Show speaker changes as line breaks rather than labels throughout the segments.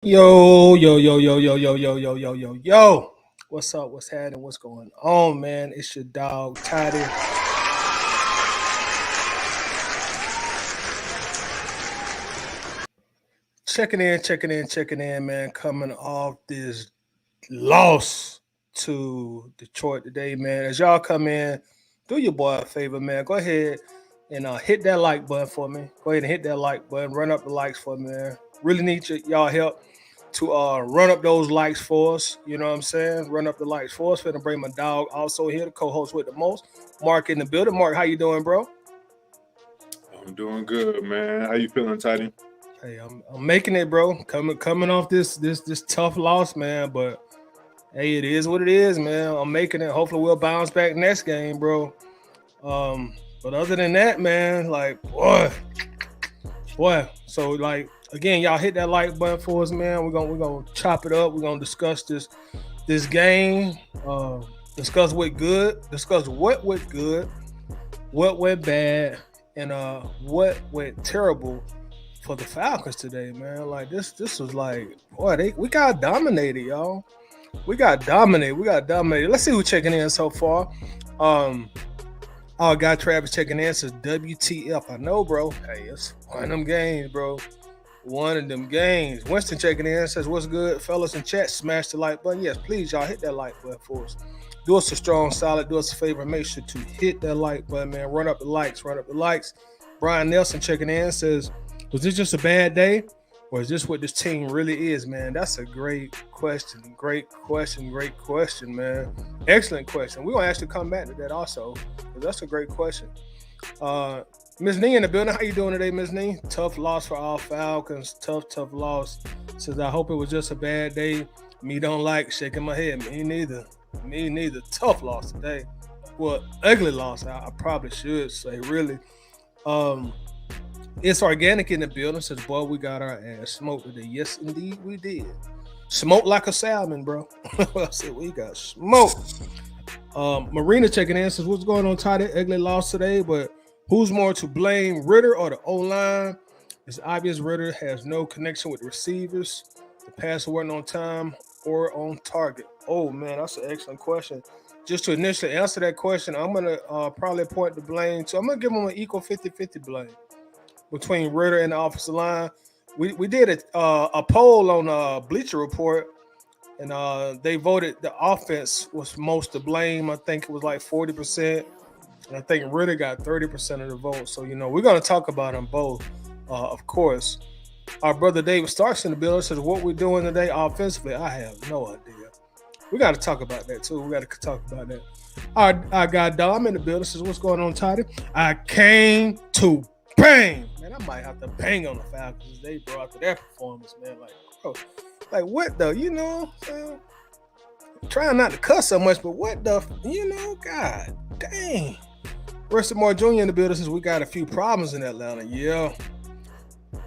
Yo. What's up? What's happening? What's going on, man? It's your dog, Toddy. Checking in, man. Coming off this loss to Detroit today, man. As y'all come in, do your boy a favor, man. Go ahead and hit that like button for me. Go ahead and hit that like button. Run up the likes for me, man. Really need y'all help to run up those likes for us. You know what I'm saying? Run up the likes for us. Finna bring my dog also here, the co-host with the most. Mark in the building. Mark, how you doing, bro?
I'm doing good, man. How you feeling, Toddy?
Hey, I'm making it, bro. Coming off this tough loss, man. But hey, it is what it is, man. I'm making it. Hopefully we'll bounce back next game, bro. But other than that, man, like boy. So like again, y'all hit that like button for us, man. We're gonna chop it up. We're gonna discuss this game. Discuss what good. Discuss what went good, what went bad, and what went terrible for the Falcons today, man. Like this was like, boy, we got dominated, y'all. We got dominated. Let's see who's checking in so far. Our guy Travis checking in says WTF. I know, bro. Hey, it's one of them games, bro. One of them games. Winston checking in says, what's good, fellas in chat? Smash the like button. Yes, please, y'all hit that like button for us. Do us a strong, solid. Do us a favor. Make sure to hit that like button, man. Run up the likes. Brian Nelson checking in says, was this just a bad day? Or is this what this team really is, man? That's a great question. Great question, man. Excellent question. We're going to actually come back to that also, because that's a great question. Ms. Nee in the building. How you doing today, Ms. Nee? Tough loss for all Falcons. Tough loss. Says, I hope it was just a bad day. Me don't like shaking my head. Me neither. Tough loss today. Well, ugly loss, I probably should say, really. It's Organic in the building. Says, boy, we got our ass smoked today. Yes, indeed, we did. Smoked like a salmon, bro. I said, we got smoked. Marina checking in. Says, what's going on, Toddy? Ugly loss today, but who's more to blame, Ridder or the O-line? It's obvious Ridder has no connection with the receivers. The pass wasn't on time or on target. Oh, man, that's an excellent question. Just to initially answer that question, I'm going to probably point the blame to – I'm going to give them an equal 50-50 blame between Ridder and the offensive line. We did a poll on Bleacher Report, and they voted the offense was most to blame. I think it was like 40%. And I think Ridder got 30% of the vote. So, you know, we're going to talk about them both, of course. Our brother David Starks in the building says, what we're doing today offensively, I have no idea. We got to talk about that too. We got to talk about that. Our guy Dom in the building says, "What's going on, Toddy? I came to bang, man. I might have to bang on the Falcons today, bro. After that performance, man. Like, bro, like what though? You know, trying not to cuss so much, but what the, God dang." Rusty Moore Jr. in the building says, "We got a few problems in Atlanta." Yeah.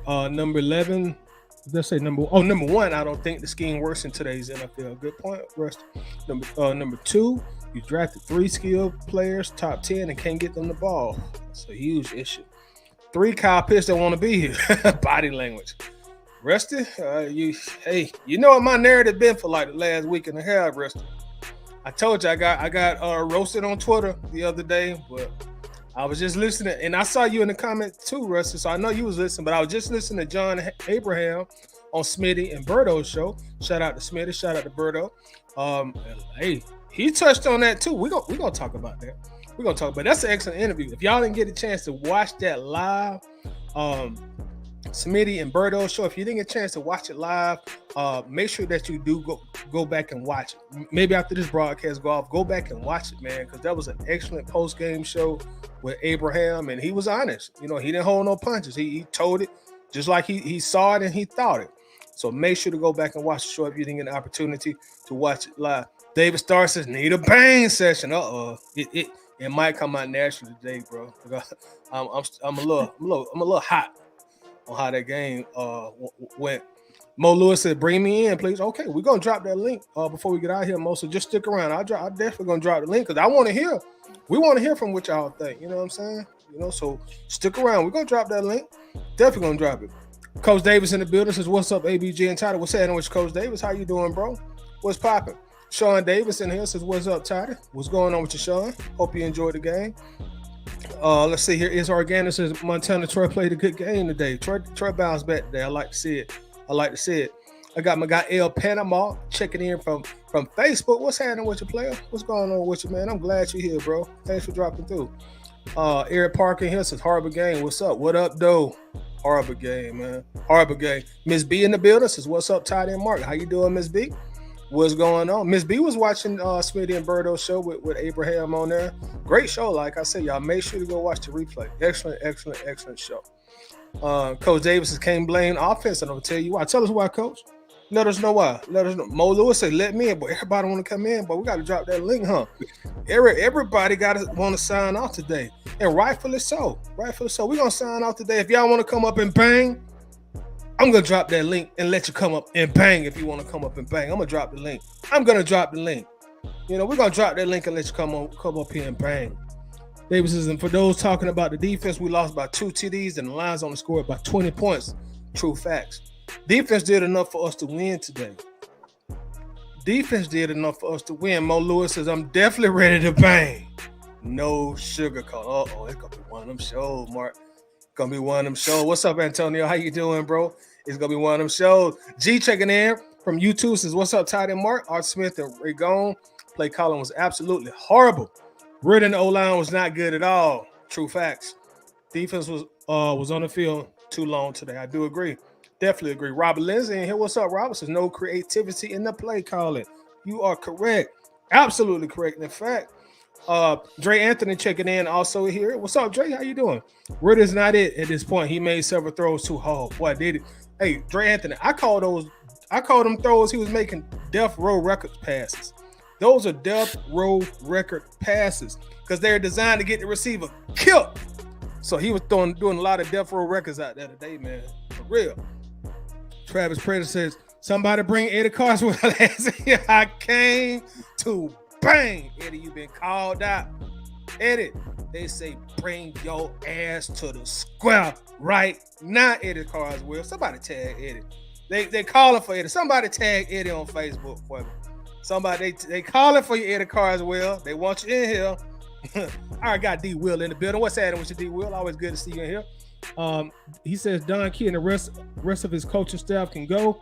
Number 11. Let's say number 1. I don't think the scheme works in today's NFL. Good point, Rusty. Number 2. You drafted 3 skilled players, top 10, and can't get them the ball. It's a huge issue. 3 Kyle Pitts that want to be here. Body language. Rusty, you know what my narrative been for like the last week and a half, Rusty. I told you I got roasted on Twitter the other day, but I was just listening, and I saw you in the comments too, Rusty. So I know you was listening, but I was just listening to John Abraham on Smitty and Birdo's show. Shout out to Smitty, shout out to Birdo. Hey, he touched on that too. We're gonna talk about that. We're gonna talk about that's an excellent interview. If y'all didn't get a chance to watch that live, Smitty and Birdo show, if you didn't get a chance to watch it live, make sure that you do go back and watch it. Maybe after this broadcast go off, go back and watch it, man, because that was an excellent post-game show with Abraham, and he was honest. He didn't hold no punches. He told it just like he saw it and he thought it. So make sure to go back and watch the show if you didn't get an opportunity to watch it live. David Starr says, "Need a bang session." It might come out naturally today, bro. I'm a little hot on how that game went. Mo Lewis said, "Bring me in, please." Okay, we're gonna drop that link before we get out here, Mo. So just stick around. I'm definitely gonna drop the link because I want to hear. We want to hear from what y'all think. You know what I'm saying? So stick around. We're gonna drop that link. Definitely gonna drop it. Coach Davis in the building says, "What's up, ABG and Tyler?" What's happening with Coach Davis? How you doing, bro? What's popping? Shawn Davis in here says, "What's up, Tyler? What's going on with you, Shawn? Hope you enjoyed the game." Let's see here. Is Organic says Montana Troy played a good game today. Troy bounced back today. I like to see it. I got my guy El Panama checking in from Facebook. What's happening with your player? What's going on with you, man? I'm glad you're here, bro. Thanks for dropping through. Eric Parker here says horrible game. What's up? What up, though? Horrible game, man. Horrible game. Miss B in the building says, "What's up, Todd and Mark? How you doing, Miss B? What's going on?" Miss B was watching Smitty and Birdo's show with Abraham on there. Great show. Like I said, y'all make sure to go watch the replay. Excellent show. Coach Davis says, "Can't blame offense." And I'm going to tell you why. Tell us why, Coach. Let us know why. Let us know. Mo Lewis said, "Let me in," but everybody want to come in, but we got to drop that link, huh? Everybody got to want to sign off today, and rightfully so. We're going to sign off today. If y'all want to come up and bang, I'm going to drop that link and let you come up and bang if you want to come up and bang. I'm going to drop the link. We're going to drop that link and let you come up here and bang. Davis says, "And for those talking about the defense, we lost by 2 TDs and the Lions only scored by 20 points. True facts. Defense did enough for us to win today. Mo Lewis says, "I'm definitely ready to bang. No sugarcoat." It's going to be one of them shows, Mark. Gonna be one of them shows. What's up, Antonio? How you doing, bro? It's gonna be one of them shows. G checking in from YouTube says, "What's up, Todd and Mark? Art Smith and Ray Gone. Play calling was absolutely horrible. Ridder and the O-line was not good at all. True facts. Defense was on the field too long today. I do agree. Definitely agree." Robert Lindsay in here. What's up, Robert? Says, "No creativity in the play calling." You are correct. Absolutely correct. In fact, Dre Anthony checking in also here. What's up, Dre? How you doing? Ridder's not it at this point. He made several throws too hard. Boy, did it. Hey, Dre Anthony, I call them throws he was making death row record passes. Those are death row record passes because they're designed to get the receiver killed. So he was doing a lot of death row records out there today, man. For real. Travis Prater says, "Somebody bring Eddie Carswell." I came to bang. Eddie, you've been called out. Eddie, they say bring your ass to the square right now, Eddie Carswell. Somebody tag Eddie. They calling for Eddie. Somebody tag Eddie on Facebook for me. Somebody, they calling for you, Eddie Carswell. They want you in here. I got D. Will in the building. What's happening with you, D. Will? Always good to see you in here. He says Don Key and the rest of his coaching staff can go.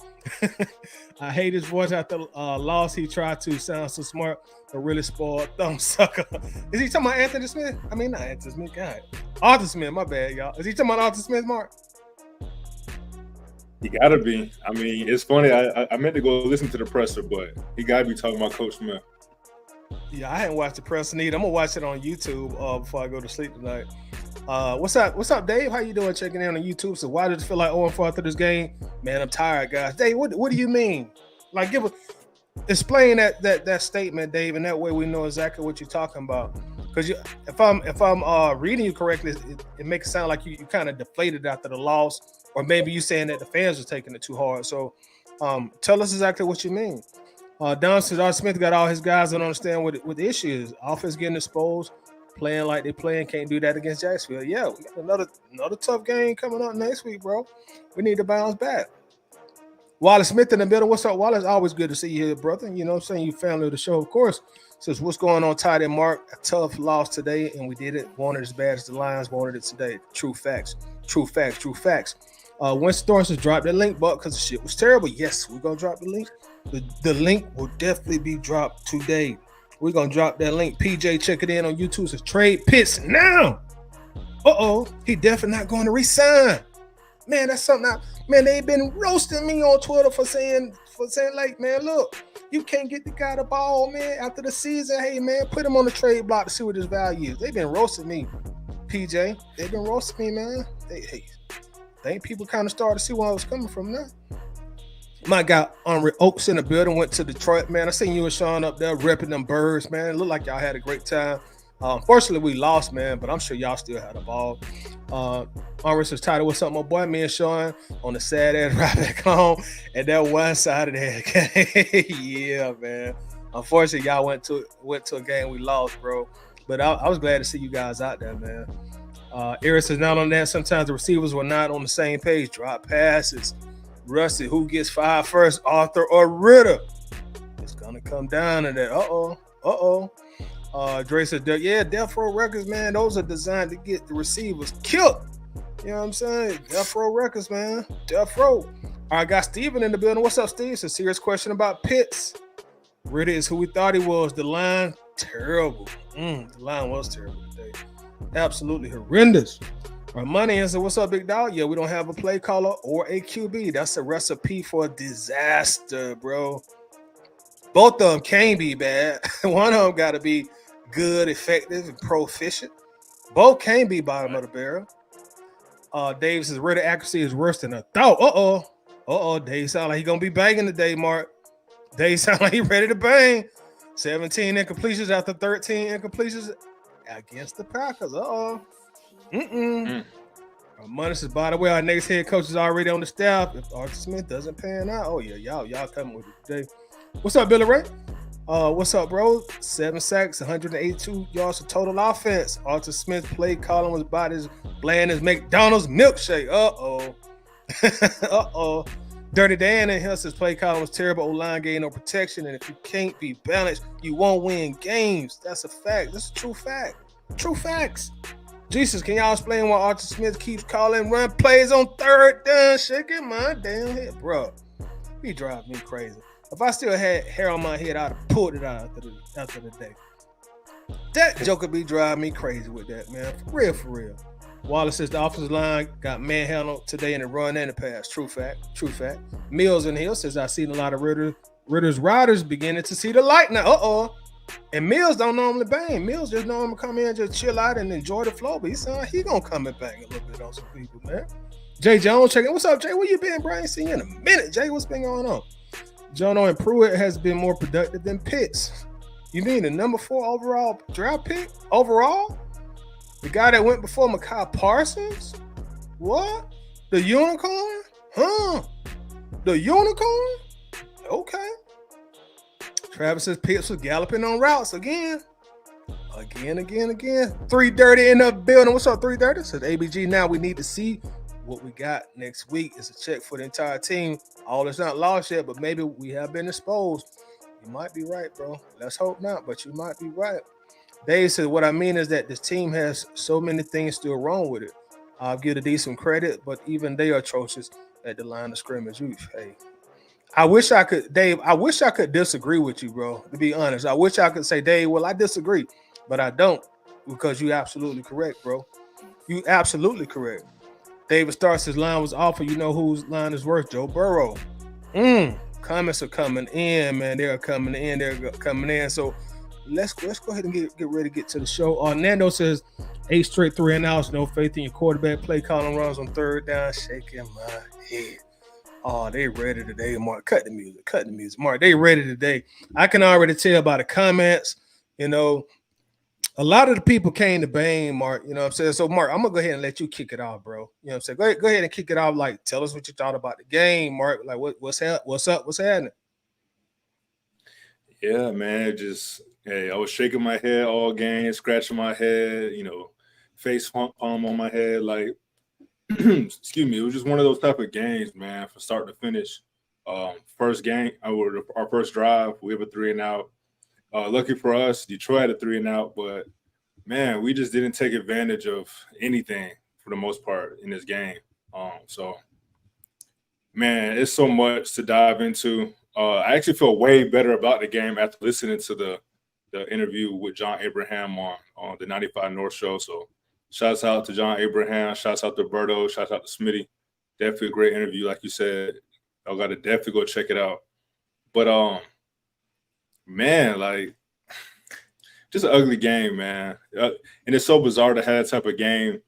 I hate his voice after loss. He tried to sound so smart, but really spoiled thumb sucker. Is he talking about Anthony Smith? I mean, not Anthony Smith. God, Arthur Smith. My bad, y'all. Is he talking about Arthur Smith, Mark?
He gotta be. I mean, it's funny. I meant to go listen to the presser, but he gotta be talking about Coach Smith.
Yeah, I hadn't watched the presser either. I'm gonna watch it on YouTube before I go to sleep tonight. What's up? What's up, Dave? How you doing? Checking in on YouTube. So why did it feel like 0-4 after this game? Man, I'm tired, guys. Dave, what do you mean? Like, explain that statement, Dave, and that way we know exactly what you're talking about. Because if I'm reading you correctly, it makes it sound like you kind of deflated after the loss, or maybe you saying that the fans are taking it too hard. So tell us exactly what you mean. Don says R. Smith got all his guys. Don't understand what the issue is. Offense getting exposed, playing like they playing, can't do that against Jacksonville. Yeah, we got another tough game coming up next week, bro. We need to bounce back. Wallace Smith in the middle. What's up, Wallace? Always good to see you here, brother. You know what I'm saying? You family of the show, of course. Says, what's going on, Todd and Mark? A tough loss today, and we did it. Wanted as bad as the Lions wanted it today. True facts. True facts. True facts. Winston Thorne says, drop that link, but because the shit was terrible. Yes, we're going to drop the link. The link will definitely be dropped today. We're going to drop that link. PJ, check it in on YouTube. Says, trade Pitts now. He definitely not going to resign. Man, that's something. Man, they've been roasting me on Twitter for saying like, man, look, you can't get the guy the ball, man, after the season. Hey, man, put him on the trade block to see what his value is. They've been roasting me, PJ. They've been roasting me, man. They think people kind of started to see where I was coming from now. My guy, Henry Oaks in the building, went to Detroit, man. I seen you and Shawn up there repping them birds, man. It looked like y'all had a great time. Unfortunately, we lost, man, but I'm sure y'all still had a ball. Henry says, Tyler, what's up, my boy? Me and Shawn on the sad ass ride back home at that one side of that. Yeah, man. Unfortunately, y'all went to a game we lost, bro. But I was glad to see you guys out there, man. Eris is not on that. Sometimes the receivers were not on the same page. Drop passes. Rusty, who gets five first, Arthur or Ridder? It's going to come down to that. Dre said, yeah, Death Row Records, man, those are designed to get the receivers killed. You know what I'm saying? Death Row Records, man. Death Row. All right, got Steven in the building. What's up, Steve? It's a serious question about Pitts. Ridder is who we thought he was. The line, terrible. The line was terrible today. Absolutely horrendous. Our money answer, what's up, big dog? Yeah, we don't have a play caller or a QB. That's a recipe for disaster, bro. Both of them can be bad. One of them got to be good, effective, and proficient. Both can be bottom of the barrel. Dave says, Ridder accuracy is worse than I thought. Dave sound like he's going to be banging today, Mark. Dave sound like he's ready to bang. 17 incompletions after 13 incompletions against the Packers. Money says, by the way, our next head coach is already on the staff. If Arthur Smith doesn't pan out, y'all coming with it today. What's up, Billy Ray? What's up, bro? 7 sacks, 182 yards of total offense. Arthur Smith play calling was about as bland as McDonald's milkshake. Dirty Dan in here says play calling was terrible. O-line gave no protection, and if you can't be balanced, you won't win games. That's a fact. That's a true fact. True facts. Jesus, can y'all explain why Arthur Smith keeps calling run plays on third down? Shaking my damn head, bro. He drives me crazy. If I still had hair on my head, I'd have pulled it out after the day. That joker be driving me crazy with that, man. For real. Wallace says the offensive line got manhandled today in the run and the pass. True fact. Mills in here says I've seen a lot of Ridder's riders beginning to see the light now. And Mills don't normally bang. Mills just normally come in and just chill out and enjoy the flow. But he sound like he gonna come and bang a little bit on some people, man. Jay Jones checking. What's up, Jay? Where you been, bro? I ain't seen you in a minute, Jay. What's been going on? Jono and Pruitt has been more productive than Pitts. You mean the number 4 overall draft pick? Overall? The guy that went before Micah Parsons? What? The unicorn? Huh? The unicorn? Okay. Travis says Pitts was galloping on routes again. Again. 330 in the building. What's up, 330? Says ABG, now we need to see what we got next week. Is a check for the entire team. All is not lost yet, but maybe we have been exposed. You might be right, bro. Let's hope not, but you might be right. Dave says, what I mean is that this team has so many things still wrong with it. I'll give the D some credit, but even they are atrocious at the line of scrimmage. Hey, I wish I could, Dave, I wish I could disagree with you, bro, to be honest. I wish I could say, Dave, well, I disagree, but I don't, because you're absolutely correct, bro. You absolutely correct. David starts his line was awful. You know whose line is worth? Joe Burrow. Comments are coming in, man. They're coming in. They're coming in. So let's go ahead and get ready to get to the show. Nando says 8 straight 3-and-outs. No faith in your quarterback. Play calling runs on third down. Shaking my head. Oh, they ready today, Mark. Cut the music. Cut the music, Mark. They ready today. I can already tell by the comments. You know, a lot of the people came to Bane, Mark. You know what I'm saying? So, Mark, I'm going to go ahead and let you kick it off, bro. You know what I'm saying? Go ahead and kick it off. Like, tell us what you thought about the game, Mark. Like, what's up? What's happening?
Yeah, man. Just, hey, I was shaking my head all game, scratching my head, face palm on my head. Like, excuse me. It was just one of those type of games, man, from start to finish. First game, our first drive, we have a 3-and-out. Lucky for us, Detroit had a 3-and-out, but man, we just didn't take advantage of anything for the most part in this game. So, man, it's so much to dive into. I actually feel way better about the game after listening to the interview with John Abraham on the 95 North show. So, shouts out to John Abraham, shouts out to Berto, shouts out to Smitty. Definitely a great interview, like you said. I got to definitely go check it out. But man, like, just an ugly game, man. And it's so bizarre to have that type of game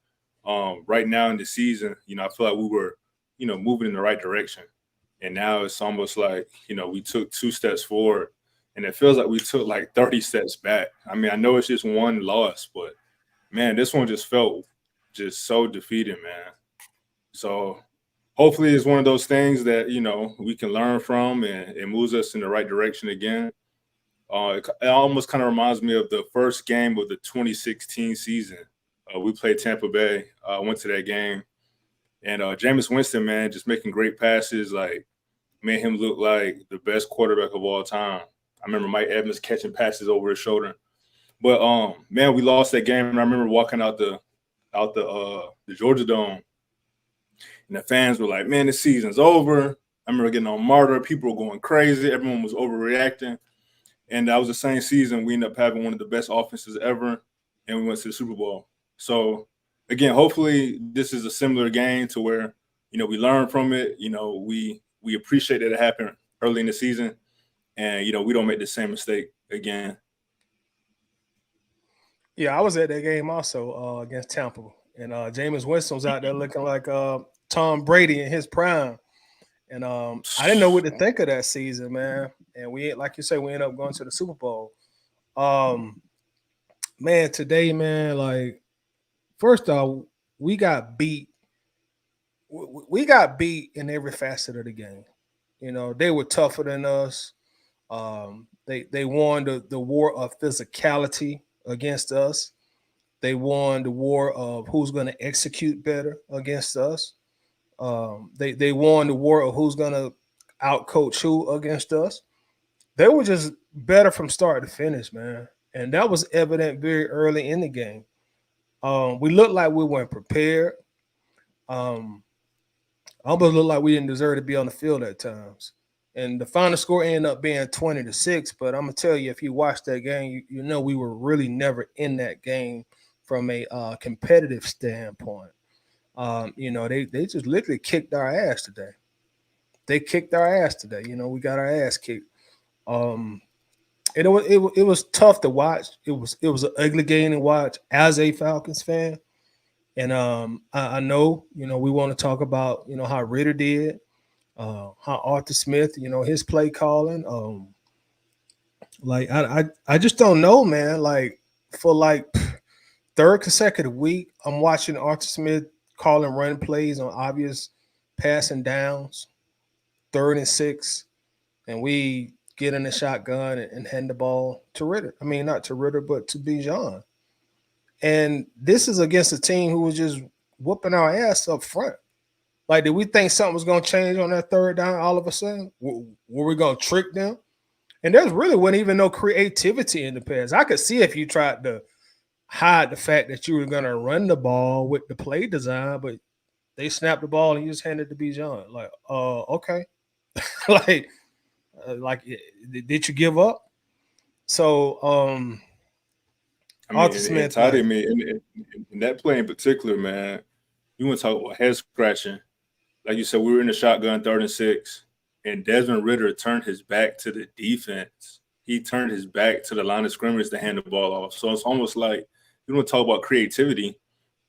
right now in the season. I feel like we were, moving in the right direction. And now it's almost like, we took 2 steps forward and it feels like we took like 30 steps back. I mean, I know it's just one loss, but man, this one just felt just so defeated, man. So hopefully it's one of those things that, we can learn from and it moves us in the right direction again. It almost kind of reminds me of the first game of the 2016 season. We played Tampa Bay. I went to that game. And Jameis Winston, man, just making great passes, like made him look like the best quarterback of all time. I remember Mike Evans catching passes over his shoulder. But man, we lost that game, and I remember walking out the Georgia Dome, and the fans were like, "Man, this season's over." I remember getting on Martyr. People were going crazy. Everyone was overreacting. And that was the same season we ended up having one of the best offenses ever, and we went to the Super Bowl. So, again, hopefully this is a similar game to where, we learn from it. We appreciate that it happened early in the season, and, we don't make the same mistake again.
Yeah, I was at that game also against Tampa, and Jameis Winston was out there looking like Tom Brady in his prime. And I didn't know what to think of that season, man. And we, like you say, we ended up going to the Super Bowl. Man, today, man, like, first off, we got beat. We got beat in every facet of the game. They were tougher than us. They won the war of physicality against us. They won the war of who's going to execute better against us. They won the war of who's going to outcoach who against us. They were just better from start to finish, man. And that was evident very early in the game. We looked like we weren't prepared. Almost looked like we didn't deserve to be on the field at times. And the final score ended up being 20-6. But I'm gonna tell you, if you watch that game, you know we were really never in that game from a competitive standpoint. They just literally kicked our ass today. They kicked our ass today. We got our ass kicked. And it was tough to watch. It was an ugly game to watch as a Falcons fan. And I know, we want to talk about, how Ridder did, how Arthur Smith, his play calling. Like I just don't know, man. Like for like third consecutive week, I'm watching Arthur Smith calling run plays on obvious passing downs, 3rd and 6, and we get in the shotgun and hand the ball to Ridder. I mean, not to Ridder, but to Bijan. And this is against a team who was just whooping our ass up front. Like, did we think something was going to change on that 3rd down all of a sudden? Were we going to trick them? And there's really wasn't even no creativity in the pass. I could see if you tried to hide the fact that you were going to run the ball with the play design, but they snapped the ball and you just handed it to Bijan. Like, okay. like, did you give up? So,
I mean, Smith, in that play in particular, man, You want to talk about head scratching? Like you said, we were in the shotgun, 3rd and 6, and Desmond Ridder turned his back to the defense. He turned his back to the line of scrimmage to hand the ball off. So it's almost like you want to talk about creativity.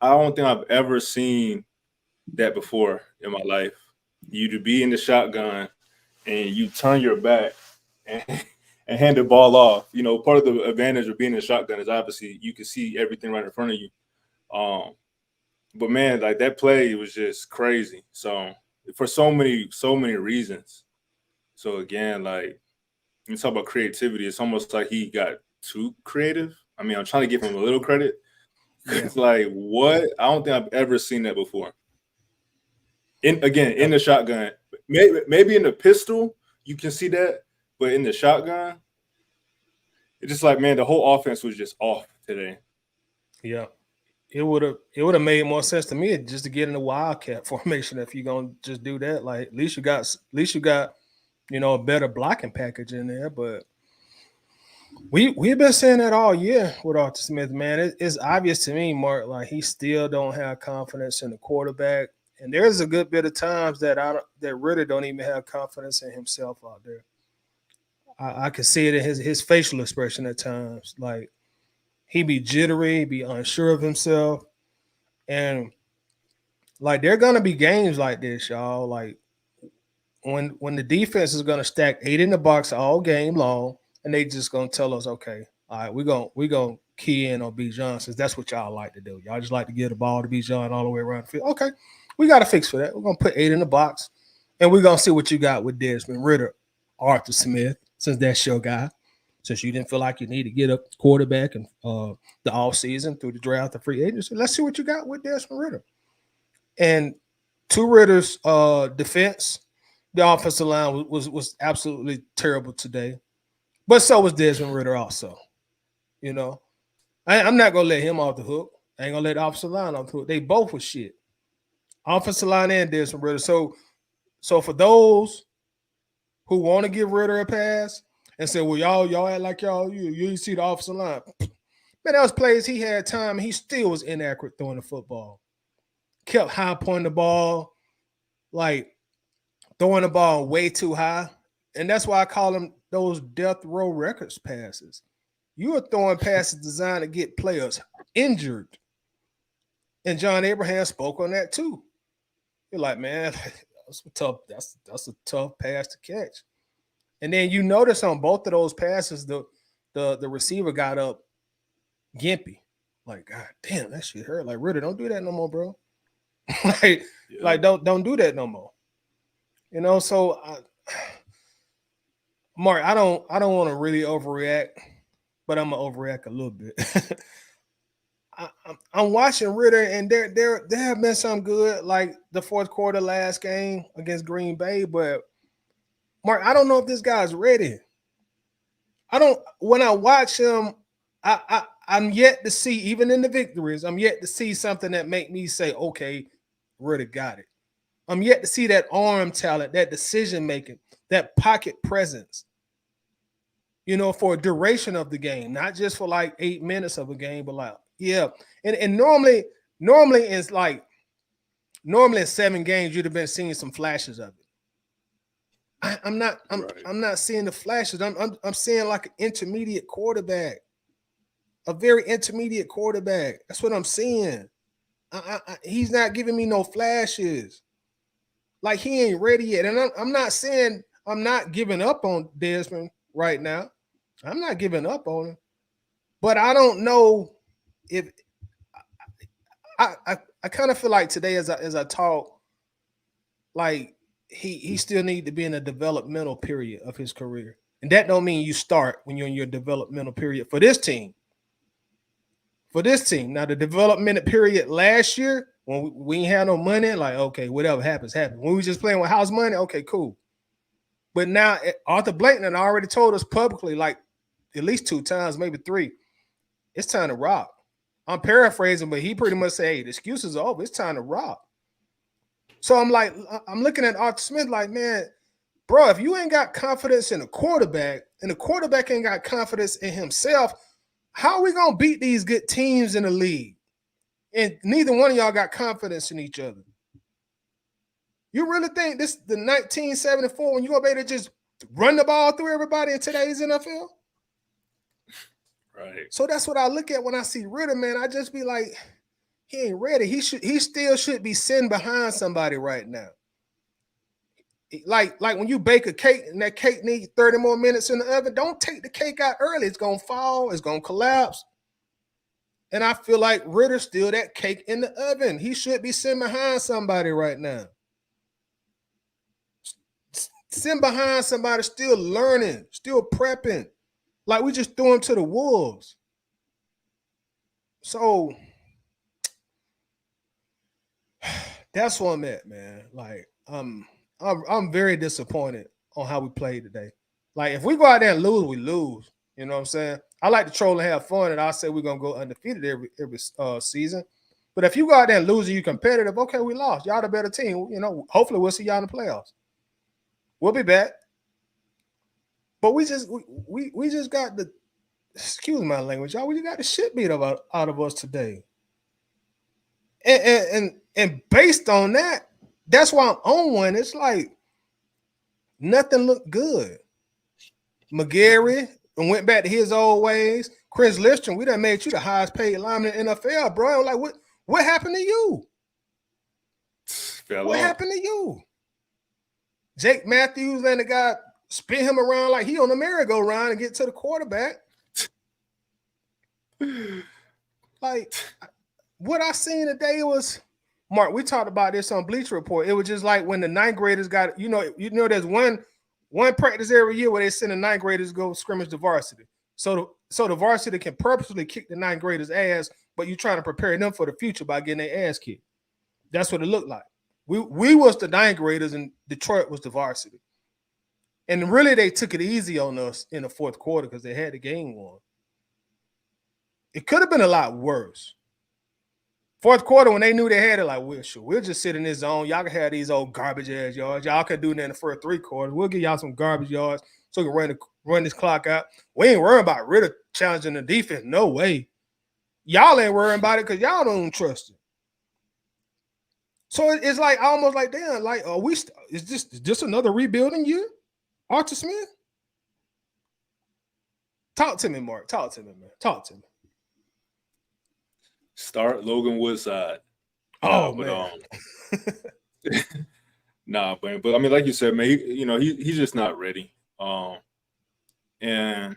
I don't think I've ever seen that before in my life. You to be in the shotgun and you turn your back and, and hand the ball off. You know, part of the advantage of being in a shotgun is obviously you can see everything right in front of you. But man, like that play was just crazy. So for so many reasons. So again, like you talk about creativity, it's almost like he got too creative. I mean, I'm trying to give him a little credit.
Yeah.
It's like what? I don't think I've ever seen that before. In the shotgun, maybe in the pistol you can see that, but in the shotgun, it's just like man, the whole offense was just off today.
Yeah. It would have made more sense to me just to get in the wildcat formation if you're gonna just do that. Like at least you got a better blocking package in there. But we've been saying that all year with Arthur Smith, man. It's obvious to me, Mark, like he still don't have confidence in the quarterback. And there's a good bit of times that Ridder don't even have confidence in himself out there. I can see it in his facial expression at times. Like he be jittery, be unsure of himself. And like there are gonna be games like this, y'all. Like when the defense is gonna stack 8 in the box all game long, and they just gonna tell us, okay, all right, we're gonna key in on B. John, since that's what y'all like to do. Y'all just like to give the ball to B. John all the way around the field. Okay, we got to fix for that. We're gonna put 8 in the box, and we're gonna see what you got with Desmond Ridder, Arthur Smith, since that's your guy. Since you didn't feel like you need to get a quarterback and the off season through the draft, the free agency, let's see what you got with Desmond Ridder. And to Ritter's defense, the offensive line was absolutely terrible today. But so was Desmond Ridder also. You know, I'm not gonna let him off the hook. I ain't gonna let the offensive line off the hook. They both was shit. Offensive line and Desmond Ridder. So for those who want to give Ridder a pass and say, well, y'all act like you see the offensive line. Man, that was plays he had time. He still was inaccurate throwing the football. Kept high pointing the ball, like throwing the ball way too high. And that's why I call them those death row records passes. You are throwing passes designed to get players injured. And John Abraham spoke on that too. You're like, man, that's a tough pass to catch. And then you notice on both of those passes, the receiver got up gimpy. Like, God damn, that shit hurt. Like, Ridder, don't do that no more, bro. like don't do that no more. You know, so Mark, I don't want to really overreact, but I'm gonna overreact a little bit. I'm watching Ridder, and there have been some good, like the fourth quarter last game against Green Bay, but Mark, I don't know if this guy's ready. When I watch him, I'm yet to see, even in the victories, I'm yet to see something that make me say, okay, Ridder got it. I'm yet to see that arm talent, that decision making, that pocket presence, you know, for a duration of the game, not just for like 8 minutes of a game, but like, yeah. And normally it's like, normally in 7 games, you'd have been seeing some flashes of it. I'm not seeing the flashes. I'm seeing like an intermediate quarterback, a very intermediate quarterback. That's what I'm seeing. He's not giving me no flashes. Like he ain't ready yet. And I'm not saying I'm not giving up on Desmond right now. I'm not giving up on him. But I don't know if I kind of feel like today as I talk, like he still need to be in a developmental period of his career. And that don't mean you start when you're in your developmental period for this team. Now, the development period last year, when we ain't had no money, like, okay, whatever happens. When we were just playing with house money, okay, cool. But now, Arthur Blanton already told us publicly, like, at least 2 times, maybe 3, it's time to rock. I'm paraphrasing, but he pretty much said, hey, the excuses are over. It's time to rock. So I'm looking at Arthur Smith like, man, bro, if you ain't got confidence in a quarterback and the quarterback ain't got confidence in himself, how are we going to beat these good teams in the league? And neither one of y'all got confidence in each other. You really think this the 1974 when you're gonna be able to just run the ball through everybody in today's NFL?
Right.
So that's what I look at when I see Ridder, man. I just be like, he ain't ready. He still should be sitting behind somebody right now. Like when you bake a cake and that cake needs 30 more minutes in the oven, don't take the cake out early. It's gonna fall, it's gonna collapse. And I feel like Ridder's still that cake in the oven. He should be sitting behind somebody right now. Sitting behind somebody, still learning, still prepping. Like we just threw him to the wolves. So that's where I'm at, man. Like I'm very disappointed on how we played today. Like if we go out there and lose, we lose. You know what I'm saying? I like to troll and have fun, and I say we're gonna go undefeated every season. But if you go out there and lose and you competitive, okay, we lost. Y'all the better team. You know, hopefully we'll see y'all in the playoffs. We'll be back. But we just got the, excuse my language, y'all. We got the shit beat out of us today. And based on that, that's why I'm on one. It's like nothing looked good. McGarry went back to his old ways. Chris Listrom, we done made you the highest paid lineman in the NFL, bro. I'm like, what happened to you? What happened to you? Jake Matthews letting the guy spin him around like he on a merry-go-round and get to the quarterback. Like, what I seen today was, Mark, we talked about this on Bleacher Report. It was just like when the ninth graders got, you know, there's one practice every year where they send the ninth graders to go scrimmage the varsity. So the varsity can purposely kick the ninth graders' ass, but you're trying to prepare them for the future by getting their ass kicked. That's what it looked like. We was the ninth graders and Detroit was the varsity. And really they took it easy on us in the fourth quarter because they had the game won. It could have been a lot worse. Fourth quarter, when they knew they had it, like, we'll just sit in this zone. Y'all can have these old garbage ass yards. Y'all can do that in the first three quarters. We'll give y'all some garbage yards so we can run this clock out. We ain't worrying about Ridder challenging the defense. No way. Y'all ain't worrying about it because y'all don't trust it. So it's like almost like, damn, like, is this just another rebuilding year? Arthur Smith? Talk to me, Mark. Talk to me, man. Talk to me.
Start Logan Woodside.
Man.
Nah, but I mean, like you said, man, he's just not ready. And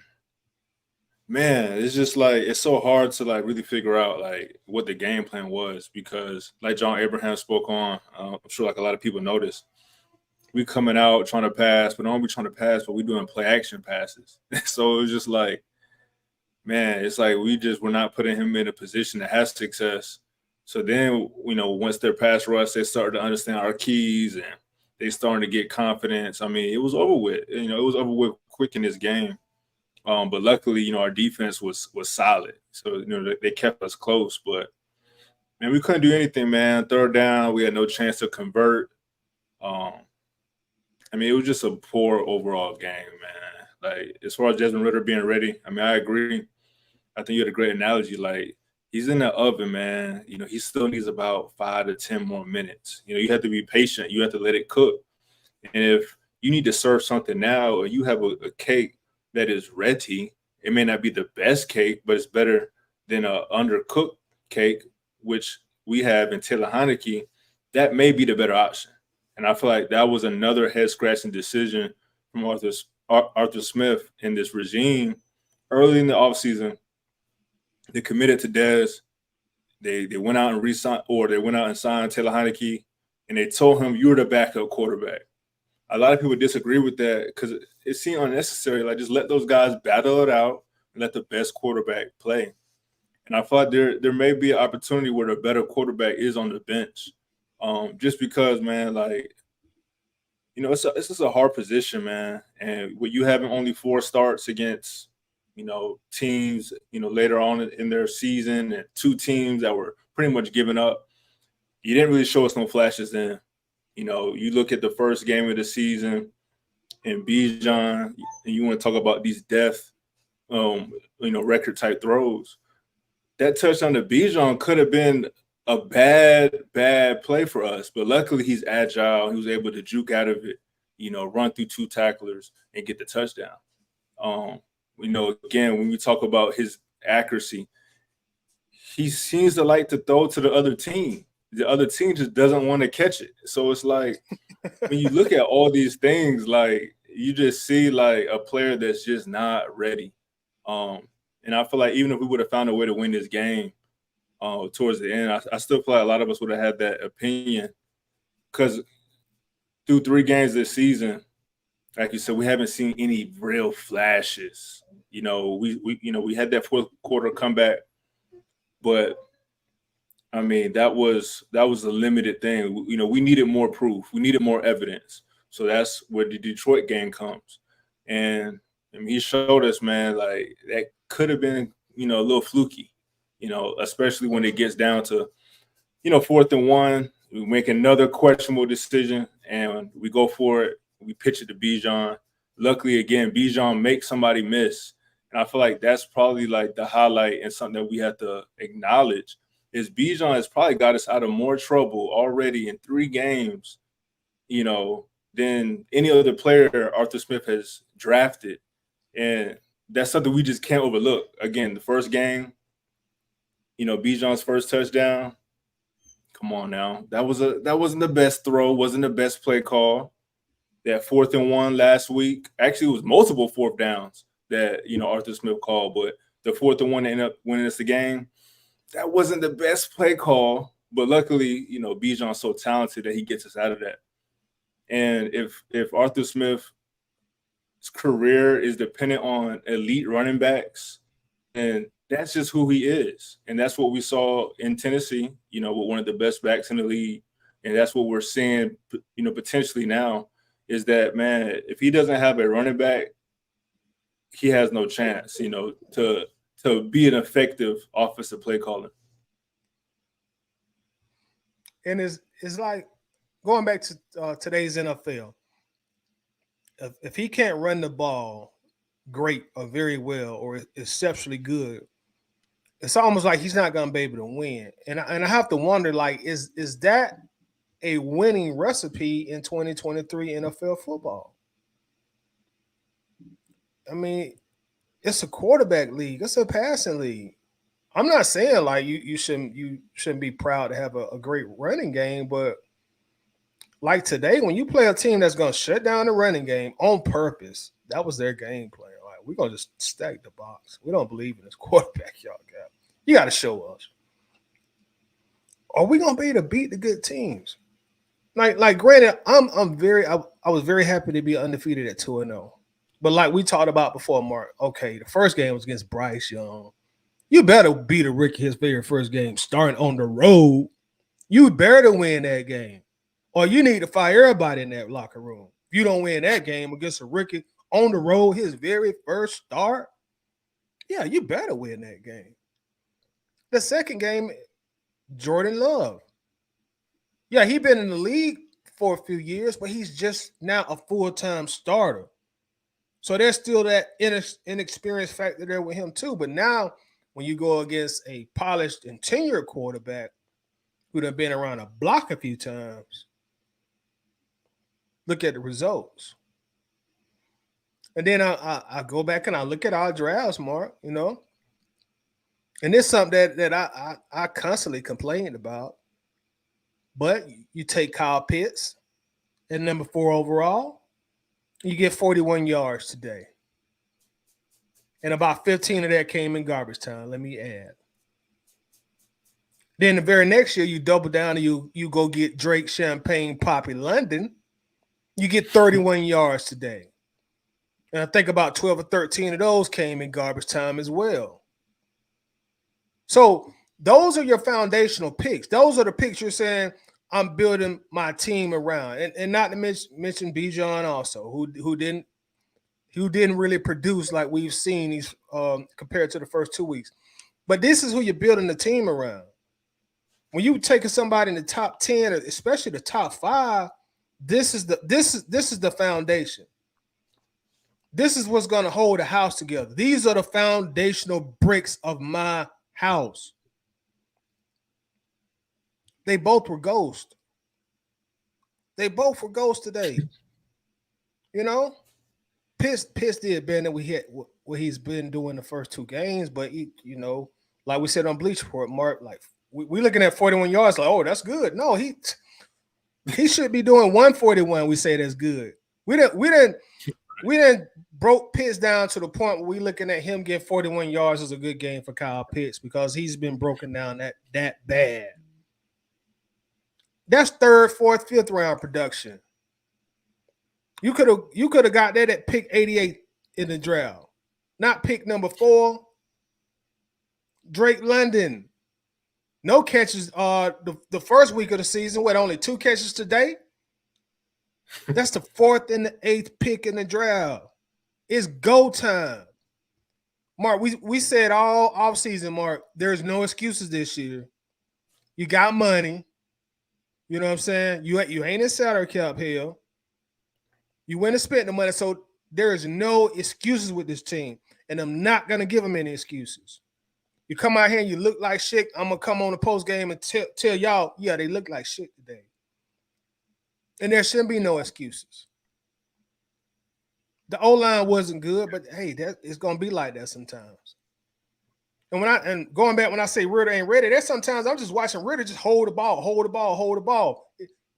man, it's just like it's so hard to like really figure out like what the game plan was because, like John Abraham spoke on, I'm sure like a lot of people noticed, we coming out trying to pass, but don't be trying to pass, but we doing play action passes. So it was just like, man, it's like we're not putting him in a position that has success. So then, once their pass rush, they started to understand our keys and they started to get confidence. I mean, it was over with. It was over with quick in this game. But luckily, our defense was solid. So, they kept us close. But, man, we couldn't do anything, man. Third down, we had no chance to convert. I mean, it was just a poor overall game, man. Like, as far as Desmond Ridder being ready, I mean, I agree. I think you had a great analogy. Like, he's in the oven, man. He still needs about 5 to 10 more minutes. You have to be patient. You have to let it cook. And if you need to serve something now or you have a cake that is ready, it may not be the best cake, but it's better than an undercooked cake, which we have in Taylor Heineke, that may be the better option. And I feel like that was another head-scratching decision from Arthur Smith in this regime. Early in the offseason, they committed to Dez. They went out and re-signed, or they went out and signed Taylor Heineke, and they told him, you're the backup quarterback. A lot of people disagree with that because it seemed unnecessary. Like, just let those guys battle it out and let the best quarterback play. And I thought there may be an opportunity where the better quarterback is on the bench. Just because, man, like, it's just a hard position, man. And with you having only 4 starts against, teams, later on in their season and 2 teams that were pretty much giving up, you didn't really show us no flashes then. You look at the first game of the season and Bijan, and you want to talk about these death, record type throws. That touchdown to Bijan could have been a bad play for us. But luckily, he's agile. He was able to juke out of it, run through 2 tacklers and get the touchdown. Again, when we talk about his accuracy, he seems to like to throw to the other team. The other team just doesn't want to catch it. So it's like when you look at all these things, like you just see like a player that's just not ready. And I feel like even if we would have found a way to win this game towards the end, I still feel like a lot of us would have had that opinion because through 3 games this season, like you said, we haven't seen any real flashes. We had that fourth quarter comeback, but I mean that was a limited thing. We needed more proof. We needed more evidence. So that's where the Detroit game comes. And I mean, he showed us, man, like that could have been, a little fluky, especially when it gets down to, 4th and 1. We make another questionable decision and we go for it. We pitch it to Bijan. Luckily, again, Bijan makes somebody miss. And I feel like that's probably like the highlight and something that we have to acknowledge is Bijan has probably got us out of more trouble already in 3 games, than any other player Arthur Smith has drafted. And that's something we just can't overlook. Again, the first game, Bijan's first touchdown. Come on now. That wasn't the best throw, wasn't the best play call. That 4th and 1 last week. Actually, it was multiple 4th downs that, Arthur Smith called, but the 4th and 1 ended up winning us the game. That wasn't the best play call, but luckily, Bijan's so talented that he gets us out of that. And if Arthur Smith's career is dependent on elite running backs, then that's just who he is. And that's what we saw in Tennessee, with one of the best backs in the league. And that's what we're seeing, potentially now is that, man, if he doesn't have a running back, he has no chance, to be an effective offensive play caller.
And it's like going back to today's NFL. If he can't run the ball great or very well or exceptionally good, it's almost like he's not going to be able to win. And I have to wonder, like, is that a winning recipe in 2023 NFL football? I mean, it's a quarterback league. It's a passing league. I'm not saying like you shouldn't be proud to have a great running game, but like today, when you play a team that's going to shut down the running game on purpose, that was their game plan. Like, we're going to just stack the box. We don't believe in this quarterback y'all got. You got to show us. Are we going to be able to beat the good teams? Like granted, I was very happy to be undefeated at 2-0. But like we talked about before, Mark, okay, the first game was against Bryce Young. You better beat a rookie his very first game starting on the road. You better win that game. Or you need to fire everybody in that locker room. If you don't win that game against a rookie on the road, his very first start, yeah, you better win that game. The second game, Jordan Love. Yeah, he's been in the league for a few years, but he's just now a full-time starter. So there's still that inexperienced factor there with him too. But now when you go against a polished and tenured quarterback who'd have been around a block a few times, look at the results. And then I go back and I look at our drafts, Mark, and it's something that I constantly complained about. But you take Kyle Pitts at number 4 overall, you get 41 yards today. And about 15 of that came in garbage time, let me add. Then the very next year, you double down and you go get Drake Champagne Poppy London. You get 31 yards today. And I think about 12 or 13 of those came in garbage time as well. So those are your foundational picks. Those are the picks you're saying I'm building my team around. And not to mention Bijan also, who didn't really produce like we've seen these compared to the first 2 weeks. But this is who you're building the team around. When you taking somebody in the top 10, especially the top 5, this is the foundation. This is what's going to hold the house together. These are the foundational bricks of my house. They both were ghosts. They both were ghosts today. You know, Pitts did better than we hit what he's been doing the first two games, but like we said on Bleach Report, Mark, like we looking at 41 yards, like, oh, that's good. No, he should be doing 141. We say that's good. We didn't broke Pitts down to the point where we looking at him getting 41 yards is a good game for Kyle Pitts because he's been broken down that bad. That's third, fourth, fifth round production. You could have got that at pick 88 in the draft, not pick number 4. Drake London, no catches. The first week of the season, only 2 catches today. That's the 4th and the 8th pick in the draft. It's go time. Mark, we said all offseason, Mark, there's no excuses this year. You got money. You know what I'm saying? You ain't in salary cap hell. You went and spent the money, so there is no excuses with this team, and I'm not going to give them any excuses. You come out here and you look like shit, I'm going to come on the post game and tell y'all, yeah, they look like shit today. And there shouldn't be no excuses. The O-line wasn't good, but hey, it's going to be like that sometimes. And going back when I say Ridder ain't ready, there's sometimes I'm just watching Ridder just hold the ball.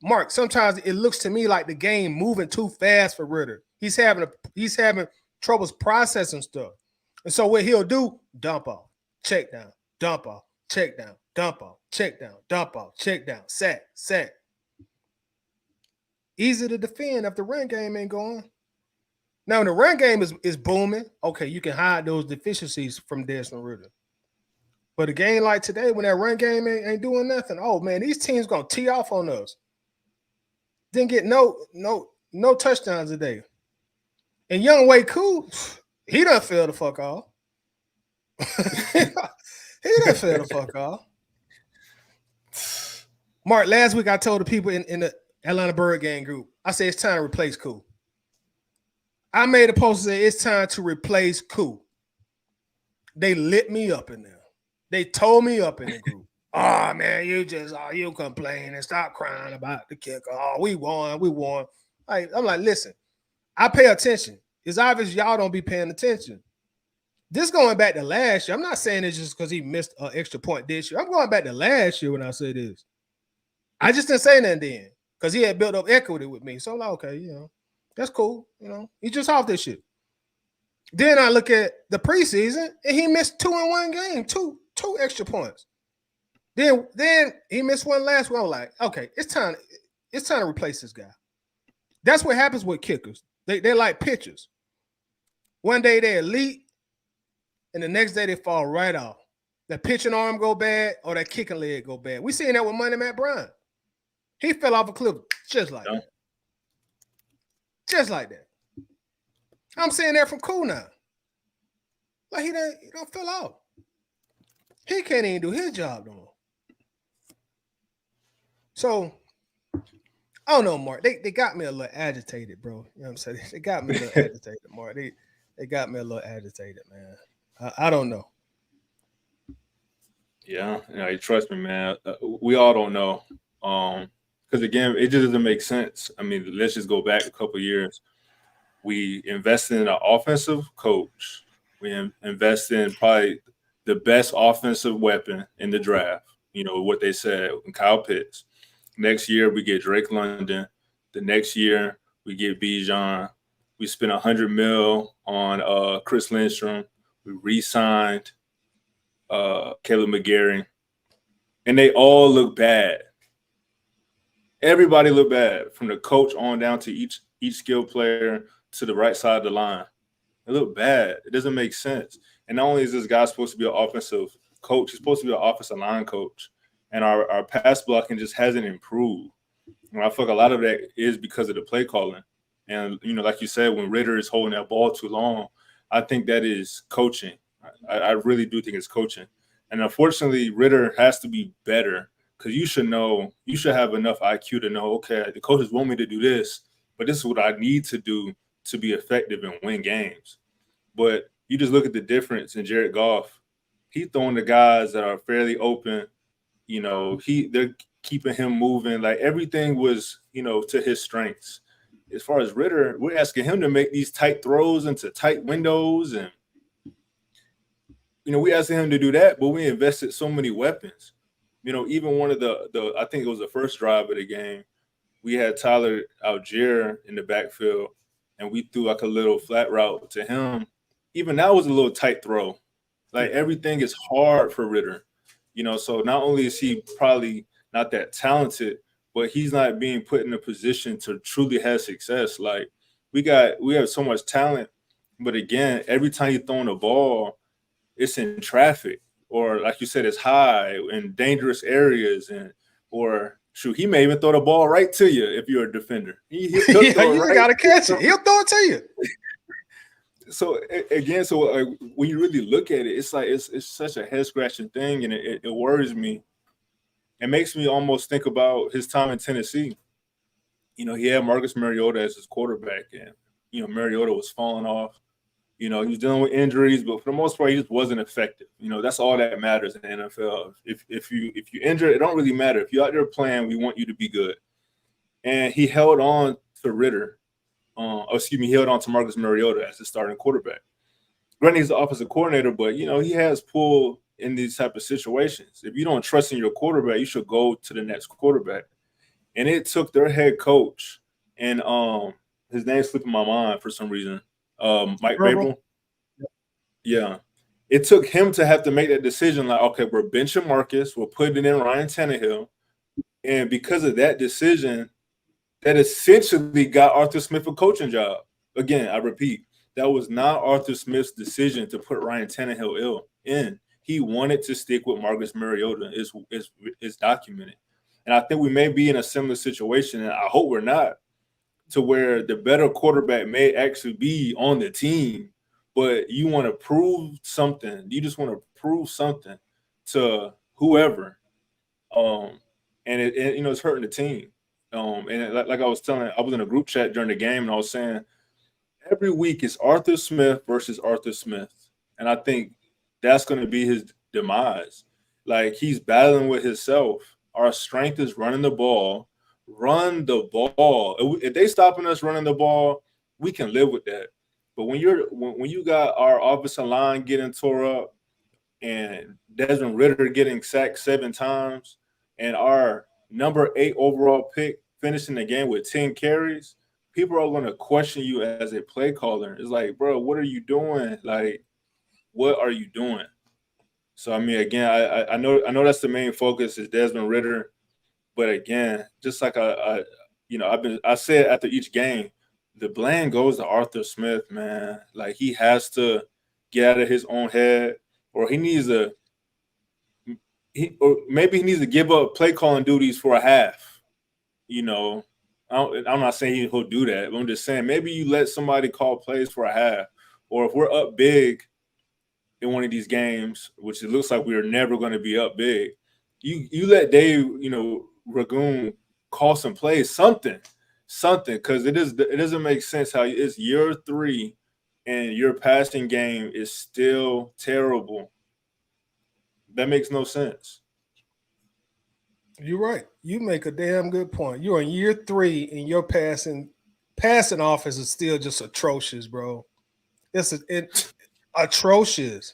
Mark, sometimes it looks to me like the game moving too fast for Ridder. He's having troubles processing stuff. And so what he'll do, dump off, check down, dump off, check down, dump off, check down, dump off, check down, sack. Easy to defend if the run game ain't going. Now, when the run game is booming, okay, you can hide those deficiencies from Desmond Ridder. But a game like today, when that run game ain't doing nothing, oh man, these teams gonna tee off on us. Didn't get no touchdowns today. And Young Way Cool, he done fell the fuck off. He done fell the fuck off. Mark, last week I told the people in the Atlanta Bird Gang group, I said it's time to replace Cool. I made a post that say it's time to replace Cool. They lit me up in there. They told me up in the group. Oh man, you complain and stop crying about the kicker. Oh, we won. I'm like, listen, I pay attention. It's obvious y'all don't be paying attention. This going back to last year. I'm not saying it's just because he missed an extra point this year. I'm going back to last year when I say this. I just didn't say nothing then because he had built up equity with me. So I'm like, okay, that's cool. He just off this shit. Then I look at the preseason and he missed 2 in one game, two extra points. Then he missed one last one. I'm like, okay, it's time to replace this guy. That's what happens with kickers. They're like pitchers. One day they're elite, and the next day they fall right off. That pitching arm go bad or that kicking leg go bad. We seen that with Money Matt Bryant. He fell off a cliff just like that. Just like that. I'm saying that from Cool now. Like he don't fell off. He can't even do his job no more. So, I don't know, Mark. They got me a little agitated, bro. You know what I'm saying? They got me a little agitated, Mark. They got me a little agitated, man. I don't know.
Yeah, trust me, man. We all don't know. Because again, it just doesn't make sense. I mean, let's just go back a couple of years. We invested in an offensive coach. We invested in probably the best offensive weapon in the draft. What they said, Kyle Pitts. Next year, we get Drake London. The next year, we get Bijan. We spent $100 million on Chris Lindstrom. We re-signed Caleb McGarry. And they all look bad. Everybody looked bad, from the coach on down to each skill player to the right side of the line. It looked bad. It doesn't make sense. And not only is this guy supposed to be an offensive coach, he's supposed to be an offensive line coach. And our pass blocking just hasn't improved. And I feel like a lot of that is because of the play calling. And, like you said, when Ridder is holding that ball too long, I think that is coaching. I really do think it's coaching. And unfortunately, Ridder has to be better because you should have enough IQ to know, okay, the coaches want me to do this, but this is what I need to do to be effective and win games. But you just look at the difference in Jared Goff. He's throwing the guys that are fairly open. They're keeping him moving. Like everything was, to his strengths. As far as Ridder, we're asking him to make these tight throws into tight windows, and we asking him to do that, but we invested so many weapons. Even one of the I think it was the first drive of the game, we had Tyler Algier in the backfield, and we threw like a little flat route to him. Even that was a little tight throw. Like everything is hard for Ridder, So not only is he probably not that talented, but he's not being put in a position to truly have success. Like we have so much talent, but again, every time you throw the ball, it's in traffic, or like you said, it's high in dangerous areas, or shoot, he may even throw the ball right to you if you're a defender. He'll throw
you gotta catch it. He'll throw it to you.
So again, when you really look at it, it's like it's such a head scratching thing, and it worries me. It makes me almost think about his time in Tennessee. He had Marcus Mariota as his quarterback, and Mariota was falling off. He was dealing with injuries, but for the most part, he just wasn't effective. That's all that matters in the NFL. If you injure, it don't really matter. If you're out there playing, we want you to be good. And he held on to Ridder. He held on to Marcus Mariota as his starting quarterback. Granted, he's the offensive coordinator, but he has pull in these type of situations. If you don't trust in your quarterback, you should go to the next quarterback. And it took their head coach, and his name's slipping my mind for some reason. Mike Vrabel. Yeah. It took him to have to make that decision, like, okay, we're benching Marcus, we're putting in Ryan Tannehill. And because of that decision, that essentially got Arthur Smith a coaching job. Again, I repeat, that was not Arthur Smith's decision to put Ryan Tannehill in. He wanted to stick with Marcus Mariota. It's documented. And I think we may be in a similar situation, and I hope we're not, to where the better quarterback may actually be on the team, but you want to prove something. You just want to prove something to whoever. And it's hurting the team. And like I was telling, I was in a group chat during the game, and I was saying, every week it's Arthur Smith versus Arthur Smith. And I think that's going to be his demise. Like, he's battling with himself. Our strength is running the ball. Run the ball. If they stopping us running the ball, we can live with that. But when you got our offensive line getting tore up, and Desmond Ridder getting sacked 7 times, and our number 8 overall pick finishing the game with 10 carries, people are going to question you as a play caller. It's like, bro, what are you doing? Like, what are you doing? So I mean, again, I know that's the main focus is Desmond Ridder. But again, just like I said after each game, the blame goes to Arthur Smith, man. Like, he has to get out of his own head, or maybe he needs to give up play calling duties for a half. I'm not saying he'll do that, but I'm just saying maybe you let somebody call plays for a half, or if we're up big in one of these games, which it looks like we're never going to be up big, you let Dave, Ragoon call some plays, something, because it doesn't make sense how it's year 3 and your passing game is still terrible. That makes no sense.
You're right. You make a damn good point. You're in year 3 and your passing offense is still just atrocious, bro. It's atrocious.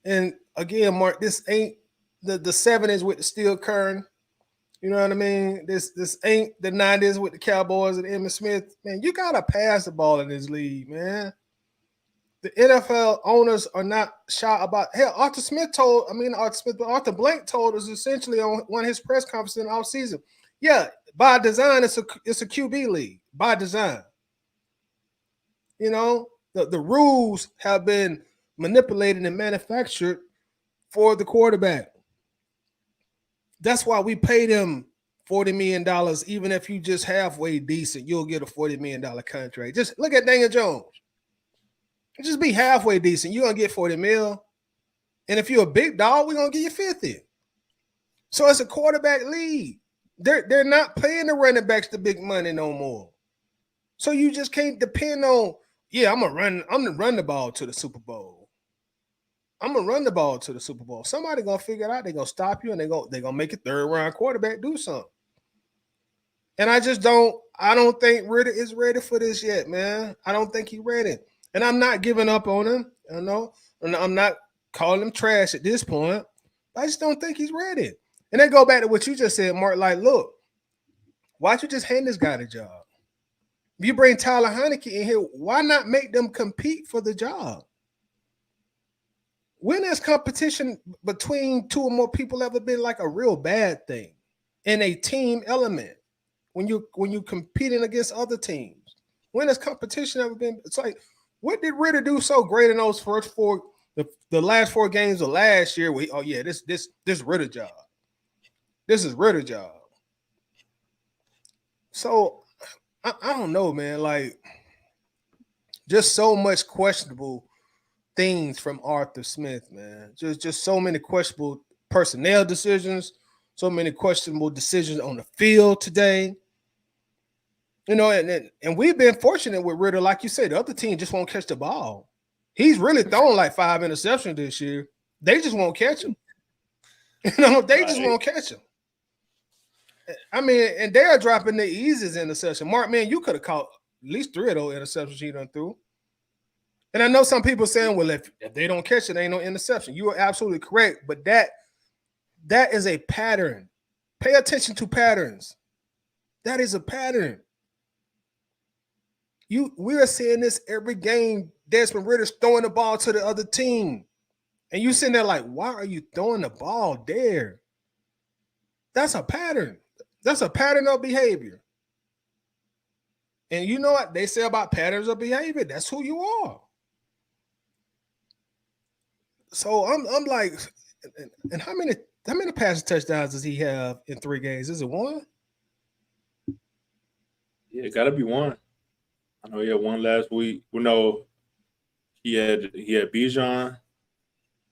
And again, Mark, this ain't the 70s with the steel curtain. You know what I mean? This ain't the 90s with the Cowboys and Emmitt Smith. Man, you gotta pass the ball in this league, man. The NFL owners are not shy about. Hell, Arthur Blank told us essentially on one of his press conferences in the offseason. Yeah, by design, it's a QB league. By design. The rules have been manipulated and manufactured for the quarterback. That's why we paid him $40 million. Even if you just halfway decent, you'll get a $40 million contract. Just look at Daniel Jones. Just be halfway decent. You're going to get $40 million. And if you're a big dog, we're going to give you 50. So it's a quarterback league. They're not paying the running backs the big money no more. So you just can't depend on, I'm going to run the ball to the Super Bowl. I'm gonna run the ball to the Super Bowl. Somebody gonna figure it out. They're gonna stop you and they're gonna make a third round quarterback do something. And I don't think Ridder is ready for this yet, man. I don't think he's ready. And I'm not giving up on him. I'm not calling him trash at this point. I just don't think he's ready. And then go back to what you just said, Mark. Like, look, why don't you just hand this guy the job? If you bring Tyler Heineke in here, why not make them compete for the job? When has competition between two or more people ever been like a real bad thing in a team element? When you competing against other teams, when has competition ever been? It's like, what did Ridder do so great in those first four, the last 4 games of last year? This Ridder job. This is Ridder job. So I don't know, man. Like, just so much questionable things from Arthur Smith, man. Just so many questionable personnel decisions, so many questionable decisions on the field today. You know, and we've been fortunate with Ridder, like you said, the other team just won't catch the ball. He's really thrown like 5 interceptions this year. They just won't catch him. They just won't catch him. I mean, and they're dropping the easiest interception. Mark, man, you could have caught at least 3 of those interceptions he done threw. And I know some people saying, well, if they don't catch it, ain't no interception. You are absolutely correct, but that is a pattern. Pay attention to patterns. That is a pattern. We are seeing this every game. Desmond Ridder's throwing the ball to the other team. And you sitting there like, why are you throwing the ball there? That's a pattern. That's a pattern of behavior. And you know what they say about patterns of behavior? That's who you are. So I'm like, and how many passing touchdowns does he have in 3 games? Is it 1?
Yeah, it gotta be 1. I know he had 1 last week. Well, no, he had Bijan.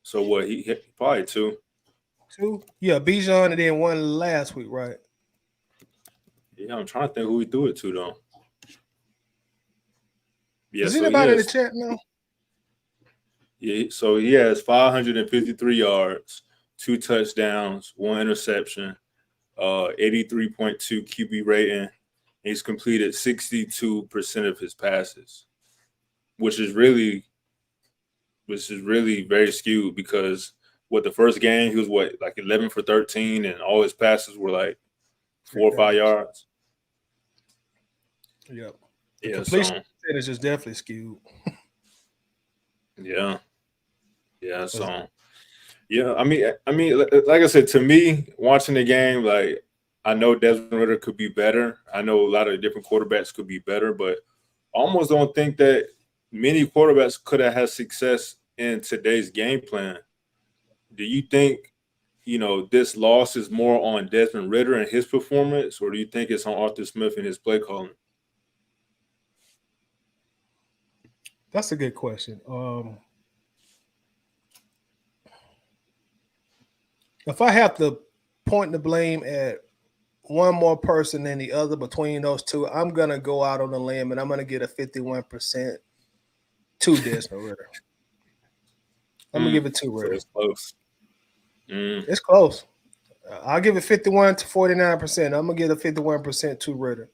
So what? He hit probably 2.
2? Yeah, Bijan, and then 1 last week, right?
Yeah, I'm trying to think who he threw it to though. Yeah,
is anybody in the chat now?
Yeah, so he has 553 yards, 2 touchdowns, 1 interception, 83.2 QB rating. He's completed 62% of his passes, which is really very skewed because the first game he was like 11 for 13, and all his passes were like 4 or 5 yards.
Yep.
Yeah,
completion percentage is definitely skewed.
Yeah. Yeah. So, yeah. I mean, like I said, to me, watching the game, like, I know Desmond Ridder could be better. I know a lot of different quarterbacks could be better, but I almost don't think that many quarterbacks could have had success in today's game plan. Do you think, this loss is more on Desmond Ridder and his performance, or do you think it's on Arthur Smith and his play calling?
That's a good question. If I have to point the blame at one more person than the other between those two, I'm going to go out on a limb and I'm going to get a 51% to Desmond Ridder. I'm going to give it to Ridder.
So it's close.
It's close. I'll give it 51 to 49%. I'm going to get a 51% to Ridder.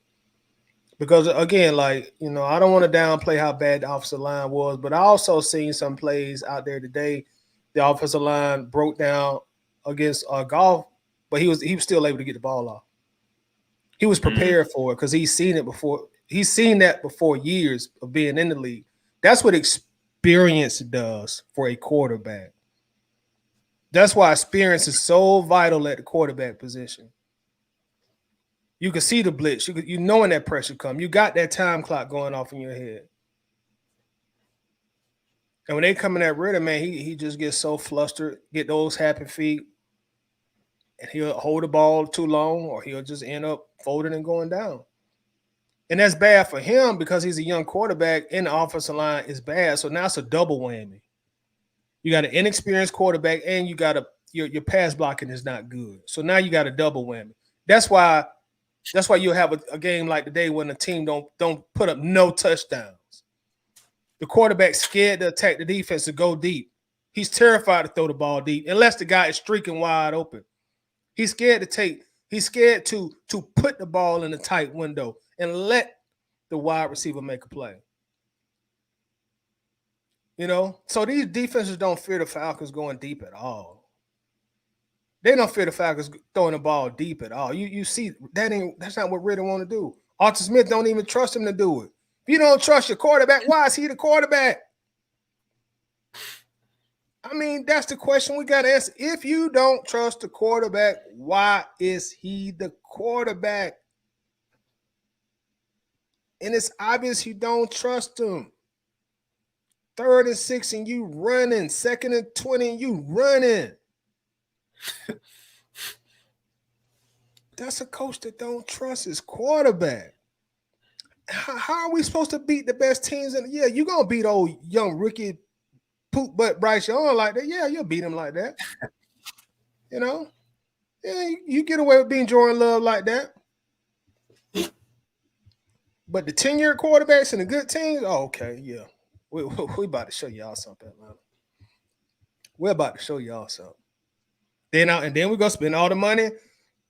Because, again, like, I don't want to downplay how bad the offensive line was, but I also seen some plays out there today. The offensive line broke down against Golf, but he was still able to get the ball off. He was prepared for it because he's seen it before. He's seen that before years of being in the league. That's what experience does for a quarterback. That's why experience is so vital at the quarterback position. You can see the blitz. You know when that pressure comes. You got that time clock going off in your head. And when they come in at Ridder, man, he just gets so flustered, get those happy feet, and he'll hold the ball too long, or he'll just end up folding and going down. And that's bad for him because he's a young quarterback and the offensive line is bad. So now it's a double whammy. You got an inexperienced quarterback and you got your pass blocking is not good. So now you got a double whammy. That's why you'll have a game like today when the team don't put up no touchdowns. The quarterback's scared to attack the defense to go deep. He's terrified to throw the ball deep unless the guy is streaking wide open. He's scared to put the ball in a tight window and let the wide receiver make a play. So these defenses don't fear the Falcons going deep at all. They don't fear the Falcons throwing the ball deep at all. You see that's not what Ridder want to do. Arthur Smith don't even trust him to do it. If you don't trust your quarterback, why is he the quarterback? I mean, that's the question we got to answer. If you don't trust the quarterback, why is he the quarterback? And it's obvious you don't trust him. 3rd and 6 and you running. 2nd and 20 and you running. That's a coach that don't trust his quarterback. How are we supposed to beat the best teams? Yeah, you're going to beat old young rookie poop butt Bryce Young like that. Yeah, you'll beat him like that. Yeah, you get away with being Jordan Love like that. But the 10-year quarterbacks and the good teams, okay, yeah. We about to show y'all something, man. We're about to show y'all something. Then we're going to spend all the money,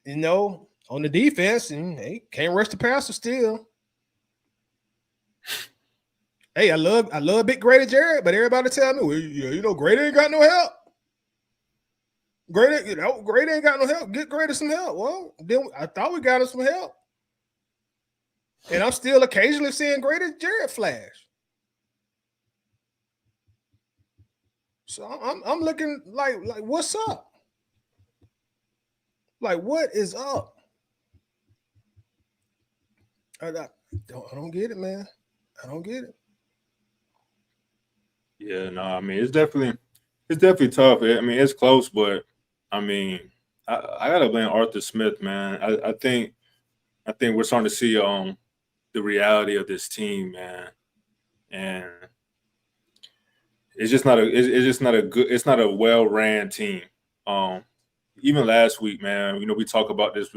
on the defense, and they can't rush the passer still. Hey, I love Big Grady Jarrett, but everybody tell me, well, yeah, Grady ain't got no help. Grady ain't got no help. Get Grady some help. Well, then I thought we got him some help. And I'm still occasionally seeing Grady Jarrett flash. So I'm looking like what's up? Like, what is up? I don't get it, man. I don't get it.
Yeah, no, I mean it's definitely tough. I mean it's close, but I mean I gotta blame Arthur Smith, man. I think we're starting to see the reality of this team, man, and it's just not a well ran team. Even last week, man, we talk about this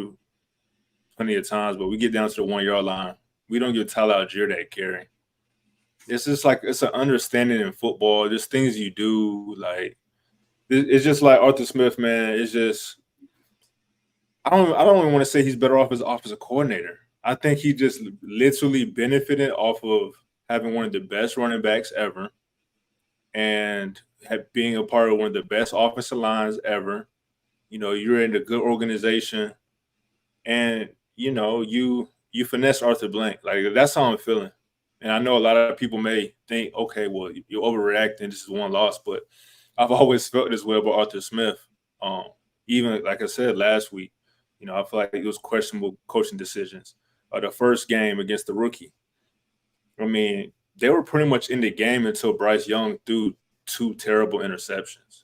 plenty of times, but we get down to the 1 yard line, we don't give Tyler Algier that carry. It's just like it's an understanding in football. There's things you do, like it's just like Arthur Smith, man. It's just I don't even want to say he's better off as offensive coordinator. I think he just literally benefited off of having one of the best running backs ever, and being a part of one of the best offensive lines ever. You're in a good organization, and you finesse Arthur Blank. Like that's how I'm feeling. And I know a lot of people may think, okay, well, you're overreacting. This is one loss, but I've always felt this way about Arthur Smith. Even like I said last week, I feel like it was questionable coaching decisions. The first game against the rookie, I mean, they were pretty much in the game until Bryce Young threw 2 terrible interceptions.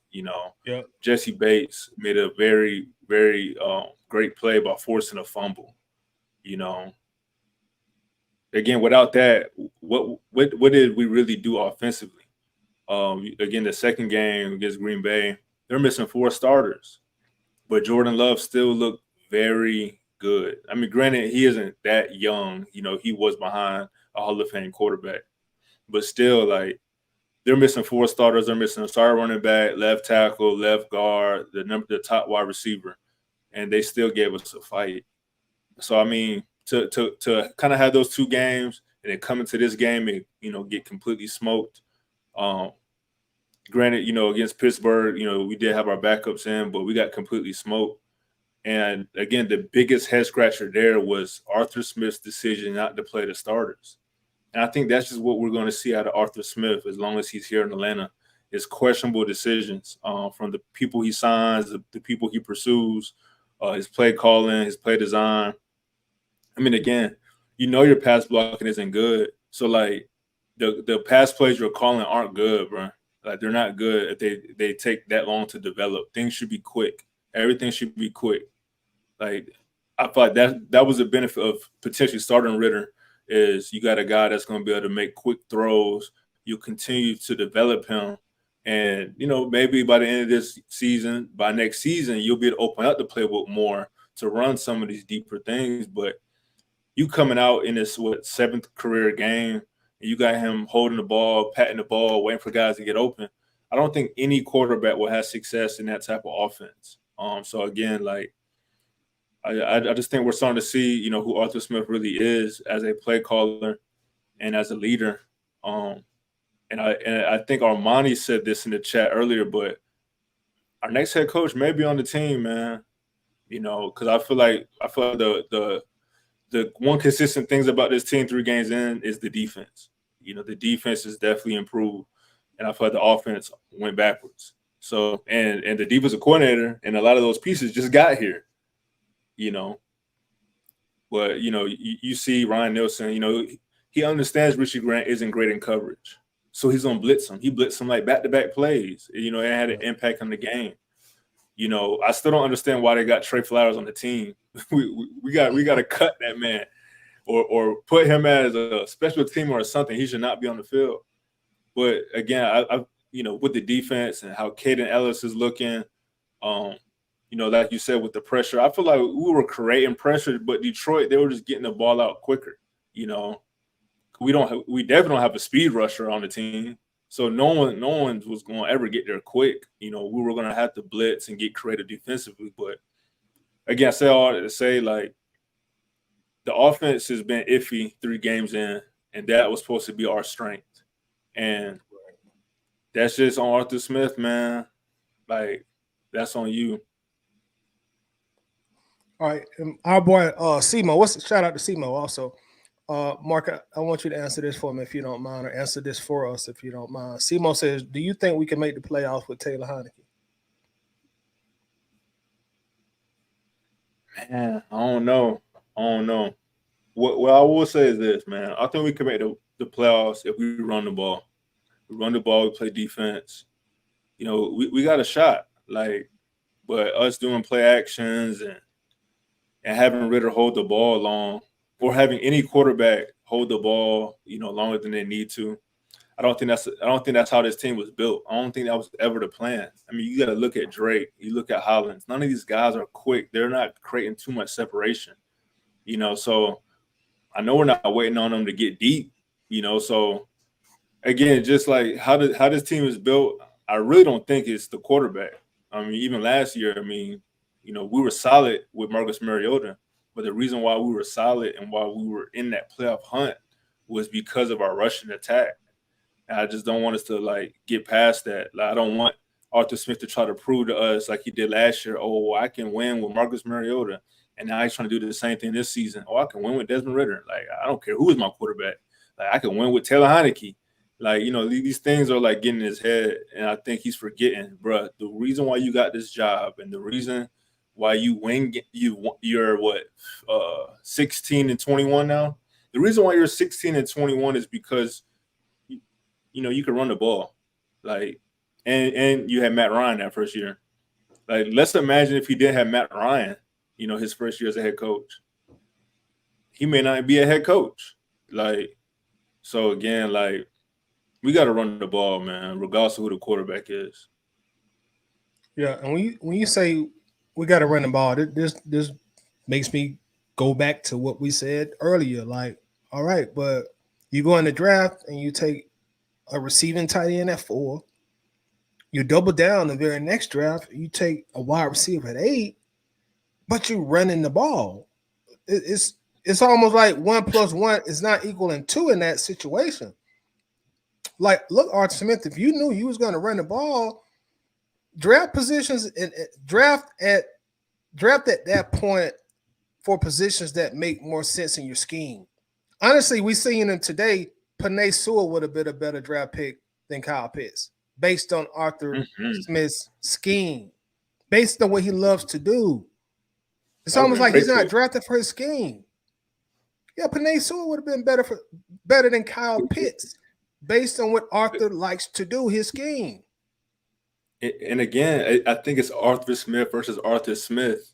Yep.
Jesse Bates made a very, very great play by forcing a fumble. Again, without that, what did we really do offensively? Again, the second game against Green Bay, they're missing 4 starters, but Jordan Love still looked very good. I mean, granted, he isn't that young. He was behind a Hall of Fame quarterback, but still, like, they're missing 4 starters. They're missing a starter running back, left tackle, left guard, the top wide receiver, and they still gave us a fight. So, I mean, to kind of have those 2 games and then come into this game and, get completely smoked. Granted, against Pittsburgh, we did have our backups in, but we got completely smoked. And again, the biggest head scratcher there was Arthur Smith's decision not to play the starters. And I think that's just what we're going to see out of Arthur Smith as long as he's here in Atlanta, is questionable decisions from the people he signs, the people he pursues, his play calling, his play design. I mean, again, your pass blocking isn't good. So, like, the pass plays you're calling aren't good, bro. Like, they're not good if they take that long to develop. Things should be quick. Everything should be quick. Like, I thought that was a benefit of potentially starting Ridder, is you got a guy that's going to be able to make quick throws. You continue to develop him. And, maybe by the end of this season, by next season, you'll be able to open up the playbook more to run some of these deeper things. But you coming out in this 7th career game, and you got him holding the ball, patting the ball, waiting for guys to get open. I don't think any quarterback will have success in that type of offense. So again, like I just think we're starting to see, you know, who Arthur Smith really is as a play caller and as a leader. And I think Armani said this in the chat earlier, but our next head coach may be on the team, man. You know, because I feel like the one consistent things about this team 3 games in is the defense. You know, the defense has definitely improved, and I feel like the offense went backwards. So, and the defensive coordinator and a lot of those pieces just got here. You know, but you know, you see Ryan Nielsen. You know, he understands Richie Grant isn't great in coverage, so he's gonna blitz him. He blitzed him like back-to-back plays. You know, it had an impact on the game. You know, I still don't understand why they got Trey Flowers on the team. we got to cut that man, or put him as a special teamer or something. He should not be on the field. But again, I you know, with the defense and how Caden Ellis is looking, you know, like you said, with the pressure, I feel like we were creating pressure, but Detroit, they were just getting the ball out quicker. You know, we definitely don't have a speed rusher on the team. So no one was going to ever get there quick. You know, we were going to have to blitz and get creative defensively. But again, I say all that to say, like, the offense has been iffy 3 games in, and that was supposed to be our strength. And that's just on Arthur Smith, man. Like, that's on you.
All right, our boy Simo. Shout out to Simo also. Mark, I want you to answer this for me if you don't mind, or answer this for us if you don't mind. Simo says, do you think we can make the playoffs with Taylor Heineke?
Man, I don't know. What I will say is this, man. I think we can make the playoffs if we run the ball. We run the ball, we play defense. You know, we got a shot. Like, but us doing play actions and having Ridder hold the ball long, or having any quarterback hold the ball, you know, longer than they need to. I don't think that's how this team was built. I don't think that was ever the plan. I mean, you got to look at Drake. You look at Hollins. None of these guys are quick. They're not creating too much separation, you know. So I know we're not waiting on them to get deep, you know. So again, just like how this team is built, I really don't think it's the quarterback. I mean, even last year, I mean, you know, we were solid with Marcus Mariota, but the reason why we were solid and why we were in that playoff hunt was because of our rushing attack. And I just don't want us to, like, get past that. Like, I don't want Arthur Smith to try to prove to us, like he did last year, oh, I can win with Marcus Mariota. And now he's trying to do the same thing this season. Oh, I can win with Desmond Ridder. Like, I don't care who is my quarterback. Like, I can win with Taylor Heineke. Like, you know, these things are, like, getting in his head. And I think he's forgetting, bro, the reason why you got this job and the reason why you win, you're what, 16-21 now? The reason why you're 16-21 is because you know, you can run the ball. Like, and you had Matt Ryan that first year. Like, let's imagine if he didn't have Matt Ryan, you know, his first year as a head coach. He may not be a head coach. Like, so again, like, we got to run the ball, man, regardless of who the quarterback is.
Yeah, and when you say we got to run the ball, this makes me go back to what we said earlier. Like, all right, but you go in the draft and you take a receiving tight end at 4. You double down the very next draft. You take a wide receiver at 8, but you're running the ball. It's almost like 1 + 1 is not equaling 2 in that situation. Like, look, Arthur Smith, if you knew you was going to run the ball, draft positions and draft at that point for positions that make more sense in your scheme. Honestly, we seeing him today. Penei Sewell would have been a better draft pick than Kyle Pitts, based on Arthur Smith's scheme, based on what he loves to do. It's almost like he's not drafted for his scheme. Yeah, Penei Sewell would have been better than Kyle Pitts, based on what Arthur likes to do, his scheme.
And again, I think it's Arthur Smith versus Arthur Smith.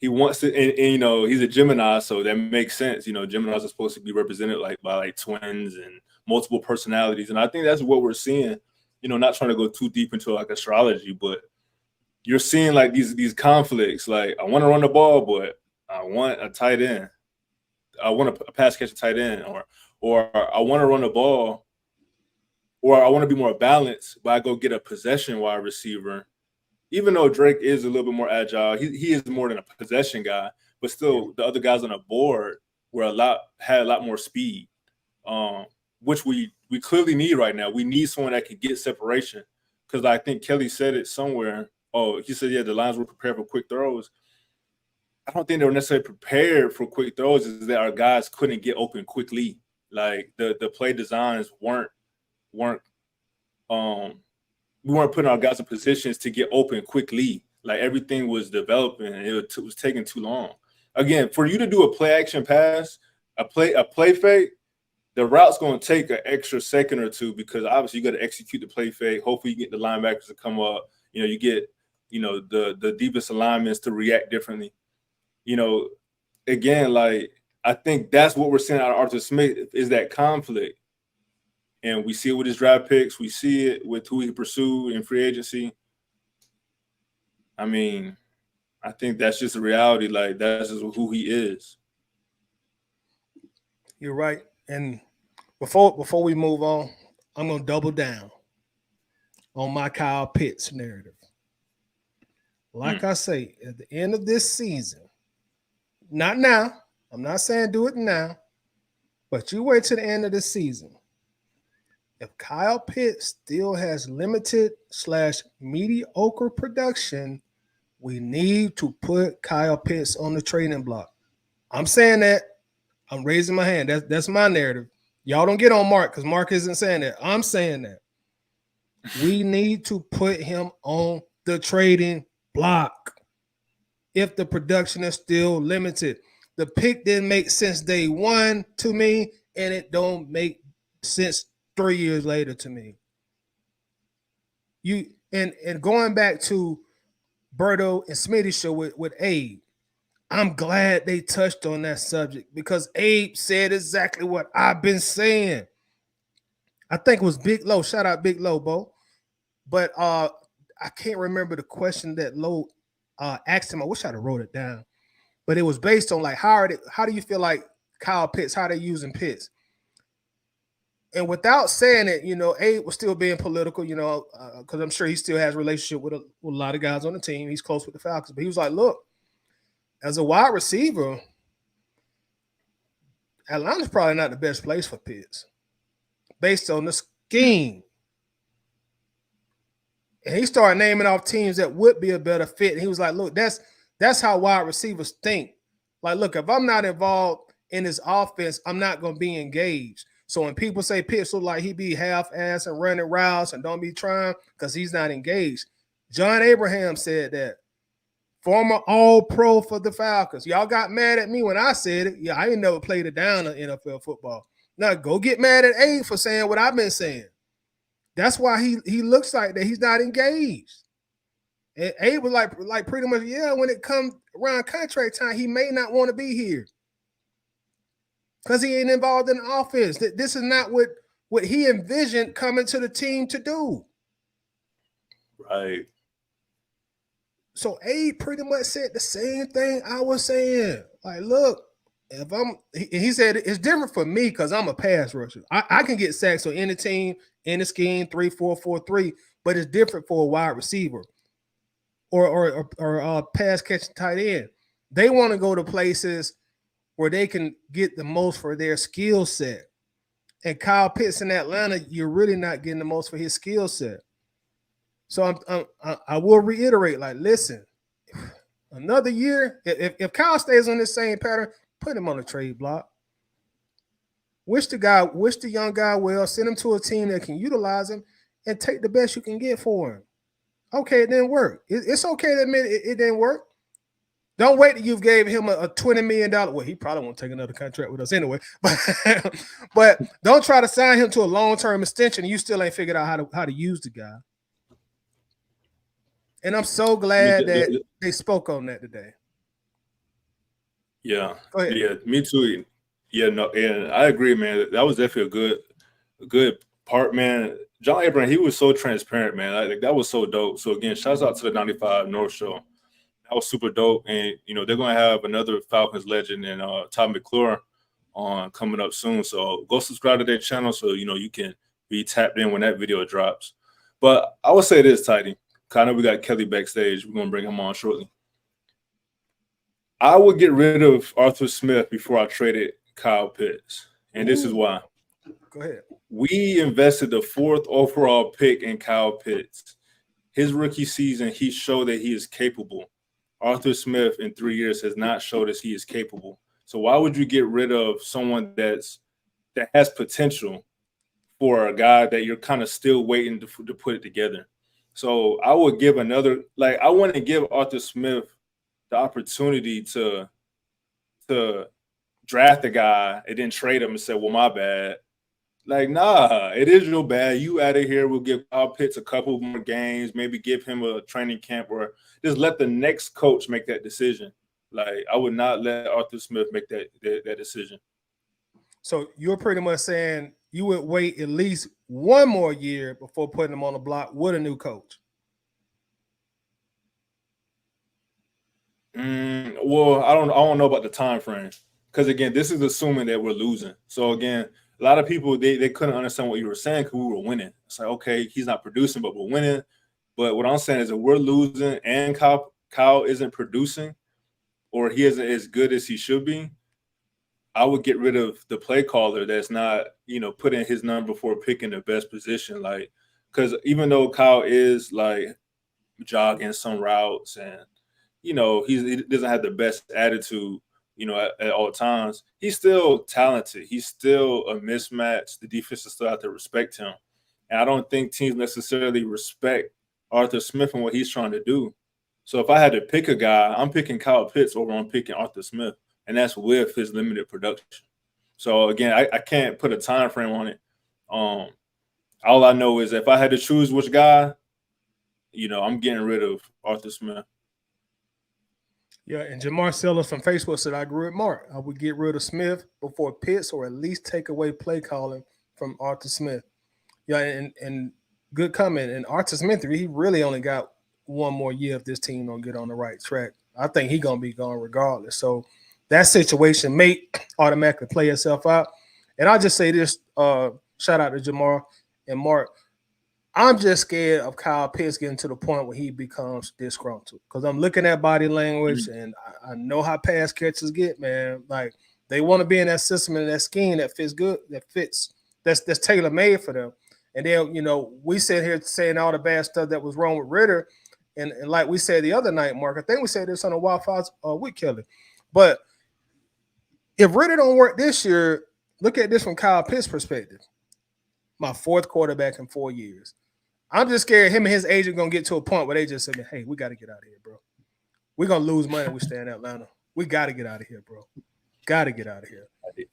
He wants to, and you know, he's a Gemini, so that makes sense. You know, Geminis are supposed to be represented by twins and multiple personalities, and I think that's what we're seeing. You know, not trying to go too deep into like astrology, but you're seeing like these conflicts. Like, I want to run the ball, but I want a tight end. I want a pass catcher tight end, or I want to run the ball, or I want to be more balanced, but I go get a possession wide receiver. Even though Drake is a little bit more agile, he is more than a possession guy, but still the other guys on the board had a lot more speed, which we clearly need right now. We need someone that can get separation, because I think Kelly said it somewhere. Oh, he said, yeah, the lines were prepared for quick throws. I don't think they were necessarily prepared for quick throws. Is that our guys couldn't get open quickly. Like the play designs weren't we weren't putting our guys in positions to get open quickly. Like everything was developing, and it was taking too long. Again, for you to do a play action pass, a play fake, the route's going to take an extra second or two, because obviously you got to execute the play fake. Hopefully you get the linebackers to come up. You get the deepest alignments to react differently. Again, like I think that's what we're seeing out of Arthur Smith is that conflict. And we see it with his draft picks. We see it with who he pursued in free agency. I mean, I think that's just a reality. Like, that's just who he is.
You're right. And before we move on, I'm going to double down on my Kyle Pitts narrative. Like I say, at the end of this season, not now, I'm not saying do it now, but you wait to the end of the season. If Kyle Pitts still has limited/mediocre production, we need to put Kyle Pitts on the trading block. I'm saying that. I'm raising my hand. That's my narrative. Y'all don't get on Mark, because Mark isn't saying that. I'm saying that. We need to put him on the trading block if the production is still limited. The pick didn't make sense day one to me, and it don't make sense 3 years later to me. And going back to Berto and Smitty's show with Abe, I'm glad they touched on that subject, because Abe said exactly what I've been saying. I think it was Big Low. Shout out Big Low, Bo. But I can't remember the question that Low asked him. I wish I'd have wrote it down. But it was based on like how do you feel like Kyle Pitts, how they using Pitts? And without saying it, Abe was still being political, because I'm sure he still has a relationship with a lot of guys on the team. He's close with the Falcons. But he was like, look, as a wide receiver, Atlanta's probably not the best place for Pitts based on the scheme. And he started naming off teams that would be a better fit. And he was like, look, that's how wide receivers think. Like, look, if I'm not involved in this offense, I'm not going to be engaged. So when people say Pitts look like he be half-ass and running routes and don't be trying because he's not engaged, John Abraham said that. Former All-Pro for the Falcons. Y'all got mad at me when I said it. Yeah, I ain't never played it down in NFL football. Now go get mad at Abe for saying what I've been saying. That's why he looks like that. He's not engaged. And Abe was like pretty much, yeah, when it comes around contract time, he may not want to be here because he ain't involved in the offense. This is not what he envisioned coming to the team to do.
Right.
So Abe pretty much said the same thing I was saying. Like, look, he said it's different for me because I'm a pass rusher. I can get sacks on any team, any scheme, 3-4-4-3, but it's different for a wide receiver or pass catching tight end. They want to go to places where they can get the most for their skill set. And Kyle Pitts in Atlanta, you're really not getting the most for his skill set. So I will reiterate, like, listen, another year, if Kyle stays on this same pattern, put him on the trade block. Wish the young guy well, send him to a team that can utilize him and take the best you can get for him. Okay, it didn't work. It's okay to admit it didn't work. Don't wait till you've gave him a $20 million. Well, he probably won't take another contract with us anyway. But don't try to sign him to a long-term extension and you still ain't figured out how to use the guy. And I'm so glad that they spoke on that today.
Yeah. Yeah, me too. Yeah, no, and I agree, man. That was definitely a good part, man. John Abraham, he was so transparent, man. Like, that was so dope. So again, shouts out to the 95 North Show. That was super dope. And they're gonna have another Falcons legend and Todd McClure on coming up soon. So go subscribe to their channel so you can be tapped in when that video drops. But I would say this, Tidy. I know we got Kelly backstage. We're gonna bring him on shortly. I would get rid of Arthur Smith before I traded Kyle Pitts, and this is why.
Go ahead.
We invested the 4th overall pick in Kyle Pitts. His rookie season, he showed that he is capable. Arthur Smith in 3 years has not showed us he is capable. So why would you get rid of someone that has potential for a guy that you're kind of still waiting to put it together? So I would give I want to give Arthur Smith the opportunity to draft a guy and then trade him and say, well, my bad. Like, nah, it is your bad. You out of here. We'll give Kyle Pitts a couple more games, maybe give him a training camp, or just let the next coach make that decision. Like, I would not let Arthur Smith make that decision.
So you're pretty much saying you would wait at least one more year before putting him on the block with a new coach.
Well, I don't know about the time frame, because again, this is assuming that we're losing. So again, a lot of people they couldn't understand what you were saying because we were winning. It's like, okay, he's not producing, but we're winning. But what I'm saying is that we're losing and Kyle isn't producing, or he isn't as good as he should be. I would get rid of the play caller that's not, putting his number before picking the best position. Like, because even though Kyle is like jogging some routes and he doesn't have the best attitude, at all times, he's still talented. He's still a mismatch. The defense still have to respect him. And I don't think teams necessarily respect Arthur Smith and what he's trying to do. So if I had to pick a guy, I'm picking Kyle Pitts over I'm picking Arthur Smith. And that's with his limited production. So again, I can't put a time frame on it. All I know is if I had to choose which guy, I'm getting rid of Arthur Smith.
Yeah, and Jamar Sellers from Facebook said, I agree with Mark. I would get rid of Smith before Pitts, or at least take away play calling from Arthur Smith. Yeah, and good comment. And Arthur Smith, he really only got one more year if this team don't get on the right track. I think he's going to be gone regardless. So that situation may automatically play itself out. And I'll just say this, shout out to Jamar and Mark. I'm just scared of Kyle Pitts getting to the point where he becomes disgruntled, because I'm looking at body language and I know how pass catchers get, man. Like, they want to be in that system and that scheme that fits good, that's tailor made for them. And then, we sit here saying all the bad stuff that was wrong with Ridder. And like we said the other night, Mark, I think we said this on the Wildfires with Kelly. But if Ridder don't work this year, look at this from Kyle Pitts' perspective. My 4th quarterback in 4 years. I'm just scared him and his agent going to get to a point where they just say, hey, we got to get out of here, bro. We're going to lose money if we stay in Atlanta. We got to get out of here, bro. Got to get out of here.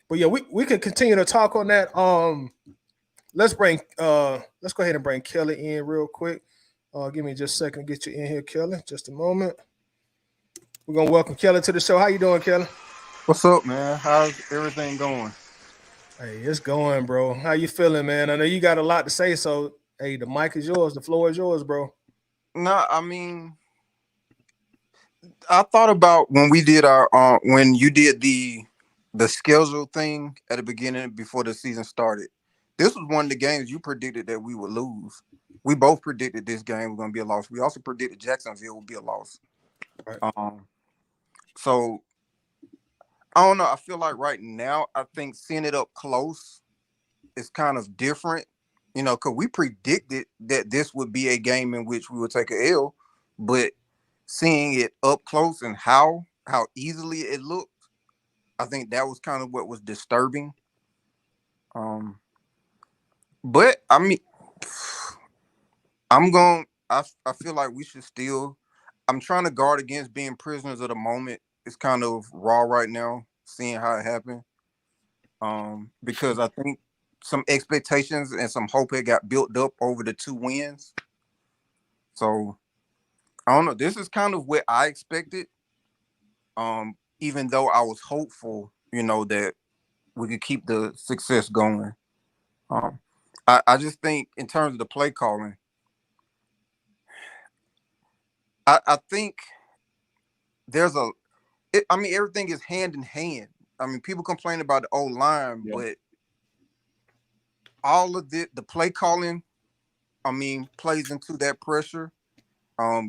But yeah, we could continue to talk on that. Let's go ahead and bring Kelly in real quick. Give me just a second to get you in here, Kelly. Just a moment. We're going to welcome Kelly to the show. How you doing, Kelly?
What's up, man? How's everything going?
Hey, it's going, bro. How you feeling, man? I know you got a lot to say, so hey, the mic is yours. The floor is yours, bro.
No, I mean, I thought about when we did when you did the schedule thing at the beginning before the season started. This was one of the games you predicted that we would lose. We both predicted this game was going to be a loss. We also predicted Jacksonville would be a loss.
Right.
So I don't know. I feel like right now, I think seeing it up close is kind of different. Because we predicted that this would be a game in which we would take a L, but seeing it up close and how easily it looked, I think that was kind of what was disturbing. But I mean, I feel like we should still. I'm trying to guard against being prisoners of the moment. It's kind of raw right now, seeing how it happened. Because I think some expectations and some hope had got built up over the 2 wins. So I don't know. This is kind of what I expected. Even though I was hopeful, that we could keep the success going. I just think in terms of the play calling, I think there's everything is hand in hand. I mean, people complain about the O-line, but all of the play calling, I mean, plays into that pressure.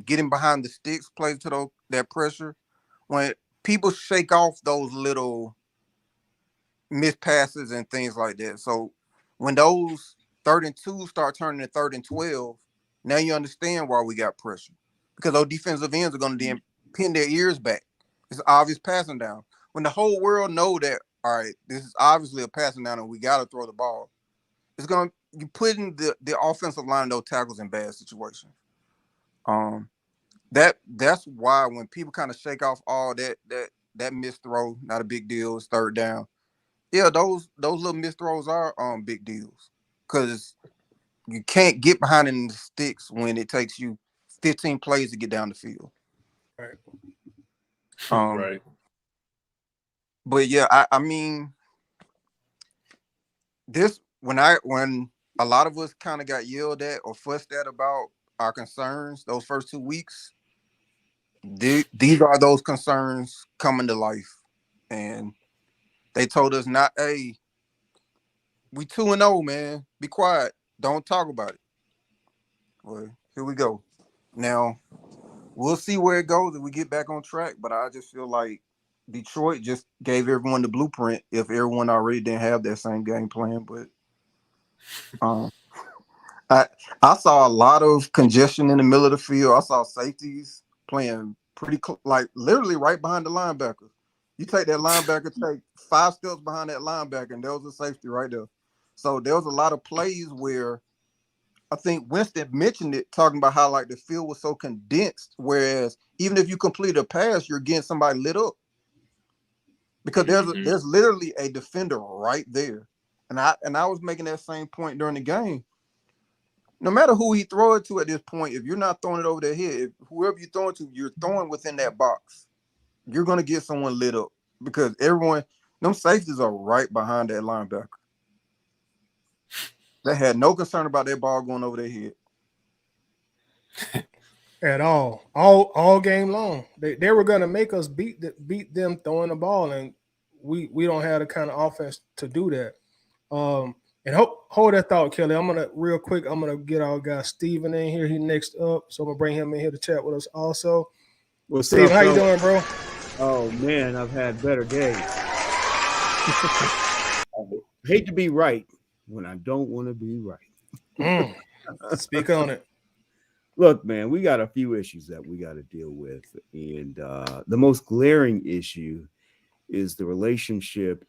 Getting behind the sticks plays to that pressure. When people shake off those little missed passes and things like that. So when those 3rd and 2 start turning to 3rd and 12, now you understand why we got pressure. Because those defensive ends are going to then pin their ears back. It's obvious passing down. When the whole world know that, all right, this is obviously a passing down and we got to throw the ball, it's going to, you putting the offensive line of those tackles in bad situations. That's why when people kind of shake off all that missed throw, not a big deal, it's 3rd down. Yeah, those little missed throws are big deals because you can't get behind in the sticks when it takes you 15 plays to get down the field.
Right.
Right.
But yeah, I mean, this when a lot of us kind of got yelled at or fussed at about our concerns those first 2 weeks, these are those concerns coming to life, and they told us not, hey, we 2-0, man. Be quiet. Don't talk about it. Well, here we go. Now, we'll see where it goes if we get back on track, but I just feel like Detroit just gave everyone the blueprint if everyone already didn't have that same game plan. But I saw a lot of congestion in the middle of the field. I saw safeties playing pretty like literally right behind the linebacker. You take that linebacker, take 5 steps behind that linebacker, and there was a safety right there. So there was a lot of plays where I think Winston mentioned it, talking about how like the field was so condensed, whereas even if you complete a pass, you're getting somebody lit up because there's literally a defender right there. And I was making that same point during the game. No matter who he throw it to at this point, if you're not throwing it over their head, if whoever you're throwing to, you're throwing within that box, you're gonna get someone lit up because them safeties are right behind that linebacker. They had no concern about that ball going over their head.
At all game long. They were gonna make us beat them throwing the ball, and we don't have the kind of offense to do that. And hold that thought, Kelly. I'm gonna get our guy Steven in here. He next up, so I'm gonna bring him in here to chat with us also.
What's
Steven,
up,
how you
bro?
doing, bro?
Oh man, I've had better days. I hate to be right when I don't want to be right.
Speak on it.
Look, man, we got a few issues that we got to deal with, and the most glaring issue is the relationship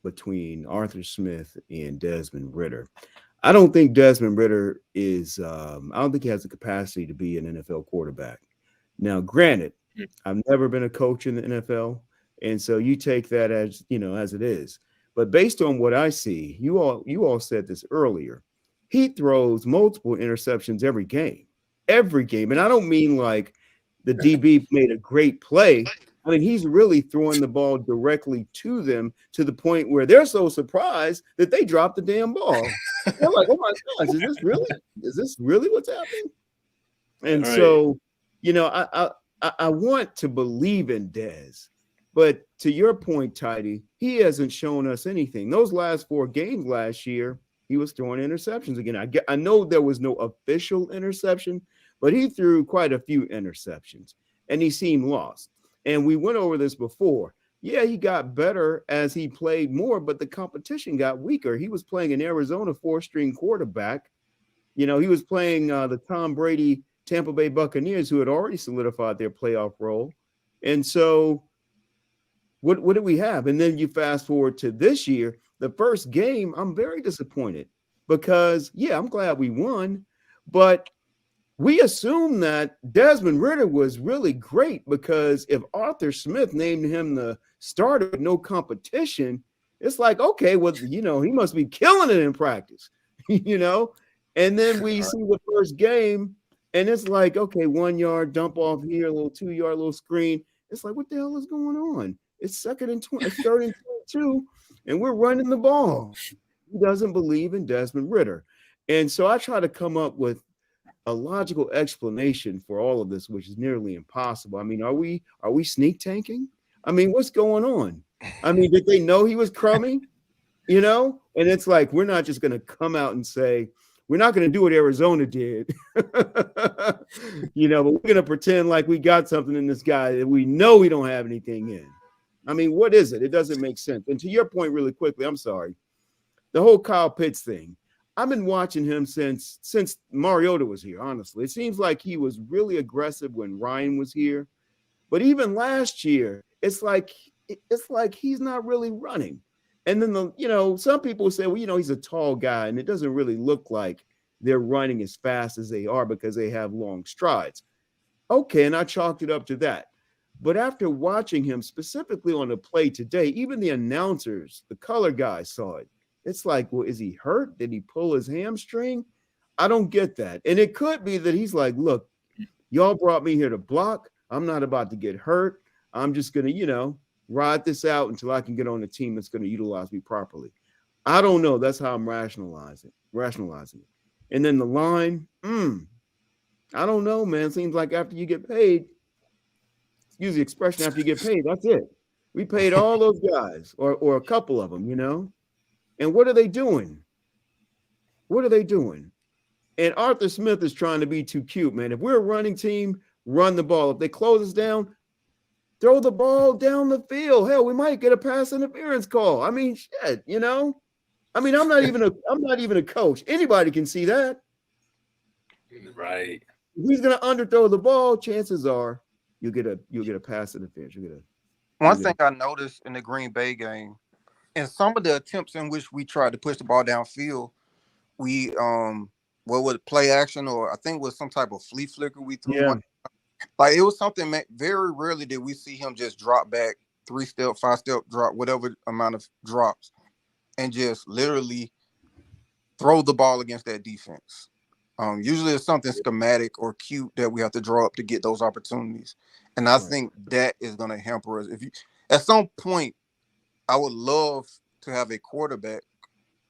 between Arthur Smith and Desmond Ridder. I don't think Desmond Ridder is. I don't think he has the capacity to be an NFL quarterback. Now, granted, I've never been a coach in the NFL, and so you take that as as it is. But based on what I see, you all said this earlier. He throws multiple interceptions every game. And I don't mean like the DB made a great play. I mean, he's really throwing the ball directly to them to the point where they're so surprised that they drop the damn ball. They're like, oh my gosh, is this really what's happening? And so, I want to believe in Dez, but to your point, Tidy, he hasn't shown us anything. Those last 4 games last year, he was throwing interceptions again. I know there was no official interception, but he threw quite a few interceptions, and he seemed lost. And we went over this before. Yeah, he got better as he played more, but the competition got weaker. He was playing an Arizona 4-string quarterback. He was playing the Tom Brady Tampa Bay Buccaneers, who had already solidified their playoff role. And so what do we have? And then you fast forward to this year, the first game, I'm very disappointed because, yeah, I'm glad we won, but we assumed that Desmond Ridder was really great because if Arthur Smith named him the starter with no competition, it's like, okay, well, he must be killing it in practice, And then we see the first game, and it's like, okay, 1 yard dump off here, a little 2 yard, little screen. It's like, what the hell is going on? It's 3rd and 22, and we're running the ball. He doesn't believe in Desmond Ridder. And so I try to come up with a logical explanation for all of this, which is nearly impossible. I mean, are we sneak tanking? I mean, what's going on? I mean, did they know he was crummy? you know? And it's like, we're not just going to come out and say, we're not going to do what Arizona did, you know, but we're going to pretend like we got something in this guy that we know we don't have anything in. I mean, what is it? It doesn't make sense. And to your point really quickly, I'm sorry, the whole Kyle Pitts thing, I've been watching him since Mariota was here, honestly. It seems like he was really aggressive when Ryan was here. But even last year, it's like he's not really running. And then, some people say, well, he's a tall guy, and it doesn't really look like they're running as fast as they are because they have long strides. Okay, and I chalked it up to that. But after watching him specifically on the play today, even the announcers, the color guys saw it. It's like, well, is he hurt? Did he pull his hamstring? I don't get that. And it could be that he's like, look, y'all brought me here to block. I'm not about to get hurt. I'm just going to, ride this out until I can get on a team that's going to utilize me properly. I don't know. That's how I'm rationalizing it. And then the line, I don't know, man. Seems like after you get paid, use the expression after you get paid, that's it. We paid all those guys or a couple of them, And what are they doing? And Arthur Smith is trying to be too cute, man. If we're a running team, run the ball. If they close us down, throw the ball down the field. Hell, we might get a pass interference call. I mean, shit, I mean, I'm not even a coach. Anybody can see that.
Right.
If he's gonna underthrow the ball, chances are you'll get a pass interference.
One thing I noticed in the Green Bay game, and some of the attempts in which we tried to push the ball downfield, we with play action, or I think it was some type of flea flicker we threw.
Yeah.
Like it was something very rarely did we see him just drop back 3-step, 5-step drop, whatever amount of drops, and just literally throw the ball against that defense. Usually it's something schematic or cute that we have to draw up to get those opportunities. And I think that is going to hamper us. At some point, I would love to have a quarterback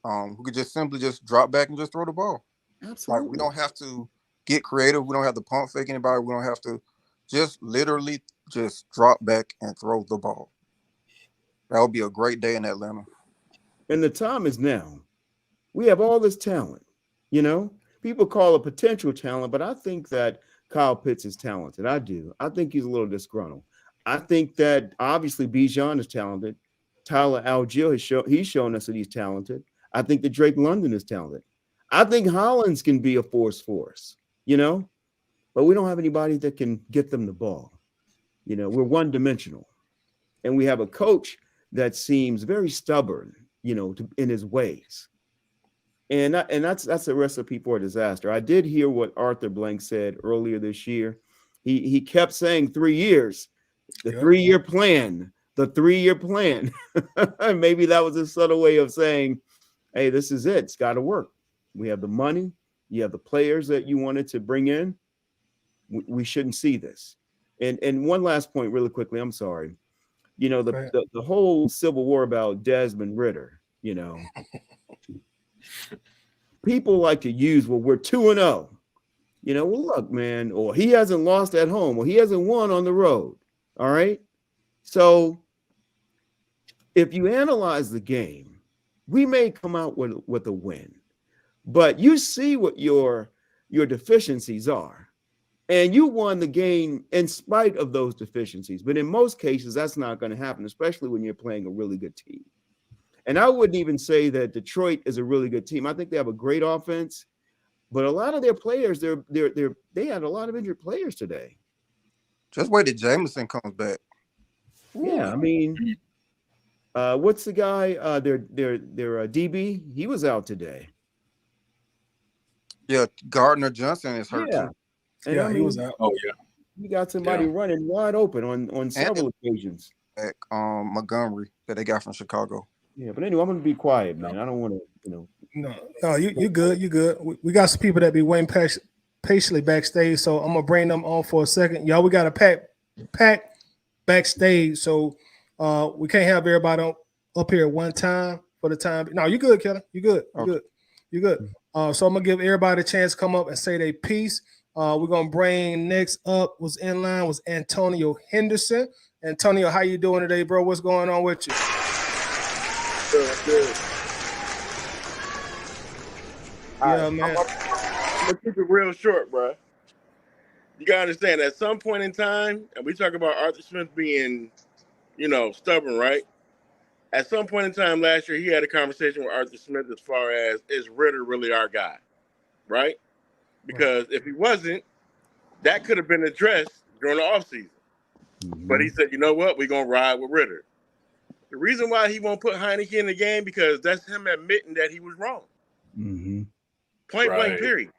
who could just simply just drop back and just throw the ball.
Absolutely.
Like we don't have to get creative. We don't have to pump fake anybody. We don't have to just literally just drop back and throw the ball. That would be a great day in Atlanta.
And the time is now. We have all this talent, People call it potential talent, but I think that Kyle Pitts is talented. I do. I think he's a little disgruntled. I think that obviously Bijan is talented. Tyler Algier he's shown us that he's talented. I think that Drake London is talented. I think Hollins can be a force, but we don't have anybody that can get them the ball. We're one-dimensional, and we have a coach that seems very stubborn, in his ways. And that's a recipe for a disaster. I did hear what Arthur Blank said earlier this year. He kept saying 3 years, the 3-year plan, the 3-year plan. Maybe that was a subtle way of saying, hey, this is it. It's got to work. We have the money. You have the players that you wanted to bring in. We shouldn't see this. And one last point really quickly. I'm sorry. The whole civil war about Desmond Ridder, people like to use, well, we're 2-0. Well, look, man, or he hasn't lost at home, or he hasn't won on the road. All right. So if you analyze the game, we may come out with a win, but you see what your deficiencies are. And you won the game in spite of those deficiencies. But in most cases, that's not going to happen, especially when you're playing a really good team. And I wouldn't even say that Detroit is a really good team. I think they have a great offense, but a lot of their players, they had a lot of injured players today.
Just wait till Jameson comes back.
Yeah, I mean, what's the guy? Their DB, he was out today.
Yeah, Gardner Johnson is hurt too.
And he was out.
Oh yeah,
you got somebody running wide open on several occasions.
Montgomery that they got from Chicago.
Yeah, but anyway, I'm going to be quiet, man. I don't want to,
No, you good. You good. We got some people that be waiting patiently backstage, so I'm gonna bring them on for a second. Y'all, we got a pack backstage, so we can't have everybody up here at one time for the time. No, you good, Kelly. You good. You good. So I'm gonna give everybody a chance to come up and say their piece. We're gonna bring next up was Antonio Henderson. Antonio, how you doing today, bro? What's going on with you?
Good.
Yeah, man.
I'm gonna keep it real short, bro. You gotta understand, at some point in time, and we talk about Arthur Smith being, stubborn, right? At some point in time last year, he had a conversation with Arthur Smith as far as, is Ridder really our guy, right? Because if he wasn't, that could have been addressed during the offseason. But he said, you know what? We're going to ride with Ridder. The reason why he won't put Heineke in the game, because that's him admitting that he was wrong. Point blank, period.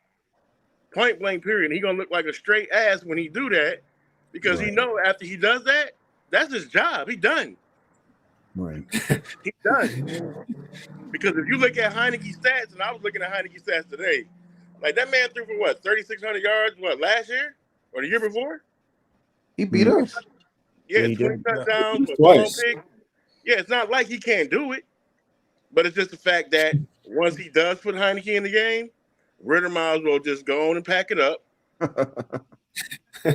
Point blank, period. And he's going to look like a straight ass when he do that, because he know after he does that, that's his job. He done.
Right.
He done. Because if you look at Heineke's stats, and I was looking at Heineke's stats today, like that man threw for 3,600 yards, last year or the year before?
He beat us.
Yeah, 20 touchdowns, 12 picks. Yeah, it's not like he can't do it, but it's just the fact that once he does put Heineke in the game, Ridder might as well just go on and pack it up.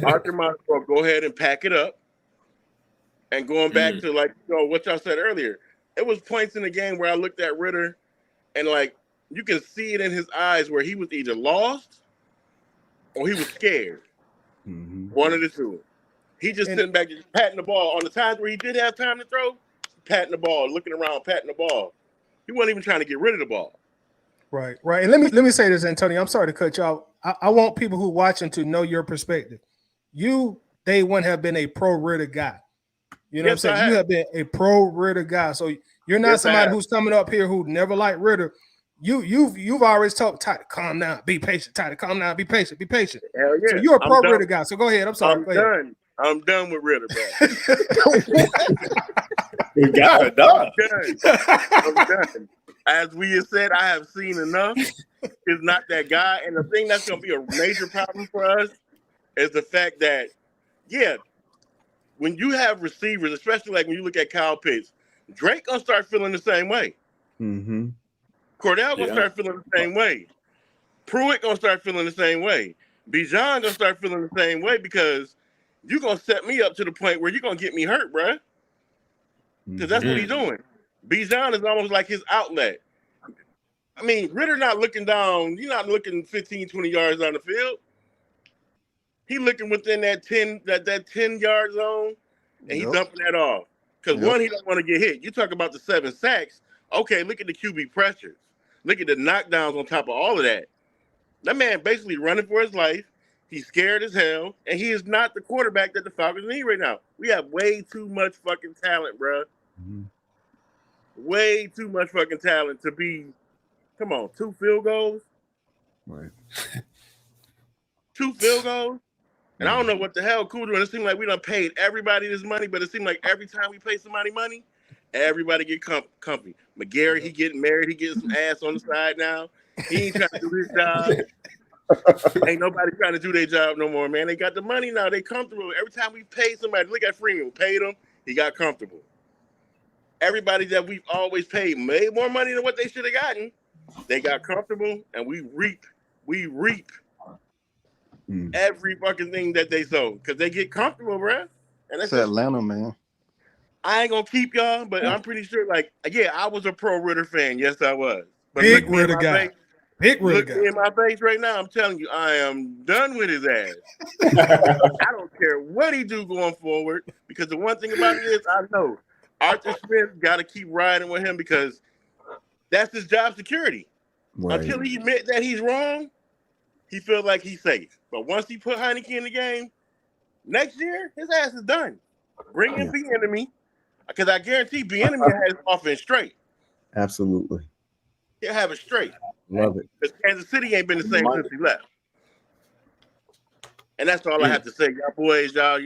Arthur might as well go ahead and pack it up. And going back to what y'all said earlier, it was points in the game where I looked at Ridder and you can see it in his eyes where he was either lost or he was scared. One of the two. He just sitting back and patting the ball. On the times where he did have time to throw, patting the ball, looking around, patting the ball. He wasn't even trying to get rid of the ball.
Right. And let me say this, Antonio. I'm sorry to cut you off. I want people who are watching to know your perspective. You, day one, have been a pro Ridder guy. You know what I'm saying? You have been a pro Ridder guy. So you're not somebody who's coming up here who never liked Ridder. You've always told Ty to calm down, be patient. Ty to calm down, be patient, be patient.
Hell yeah.
So you're a pro Ridder guy. So go ahead. I'm sorry.
I'm done with Ridder, bro.
We got it done.
I'm done. As we have said, I have seen enough. He's not that guy. And the thing that's going to be a major problem for us is the fact that, when you have receivers, especially when you look at Kyle Pitts, Drake going to start feeling the same way. Cordell going to start feeling the same way. Pruitt going to start feeling the same way. Bijan going to start feeling the same way, because you're going to set me up to the point where you're going to get me hurt, bruh. Because that's what he's doing. Bijan is almost like his outlet. I mean, Ridder not looking down. You're not looking 15, 20 yards down the field. He looking within that 10-yard zone, and he's dumping that off. Because one, he don't want to get hit. You talk about the 7 sacks. Okay, look at the QB pressures. Look at the knockdowns on top of all of that. That man basically running for his life. He's scared as hell, and he is not the quarterback that the Falcons need right now. We have way too much fucking talent, bro. Way too much fucking talent to be, 2 field goals?
Right.
2 field goals? And I don't know what the hell cool doing. It seems like we done paid everybody this money, but it seems like every time we pay somebody money, everybody get comfy. McGarry, he getting married. He getting some ass on the side now. He ain't trying to do his job. Ain't nobody trying to do their job no more, man. They got the money now. They comfortable. Every time we pay somebody, look at Freeman. We paid him. He got comfortable. Everybody that we've always paid made more money than what they should have gotten. They got comfortable, and we reap every fucking thing that they sold, because they get comfortable, bro. And that's
Atlanta, man.
I ain't gonna keep y'all, but I'm pretty sure, I was a pro Ridder fan. Yes, I was. But
big Ridder guy.
Look me in my face right now. I'm telling you, I am done with his ass. I don't care what he do going forward, because the one thing about it is, I know Arthur Smith got to keep riding with him, because that's his job security. Right. Until he admit that he's wrong, he feels like he's safe. But once he put Heineke in the game, next year, his ass is done. Bring in B-Enemy, because I guarantee B-Enemy has his offense straight.
Absolutely.
He'll have it straight.
Love it.
Because Kansas City ain't been the same since he left. And that's all I have to say. Y'all boys, y'all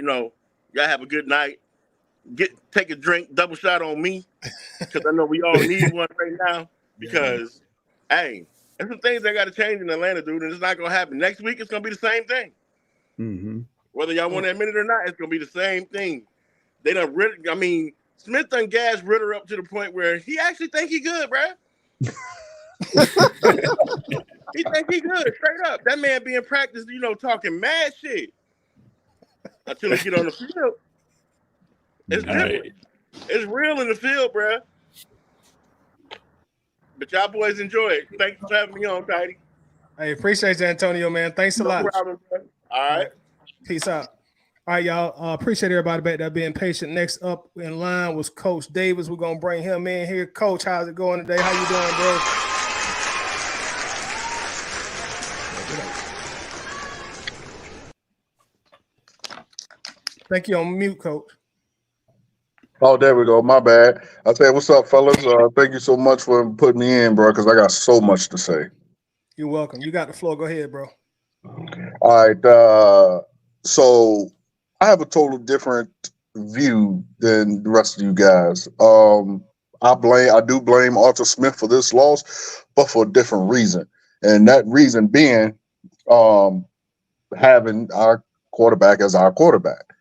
have a good night. Take a drink, double shot on me, because I know we all need one right now. Because, hey, there's some things that got to change in Atlanta, dude, and it's not going to happen. Next week, it's going to be the same thing. Whether y'all want to admit it or not, it's going to be the same thing. They done Smith done gas Ridder up to the point where he actually think he good, bruh. He think he good, straight up. That man being practiced, talking mad shit until he get on the field. It's different. It's real in the field, bruh. But y'all boys enjoy it. Thanks for having me on, Tidy.
Hey, appreciate you, Antonio, man. Thanks a lot.
No problem, bro. All right.
Peace out. All right, y'all. Appreciate everybody back there being patient. Next up in line was Coach Davis. We're gonna bring him in here. Coach, how's it going today? How you doing, bro? Thank you on mute, Coach.
Oh, there we go. My bad. I said, what's up, fellas? Thank you so much for putting me in, bro, because I got so much to say.
You're welcome. You got the floor. Go ahead, bro.
All right. So I have a total different view than the rest of you guys. I do blame Arthur Smith for this loss, but for a different reason. And that reason being having our quarterback as our quarterback.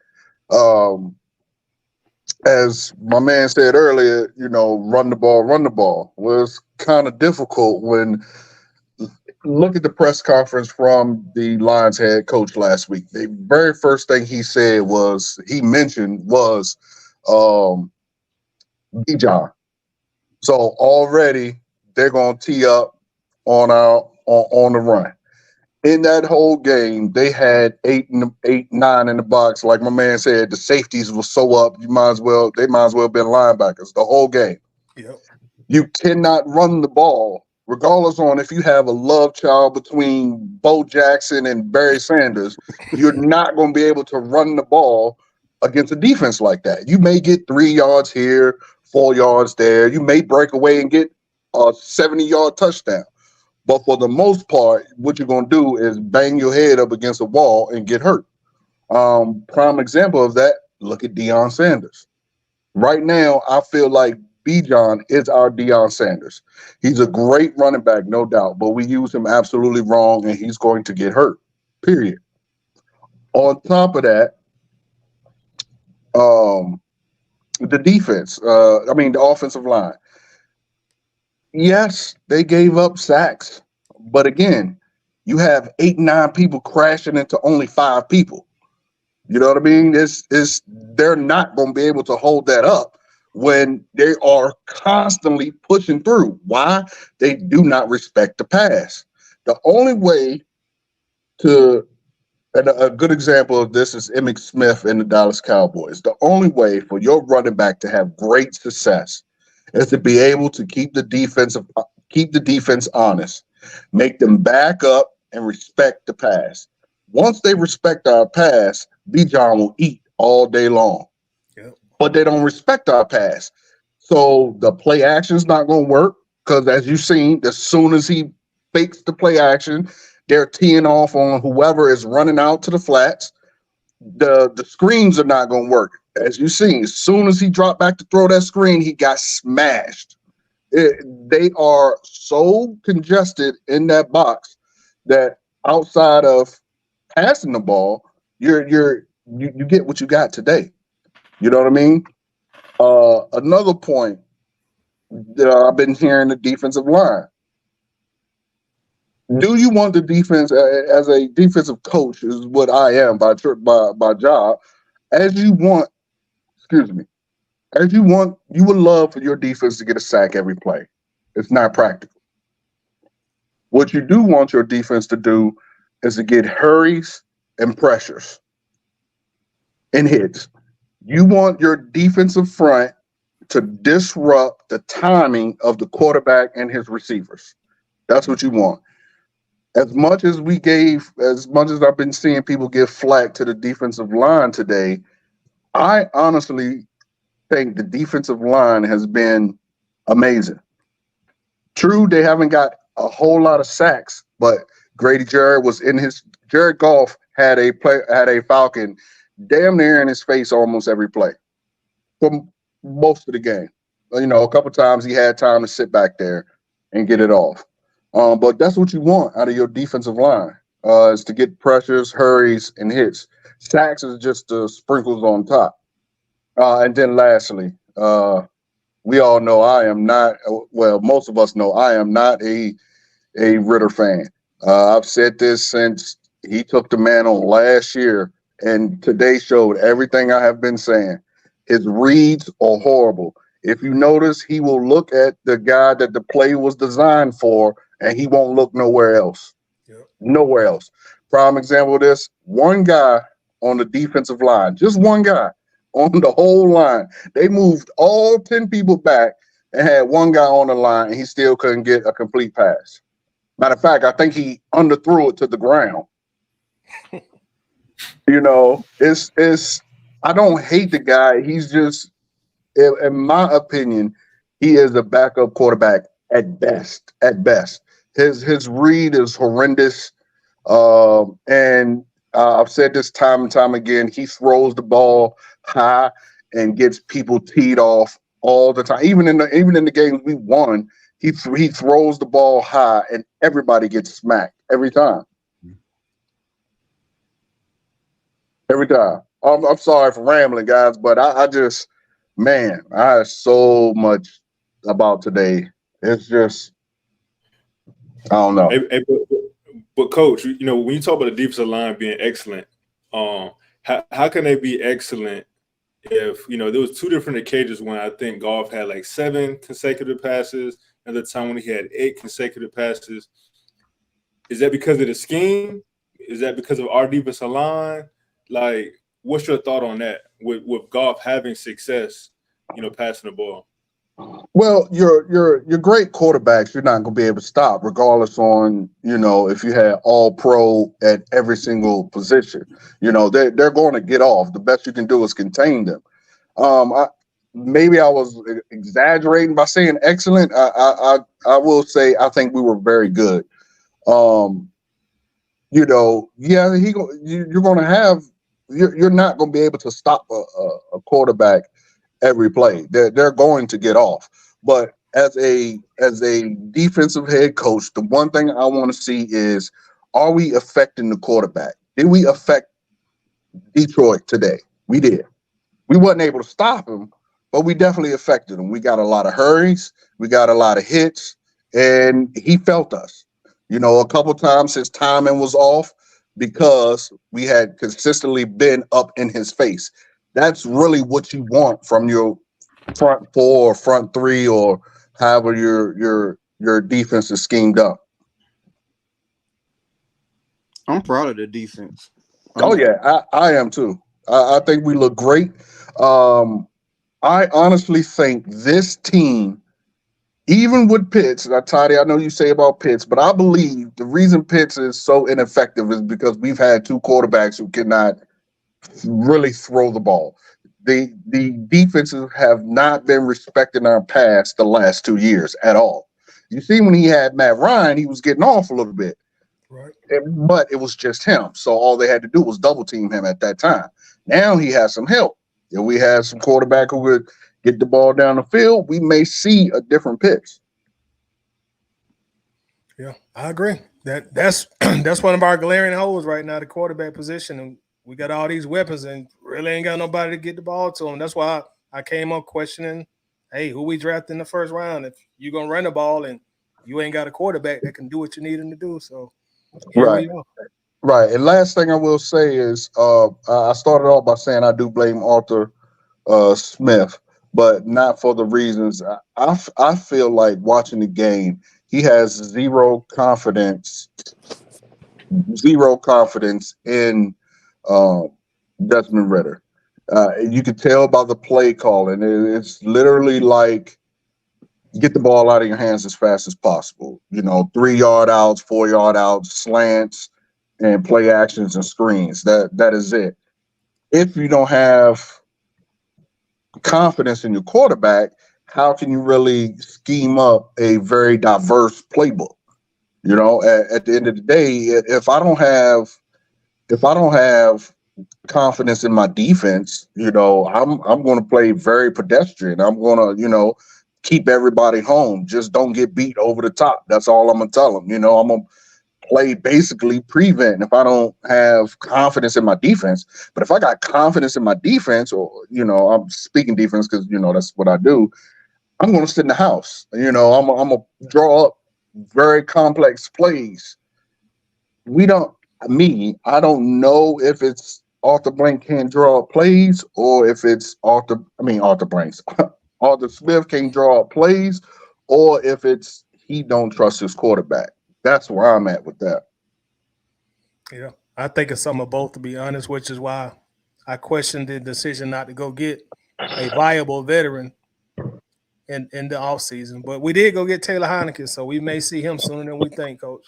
As my man said earlier, run the ball. Well, it's kind of difficult when look at the press conference from the Lions head coach last week. The very first thing he mentioned was Bijan. So already they're going to tee up on the run. In that whole game, they had 8, 9 in the box. Like my man said, the safeties were so up. They might as well been linebackers the whole game.
Yep.
You cannot run the ball, regardless on if you have a love child between Bo Jackson and Barry Sanders. You're not going to be able to run the ball against a defense like that. You may get 3 yards here, 4 yards there. You may break away and get a 70-yard touchdown. But for the most part, what you're going to do is bang your head up against a wall and get hurt. Prime example of that, look at Deion Sanders. Right now, I feel like Bijan is our Deion Sanders. He's a great running back, no doubt, but we use him absolutely wrong, and he's going to get hurt, period. On top of that, the defense, the offensive line. Yes, they gave up sacks, but again, you have 8, 9 people crashing into only 5 people. You know what I mean? They're not going to be able to hold that up when they are constantly pushing through. Why? They do not respect the pass. The only way and a good example of this is Emmitt Smith and the Dallas Cowboys. The only way for your running back to have great success is to be able to keep the defense honest, make them back up and respect the pass. Once they respect our pass, Bijan will eat all day long.
Yep.
But they don't respect our pass. So the play action is not going to work because, as you've seen, as soon as he fakes the play action, they're teeing off on whoever is running out to the flats. The screens are not going to work. As you've seen, as soon as he dropped back to throw that screen, he got smashed. They are so congested in that box that outside of passing the ball, you get what you got today. You know what I mean? Another point that I've been hearing, the defensive line. Do you want the defense as a defensive coach? Is what I am by job. You would love for your defense to get a sack every play. It's not practical. What you do want your defense to do is to get hurries and pressures and hits. You want your defensive front to disrupt the timing of the quarterback and his receivers. That's what you want. As much as I've been seeing people give flack to the defensive line today, I honestly think the defensive line has been amazing. True, they haven't got a whole lot of sacks, but Grady Jarrett Jared Goff had a Falcon damn near in his face almost every play for most of the game. A couple times he had time to sit back there and get it off. But that's what you want out of your defensive line, is to get pressures, hurries, and hits. Sacks is just the sprinkles on top. And then lastly, we all know most of us know I am not a Ridder fan. I've said this since he took the mantle last year, and today showed everything I have been saying. His reads are horrible. If you notice, he will look at the guy that the play was designed for, and he won't look nowhere else. Nowhere else. Prime example of this, one guy on the defensive line, just one guy on the whole line. They moved all 10 people back and had one guy on the line, and he still couldn't get a complete pass. Matter of fact, I think he underthrew it to the ground. You know, it's I don't hate the guy. He's just, in my opinion, he is a backup quarterback at best. At best. His read is horrendous. And I've said this time and time again, he throws the ball high and gets people teed off all the time. Even in the games we won, he throws the ball high and everybody gets smacked every time. Every time. I'm sorry for rambling, guys, but I just, man, I have so much about today. It's just, I don't know.
But Coach, you know, when you talk about the defensive line being excellent, how can they be excellent if, you know, there was two different occasions when I think Goff had like 7 consecutive passes, and the time when he had 8 consecutive passes? Is that because of the scheme? Is that because of our defensive line? Like, what's your thought on that with Goff having success, you know, passing the ball?
Well, your great quarterbacks, you're not going to be able to stop, regardless on, you know, if you had all pro at every single position. You know, they're going to get off. The best you can do is contain them. Maybe I was exaggerating by saying excellent. I will say I think we were very good. You know, yeah, you're going to have. You're not going to be able to stop a quarterback every play. They're going to get off. But as a defensive head coach, the one thing I want to see is, are we affecting the quarterback? Did we affect Detroit today? We did. We wasn't able to stop him, but we definitely affected him. We got a lot of hurries. We got a lot of hits, and he felt us. You know, a couple times his timing was off because we had consistently been up in his face. That's really what you want from your front 4 or front 3 or however your defense is schemed up.
I'm proud of the defense.
I am too. I think we look great. I honestly think this team, even with Pitts, Toddy, I know you say about Pitts, but I believe the reason Pitts is so ineffective is because we've had 2 quarterbacks who cannot really throw the ball. The defenses have not been respecting our pass the last 2 years at all. You see, when he had Matt Ryan, he was getting off a little bit,
right?
But it was just him. So all they had to do was double team him at that time. Now he has some help. If we had some quarterback who would get the ball down the field, we may see a different pitch.
Yeah, I agree. That's one of our glaring holes right now, the quarterback position. And we got all these weapons and really ain't got nobody to get the ball to them. That's why I came up questioning, hey, who we drafted in the first round? If you're going to run the ball and you ain't got a quarterback that can do what you need him to do. So here we are.
Right. And last thing I will say is I started off by saying I do blame Arthur Smith, but not for the reasons. I feel like watching the game, he has zero confidence in Desmond Ridder. You can tell by the play calling. It's literally like, get the ball out of your hands as fast as possible. You know, 3-yard outs, 4-yard outs, slants, and play actions and screens. That is it. If you don't have confidence in your quarterback, how can you really scheme up a very diverse playbook? You know, at the end of the day, if I don't have confidence in my defense, you know, I'm going to play very pedestrian. I'm going to, you know, keep everybody home. Just don't get beat over the top. That's all I'm going to tell them. You know, I'm going to play basically prevent if I don't have confidence in my defense. But if I got confidence in my defense, or, you know, I'm speaking defense because, you know, that's what I do, I'm going to sit in the house. You know, I'm going to draw up very complex plays. I don't know if it's Arthur Blank can't draw up plays or if it's Arthur Smith can't draw up plays, or if it's he don't trust his quarterback. That's where I'm at with that.
Yeah, I think it's some of both, to be honest, which is why I questioned the decision not to go get a viable veteran in the offseason. But we did go get Taylor Heineke, so we may see him sooner than we think, Coach.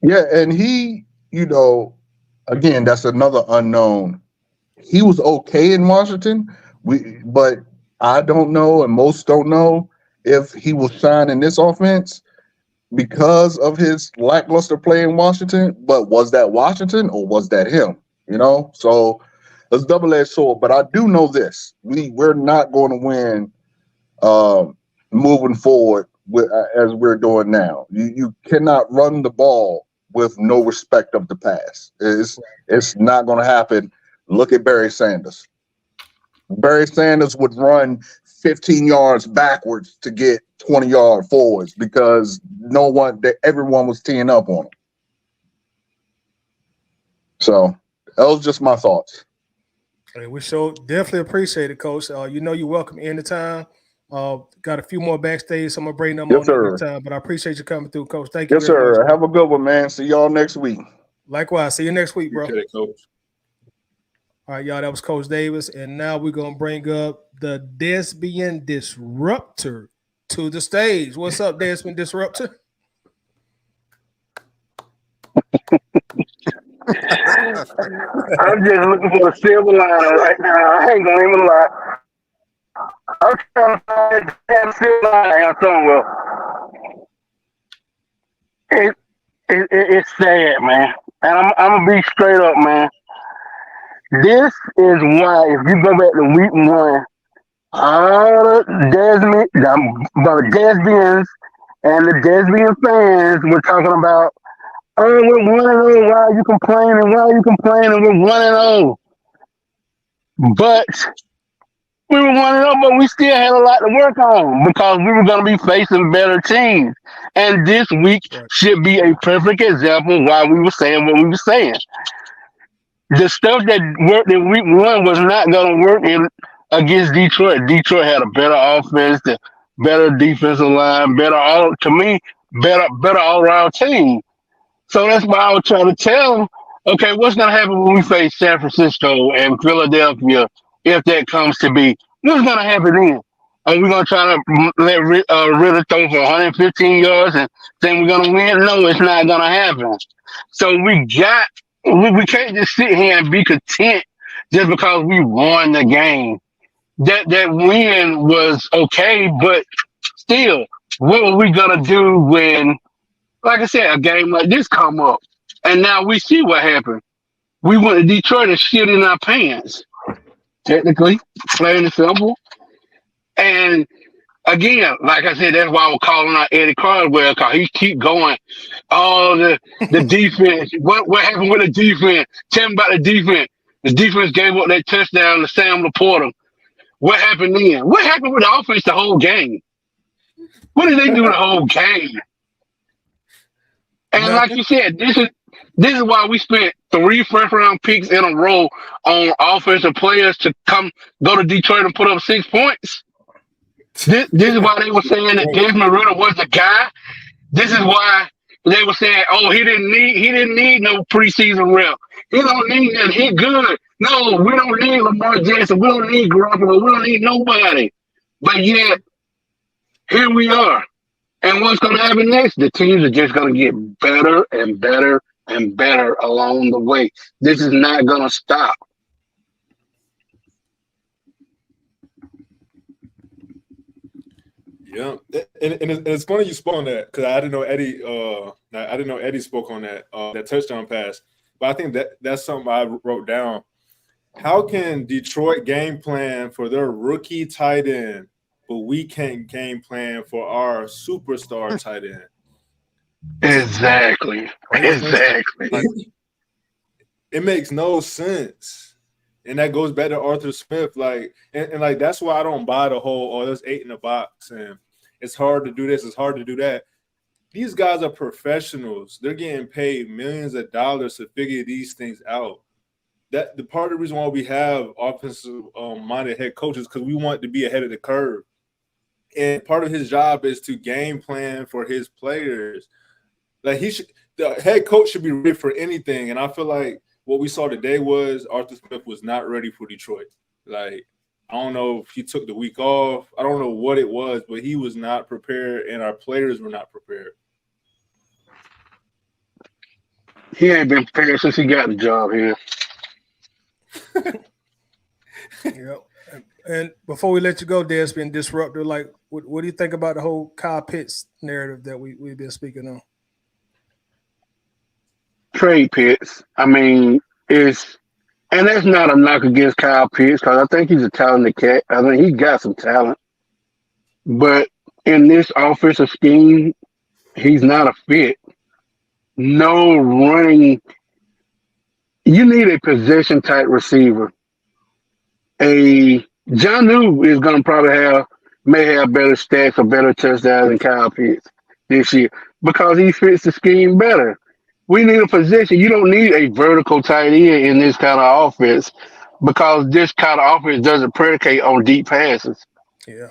Yeah, and he, again, that's another unknown. He was okay in Washington, but I don't know, and most don't know if he will shine in this offense because of his lackluster play in Washington. But was that Washington or was that him? So it's double-edged sword. But I do know this: we're not going to win moving forward as we're doing now. You cannot run the ball with no respect of the pass. It's not going to happen. Look at Barry Sanders. Barry Sanders would run 15 yards backwards to get 20-yard forwards because everyone was teeing up on him. So that was just my thoughts.
Hey, we definitely appreciate it, Coach. You're welcome anytime. Got a few more backstage, so I'm gonna bring them on next time. But I appreciate you coming through, Coach. Thank you.
Yes, sir. Have a good one, man. See y'all next week.
Likewise. See you next week, bro.
Appreciate it, Coach.
All right, y'all. That was Coach Davis, and now we're gonna bring up the Desmond Disruptor to the stage. What's up, Desmond Disruptor?
I'm just looking for a silver line right now. I ain't gonna even lie. I'm trying to find that silver line somewhere. It's sad, man. And I'm gonna be straight up, man. This is why, if you go back to week 1, all the Desmonds and the Desmond fans were talking about, oh, we're 1-0. Why are you complaining? We're 1-0. But we were 1-0, but we still had a lot to work on because we were going to be facing better teams. And this week should be a perfect example why we were saying what we were saying. The stuff that worked in week 1 was not going to work against Detroit. Detroit had a better offense, better defensive line, better all-around team. So that's why I was trying to tell them, okay, what's going to happen when we face San Francisco and Philadelphia, if that comes to be? What's going to happen then? Are we going to try to let Ridder throw for 115 yards and think we're going to win? No, it's not going to happen. So we can't just sit here and be content just because we won the game. That win was okay, but still, what are we going to do when, like I said, a game like this come up? And now we see what happened. We went to Detroit and shit in our pants. Technically, plain and simple. And again, like I said, that's why I was calling out Eddie Cardwell, because he keep going. Oh, the defense. What happened with the defense? Tell me about the defense. The defense gave up that touchdown to Sam Laporta. What happened then? What happened with the offense the whole game? What did they do the whole game? And like you said, this is why we spent 3 first-round picks in a row on offensive players to go to Detroit and put up 6 points. This is why they were saying that Desmond Ridder was the guy. This is why they were saying, oh, he didn't need no preseason rep. He don't need that. He good. No, we don't need Lamar Jackson. We don't need Garoppolo. We don't need nobody. But yet, here we are. And what's going to happen next? The teams are just going to get better and better and better along the way. This is not going to stop.
Yeah, and it's funny you spoke on that because I didn't know Eddie. I didn't know Eddie spoke on that touchdown pass. But I think that's something I wrote down. How can Detroit game plan for their rookie tight end, but we can't game plan for our superstar tight end?
Exactly.
It makes no sense. And that goes back to Arthur Smith. And that's why I don't buy the whole, there's 8 in the box and it's hard to do this, it's hard to do that. These guys are professionals. They're getting paid millions of dollars to figure these things out. That the part of the reason why we have offensive minded head coaches, because we want to be ahead of the curve. And part of his job is to game plan for his players. Like the head coach should be ready for anything. And I feel like what we saw today was Arthur Smith was not ready for Detroit. Like, I don't know if he took the week off. I don't know what it was, but he was not prepared, and our players were not prepared.
He ain't been prepared since he got the job here.
Yep. And before we let you go, Desmond, Disruptor, like, what do you think about the whole Kyle Pitts narrative that we've been speaking on?
Trade Pitts. I mean, and that's not a knock against Kyle Pitts because I think he's a talented cat. I think he got some talent. But in this offensive scheme, he's not a fit. No running. You need a possession type receiver. Jonnu is going to probably may have better stats or better touchdowns than Kyle Pitts this year because he fits the scheme better. We need a position. You don't need a vertical tight end in this kind of offense because this kind of offense doesn't predicate on deep passes.
Yeah.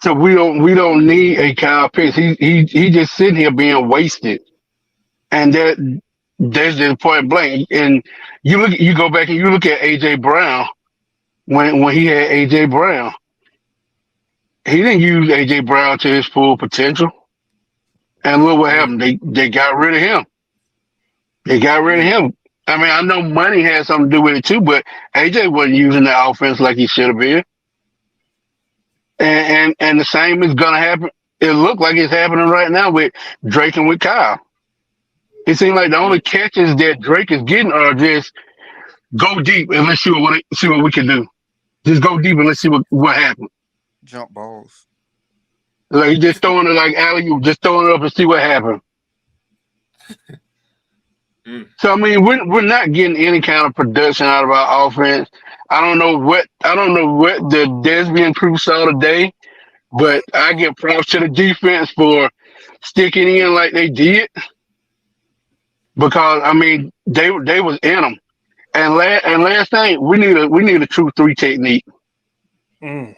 So we don't need a Kyle Pitts. He just sitting here being wasted, and that's just point blank. And you go back and you look at AJ Brown when he had AJ Brown. He didn't use AJ Brown to his full potential, and look what happened. They got rid of him. They got rid of him. I mean, I know money has something to do with it too, but AJ wasn't using the offense like he should have been. And the same is gonna happen. It looked like it's happening right now with Drake and with Kyle. It seems like the only catches that Drake is getting are just go deep and let's see what we can do. Just go deep and let's see what happens.
Jump balls.
Like he's just throwing it like alley-oop, just throwing it up and see what happens. So I mean, we're not getting any kind of production out of our offense. I don't know what the Desmond crew saw today, but I give props to the defense for sticking in like they did because I mean they was in them. And last thing, we need a true 3 technique. You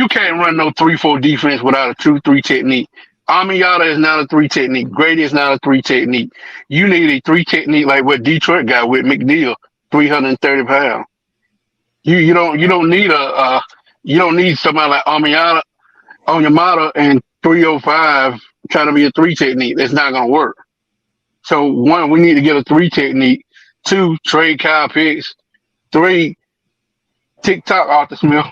can't run no 3-4 defense without a true 3 technique. Amiata is not a 3 technique. Grady is not a 3 technique. You need a 3 technique like what Detroit got with McNeil, 330 pounds. You don't need somebody like Onyemata and 305 trying to be a 3 technique. That's not gonna work. So 1, we need to get a 3 technique. 2, trade Kyle Pitts. 3, TikTok Arthur Smith.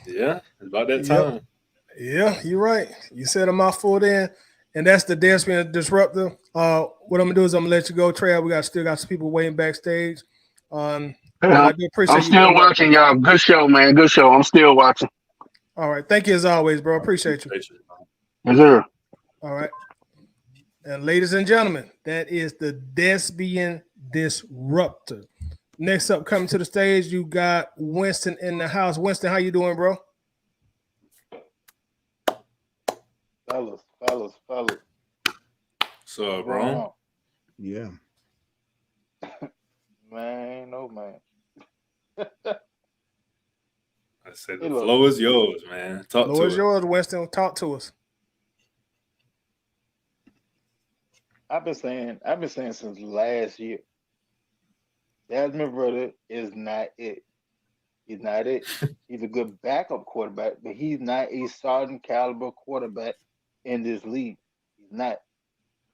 Yeah, it's about that time.
Yeah, you're right. You said a mouthful then, and that's the Desmond Disruptor. What I'm gonna do is I'm gonna let you go, Trey. We still got some people waiting backstage. I do appreciate
I'm still watching, y'all. Good show, man. Good show. I'm still watching.
All right, thank you as always, bro. Appreciate you.
Yes, sir.
All right, and ladies and gentlemen, that is the Desmond Disruptor. Next up, coming to the stage, you got Winston in the house. Winston, how you doing, bro?
Fellas.
What's up, bro?
Yeah.
Man, no man.
I said the flow is yours, man. Talk to us.
Flow is yours, Winston. Talk to us.
I've been saying since last year, Desmond Ridder is not it. He's not it. He's a good backup quarterback, but he's not a starting caliber quarterback in this league. He's not.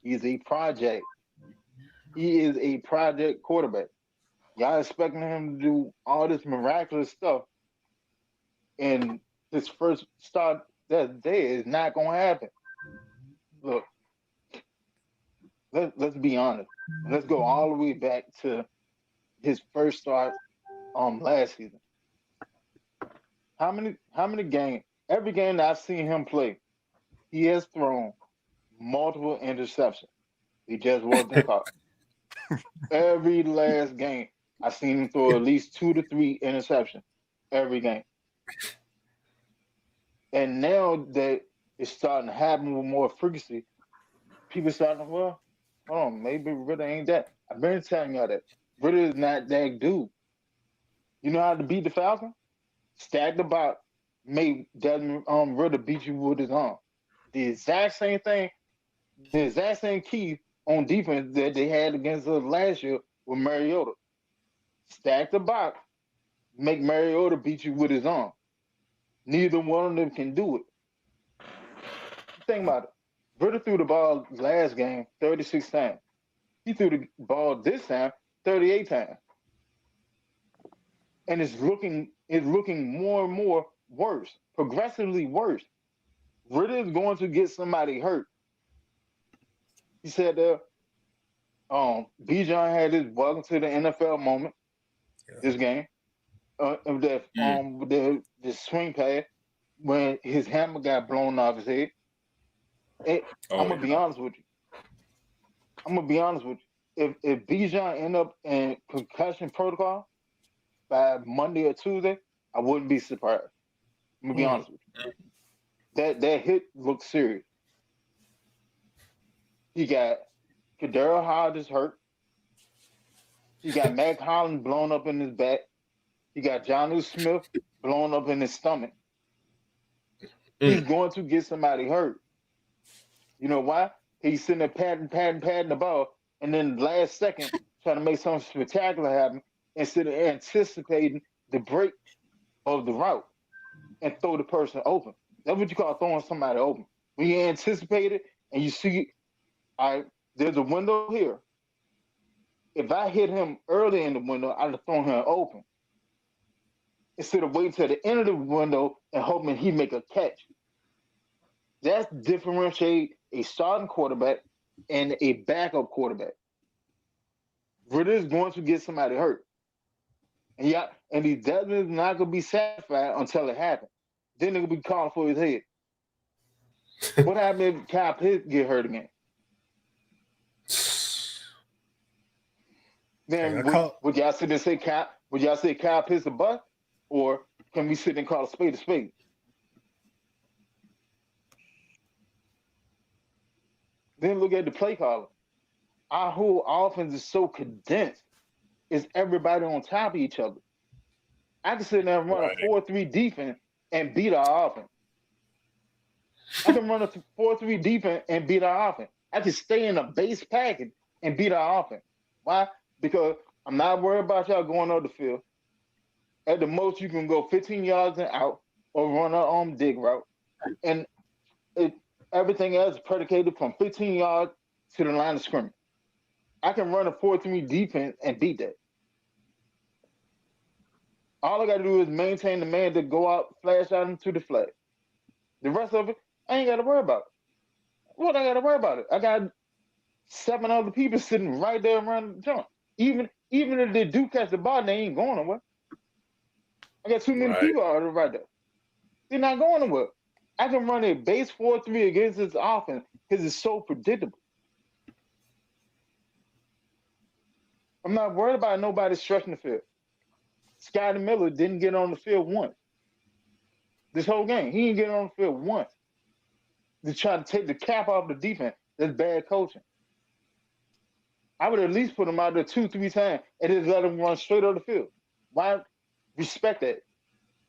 He's a project. He is a project quarterback. Y'all expecting him to do all this miraculous stuff, and his first start that day is not going to happen. Look, let's be honest. Let's go all the way back to his first start last season. How many games? Every game that I've seen him play, he has thrown multiple interceptions. He just wasn't caught. Every last game, I've seen him throw at least 2 to 3 interceptions every game. And now that it's starting to happen with more frequency, people starting to, well, hold on, maybe Ridder ain't that. I've been telling y'all that. Ridder is not that dude. You know how to beat the Falcons? Stack the box made Desmond Ridder beat you with his arm. The exact same thing, the exact same key on defense that they had against us last year with Mariota. Stack the box, make Mariota beat you with his arm. Neither one of them can do it. Think about it. Ridder threw the ball last game 36 times. He threw the ball this time 38 times. And it's looking more and more worse, progressively worse. Ridder is going to get somebody hurt. He said Bijan had his welcome to the NFL moment this game. The swing pass when his hammer got blown off his head. I'm gonna be honest with you. If Bijan end up in concussion protocol by Monday or Tuesday, I wouldn't be surprised. I'm gonna be honest with you. That hit looks serious. He got Kadarius Hodges hurt. He got Mac Hollins blown up in his back. He got Jonnu Smith blown up in his stomach. He's going to get somebody hurt. You know why? He's sitting there patting the ball, and then the last second trying to make something spectacular happen instead of anticipating the break of the route and throw the person open. That's what you call throwing somebody open. When you anticipate it and you see, there's a window here. If I hit him early in the window, I'd have thrown him open. Instead of waiting till the end of the window and hoping he make a catch. That's differentiate a starting quarterback and a backup quarterback. Ridder's going to get somebody hurt. And he definitely not going to be satisfied until it happens. Then they're going to be calling for his head. What happened if Kyle Pitts get hurt again? Then would y'all sit and say Kyle Pitts a bust? Or can we sit and call a spade a spade? Then look at the play caller. Our whole offense is so condensed. It's everybody on top of each other. I can sit there and run a 4-3 defense and beat our offense. I can run a 4-3 defense and beat our offense. I can stay in a base package and beat our offense. Why? Because I'm not worried about y'all going over the field. At the most, you can go 15 yards and out or run a dig route. And everything else is predicated from 15 yards to the line of scrimmage. I can run a 4-3 defense and beat that. All I got to do is maintain the man to go out, flash out into the flag. The rest of it, I ain't got to worry about it. What I got to worry about it? I got 7 other people sitting right there around the joint. Even if they do catch the ball, they ain't going nowhere. I got too many people already right there. They're not going nowhere. I can run a base 4-3 against this offense because it's so predictable. I'm not worried about nobody stretching the field. Scotty Miller didn't get on the field once. This whole game, he didn't get on the field once. To try to take the cap off the defense, that's bad coaching. I would at least put him out there 2-3 times and just let him run straight on the field. Why? Respect that.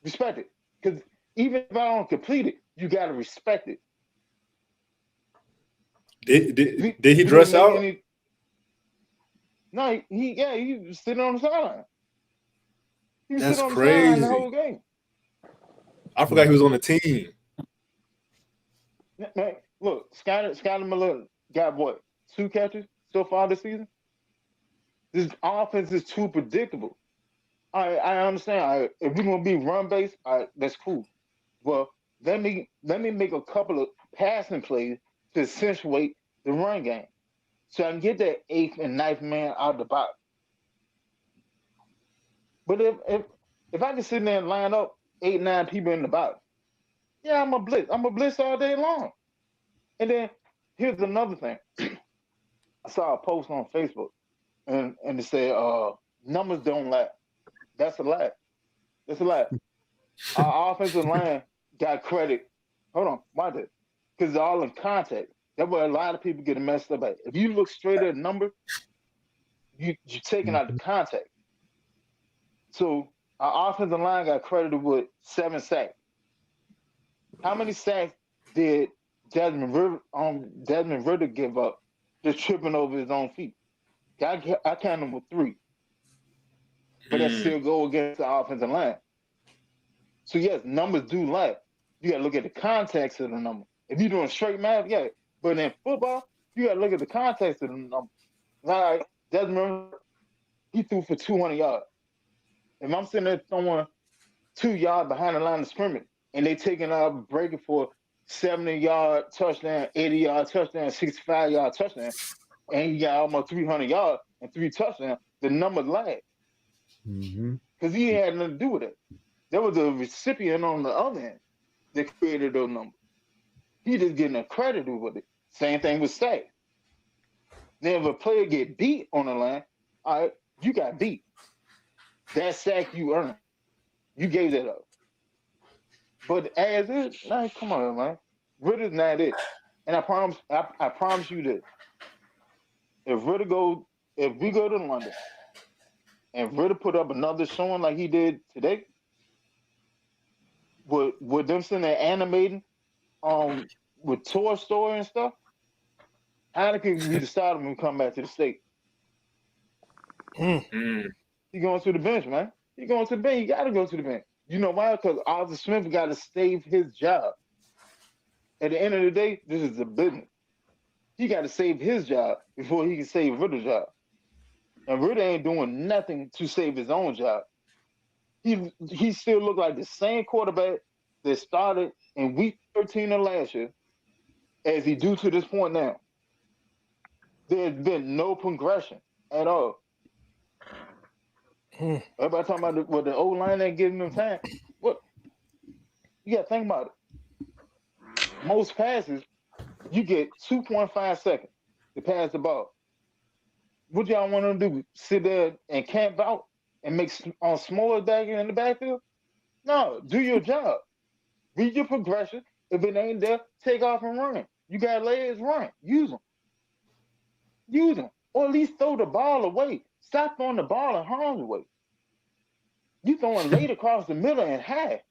Respect it. Because even if I don't complete it, you got to respect it.
Did he dress out?
No, he was sitting on the sideline. He was
That's
sitting on
crazy.
the sideline the whole game.
I forgot he was on the team.
Man, look, Scotty Miller got what? 2 catches so far this season? This offense is too predictable. I understand. If we're gonna be run based, that's cool. Well, let me make a couple of passing plays to accentuate the run game, so I can get that 8th and 9th man out of the box. But if I can sit there and line up 8, 9 people in the box, yeah, I'm a blitz. I'm a blitz all day long. And then here's another thing. I saw a post on Facebook, and it said, "Numbers don't lie." That's a lie. That's a lie. Our offensive line got credit. Hold on, why that? Because it's all in contact. That's where a lot of people get messed up at. If you look straight at a number, you're taking out the contact. So our offensive line got credited with 7 sacks. How many sacks did Desmond Ridder give up just tripping over his own feet? I count him with 3. But that still go against the offensive line. So yes, numbers do lie. You gotta look at the context of the number. If you're doing straight math, yeah. But in football, you gotta look at the context of the number. All right, Desmond, he threw for 200 yards. If I'm sitting there throwing 2 yards behind the line of scrimmage, and they taking out breaking for 70-yard touchdown, 80-yard touchdown, 65-yard touchdown, and you got almost 300 yards and 3 touchdowns, the numbers lag. Because he had nothing to do with it. There was a recipient on the other end that created those numbers. He just getting accredited with it. Same thing with sacks. Then if a player get beat on the line, all right, you got beat. That sack you earned. You gave that up. But as is, nah, come on, man. Ridder's not it. And I promise you this. If we go to London and Ridder put up another showing like he did today, with them sitting there animating with Toy Story and stuff, Heineken we decide him to come back to the state. He going to the bench, man. He going to the bench. He got to go to the bench. You know why? Because Arthur Smith got to save his job. At the end of the day, this is a business. He got to save his job before he can save Ridder's job. And Ridder ain't doing nothing to save his own job. He still look like the same quarterback that started in week 13 of last year as he do to this point now. There's been no progression at all. Everybody talking about what the O-line ain't giving them time. What? You got to think about it. Most passes, you get 2.5 seconds to pass the ball. What y'all want them to do? Sit there and camp out and make on smaller back in the backfield? No, do your job. Read your progression. If it ain't there, take off and run. You got legs, run. Use them. Use them. Or at least throw the ball away. Stop throwing the ball in harm's way. You throwing late across the middle and high.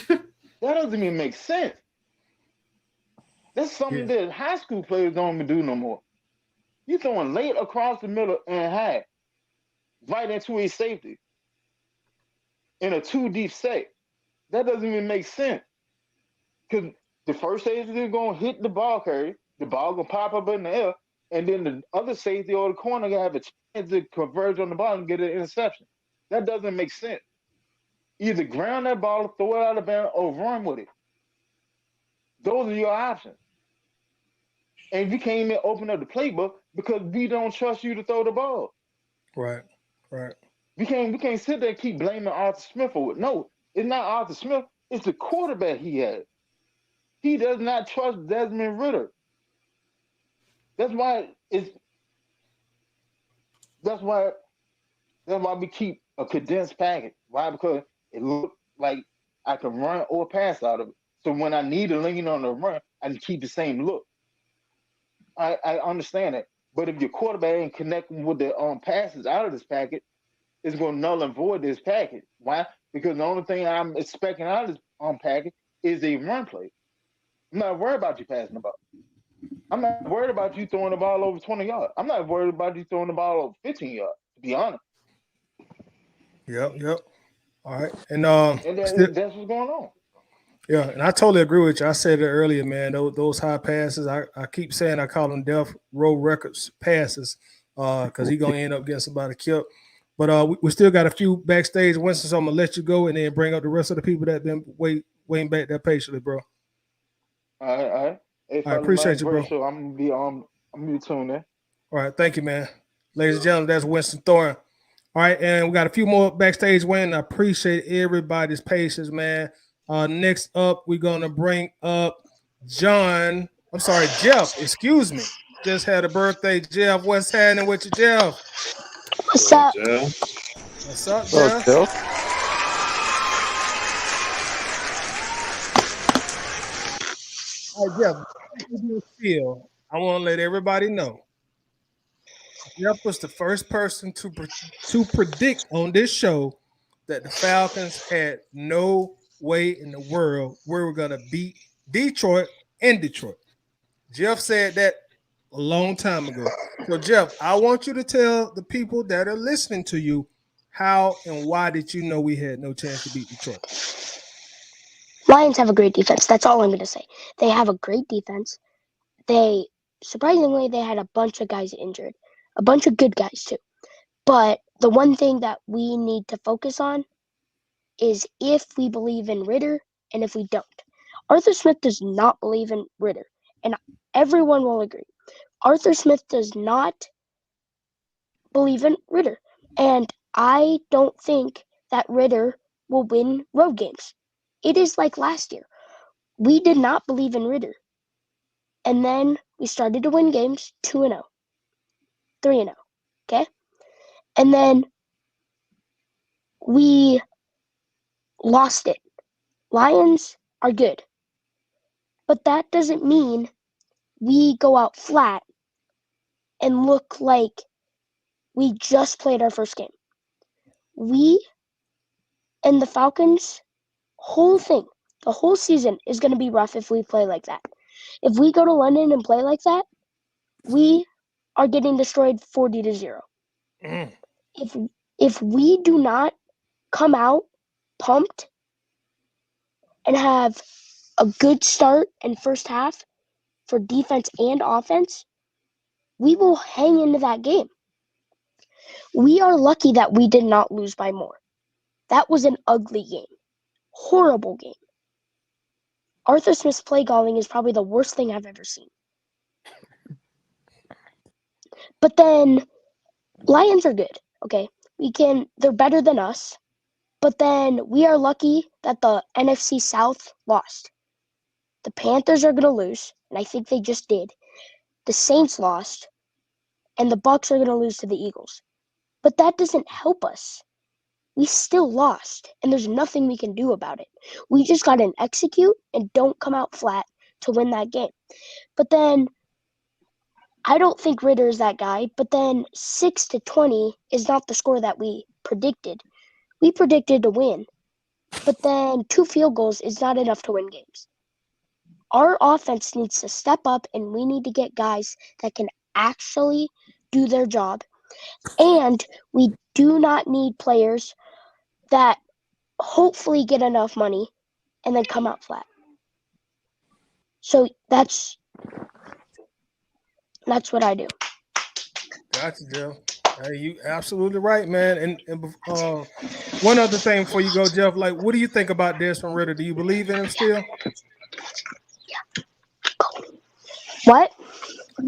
That doesn't even make sense. That's something that high school players don't even do no more. You throwing late across the middle and high, right into a safety in a 2-deep set. That doesn't even make sense. Because the first safety is going to hit the ball carrier, the ball going to pop up in the air, and then the other safety or the corner going to have a chance to converge on the ball and get an interception. That doesn't make sense. Either ground that ball, throw it out of bounds, or run with it. Those are your options. And you can't even open up the playbook because we don't trust you to throw the ball.
Right, right.
We can't sit there and keep blaming Arthur Smith for it. No, it's not Arthur Smith. It's the quarterback he has. He does not trust Desmond Ridder. That's why we keep a condensed package. Why? Because it looks like I can run or pass out of it. So when I need to lean on the run, I can keep the same look. I understand that. But if your quarterback ain't connecting with the passes out of this packet, it's going to null and void this packet. Why? Because the only thing I'm expecting out of this packet is a run play. I'm not worried about you passing the ball. I'm not worried about you throwing the ball over 20 yards. I'm not worried about you throwing the ball over 15 yards, to be honest.
Yep. All right. And
that's what's going on.
Yeah, and I totally agree with you. I said it earlier, man. Those high passes, I keep saying I call them death row records passes because he's going to end up getting somebody killed. But we still got a few backstage, Winston, so I'm going to let you go and then bring up the rest of the people that have been waiting back there patiently, bro.
All right. Hey,
I appreciate you, bro.
Show. I'm going to be tuned in.
All right, thank you, man. Ladies and gentlemen, that's Winston Thorne. All right, and we got a few more backstage wins. I appreciate everybody's patience, man. Next up, we're going to bring up Jeff. Excuse me. Just had a birthday, Jeff. What's happening with you, Jeff?
What's up?
What's up, Jeff? All right, Jeff. I want to let everybody know. Jeff was the first person to predict on this show that the Falcons had no way in the world we're going to beat Detroit in Detroit. Jeff said that a long time ago. So, Jeff, I want you to tell the people that are listening to you how and why did you know we had no chance to beat Detroit?
Lions have a great defense. That's all I'm going to say. They have a great defense. Surprisingly, they had a bunch of guys injured, a bunch of good guys too. But the one thing that we need to focus on is if we believe in Ridder and if we don't. Arthur Smith does not believe in Ridder, and everyone will agree. Arthur Smith does not believe in Ridder, and I don't think that Ridder will win road games. It is like last year. We did not believe in Ridder, and then we started to win games 2-0, 3-0, okay? And then we lost it. Lions are good, but that doesn't mean we go out flat and look like we just played our first game. We and the Falcons, the whole season is going to be rough if we play like that. If we go to London and play like that, we are getting destroyed 40-0. If we do not come out pumped and have a good start and first half for defense and offense, we will hang into that game. We are lucky that we did not lose by more. That was an ugly game. Horrible game. Arthur Smith's play calling is probably the worst thing I've ever seen. But then, Lions are good, okay? They're better than us. But then, we are lucky that the NFC South lost. The Panthers are going to lose, and I think they just did. The Saints lost, and the Bucs are going to lose to the Eagles. But that doesn't help us. We still lost, and there's nothing we can do about it. We just got to execute and don't come out flat to win that game. But then, I don't think Ridder is that guy, but then 6-20 is not the score that we predicted. We predicted to win, but then 2 field goals is not enough to win games. Our offense needs to step up, and we need to get guys that can actually do their job. And we do not need players that hopefully get enough money and then come out flat. So that's what I do.
Gotcha, Jeff. Hey, you absolutely right, man. And one other thing before you go, Jeff, like, what do you think about Desmond Ridder? Do you believe in him still?
What?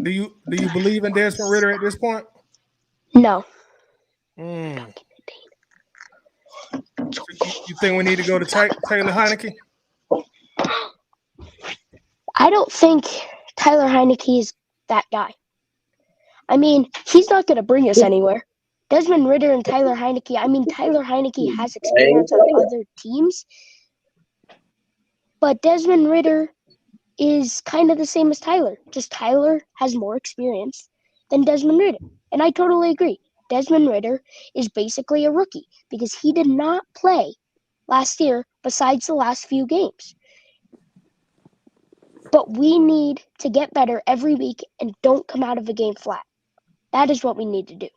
Do you believe in Desmond Ridder at this point?
No.
So you think we need to go to Taylor Heineke?
I don't think Tyler Heineke is that guy. I mean, he's not going to bring us anywhere. Desmond Ridder and Tyler Heineke, Tyler Heineke has experience on other teams, but Desmond Ridder is kind of the same as Tyler. Just Tyler has more experience than Desmond Ridder. And I totally agree. Desmond Ridder is basically a rookie because he did not play last year besides the last few games. But we need to get better every week and don't come out of a game flat. That is what we need to do.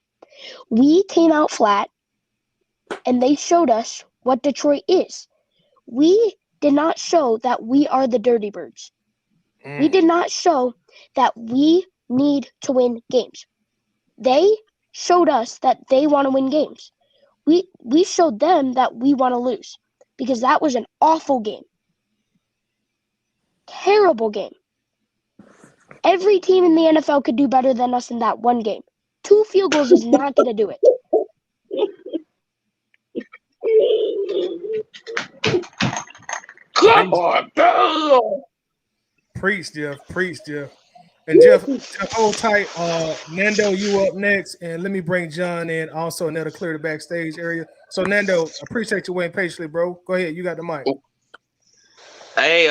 We came out flat, and they showed us what Detroit is. We did not show that we are the Dirty Birds. We did not show that we need to win games. They showed us that they want to win games. We showed them that we want to lose because that was an awful game. Terrible game. Every team in the NFL could do better than us in that one game. 2 field goals is not going to do it.
Come on, bro.
Preach, Jeff. And Jeff, hold tight. Nando, you up next, and let me bring John in also, and that'll clear the backstage area. So, Nando, appreciate you waiting patiently, bro. Go ahead, you got the mic.
Hey,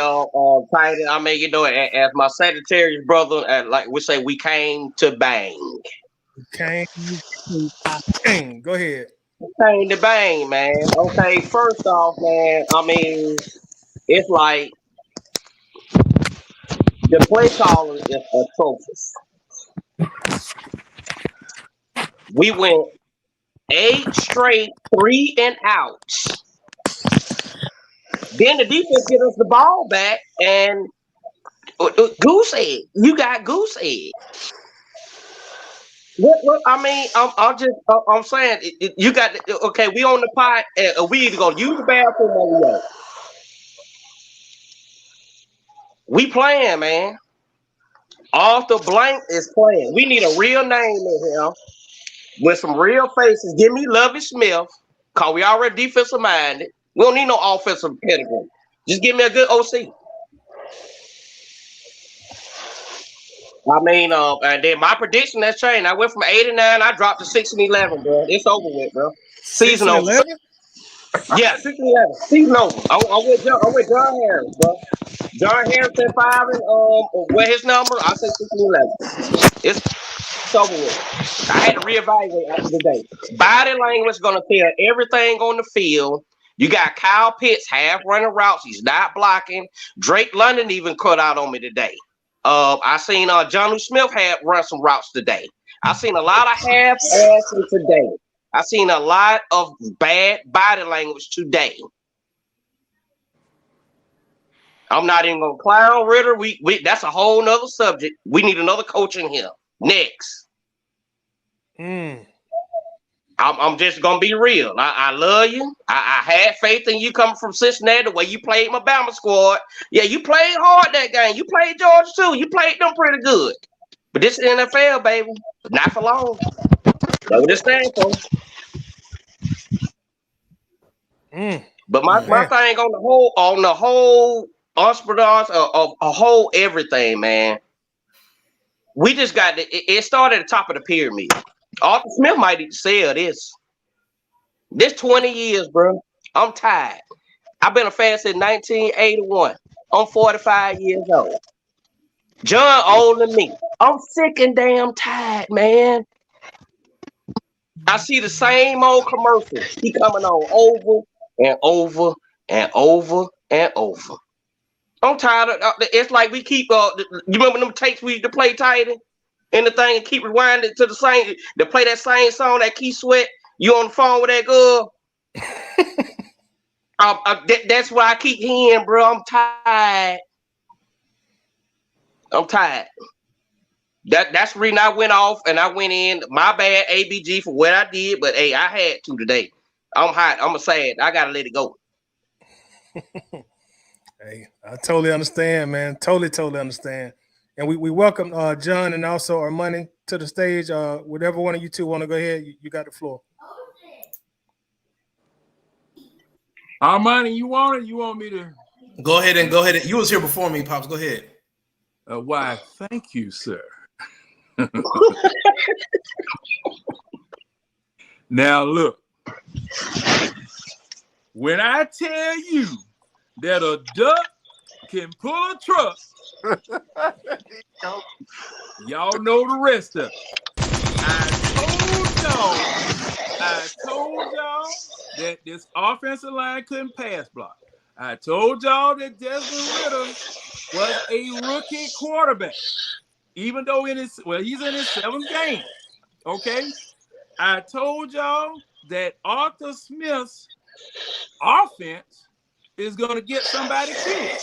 Titan, as my Sagittarius brother, like we say, we came to bang.
Bang. Go ahead.
Bang the bang, man. Okay, first off, man, I mean, it's like the play calling is atrocious. We went 8 straight 3 and outs. Then the defense get us the ball back and goose egg. You got goose egg. What I mean, I'm saying you got okay. We on the pot. We either gonna use the bathroom or we ain't. We playing, man. Arthur Blank is playing. We need a real name in here with some real faces. Give me Lovie Smith, cause we already defensive minded. We don't need no offensive pedigree. Just give me a good OC. I mean, and then my prediction has changed. I went from 8-9, I dropped to 6-11, bro. It's over with, bro. Season over.
11?
Yeah, 6-11. Season over. I'm with John Harris, bro. John Harris said 5 and what his number? I said 6-11. It's over with. I had to reevaluate after the day. Body language gonna tell everything on the field. You got Kyle Pitts half running routes. He's not blocking. Drake London even cut out on me today. I seen Jonnu Smith had run some routes today. I seen a lot of half-assing today. I seen a lot of bad body language today. I'm not even gonna clown Ridder. We that's a whole nother subject. We need another coach in here. Next. I'm just gonna be real. I love you. I had faith in you coming from Cincinnati, the way you played my Bama squad. Yeah, you played hard that game. You played Georgia too. You played them pretty good. But this is NFL, baby. Not for long. That's what it stands for. But my thing on the whole entrepreneurs of a whole everything, man. We just got it started at the top of the pyramid. Arthur Smith might need to sell this. This 20 years, bro. I'm tired. I've been a fan since 1981. I'm 45 years old. John older than me. I'm sick and damn tired, man. I see the same old commercials. He coming on over and over and over and over. I'm tired of it's like we keep you remember them tapes we used to play Titan and the thing and keep rewinding to the same to play that same song that Keith Sweat. You on the phone with that girl? That's what I keep hearing, bro. I'm tired. That's the reason I went off and I went in. My bad, ABG, for what I did, but hey, I had to today. I'm hot. I'm sad. I gotta let it go.
Hey, I totally understand, man. Totally understand. And we welcome John and also Armani to the stage. Whatever one of you two want to go ahead, you got the floor.
Armani, you want it? You want me to?
Go ahead. You was here before me, Pops. Go ahead.
Why, thank you, sir. Now, look. When I tell you that a duck can pull a truck, y'all know the rest of it. I told y'all that this offensive line couldn't pass block. I told y'all that Desmond Ridder was a rookie quarterback, even though he's in his 7th game. Okay, I told y'all that Arthur Smith's offense is going to get somebody killed.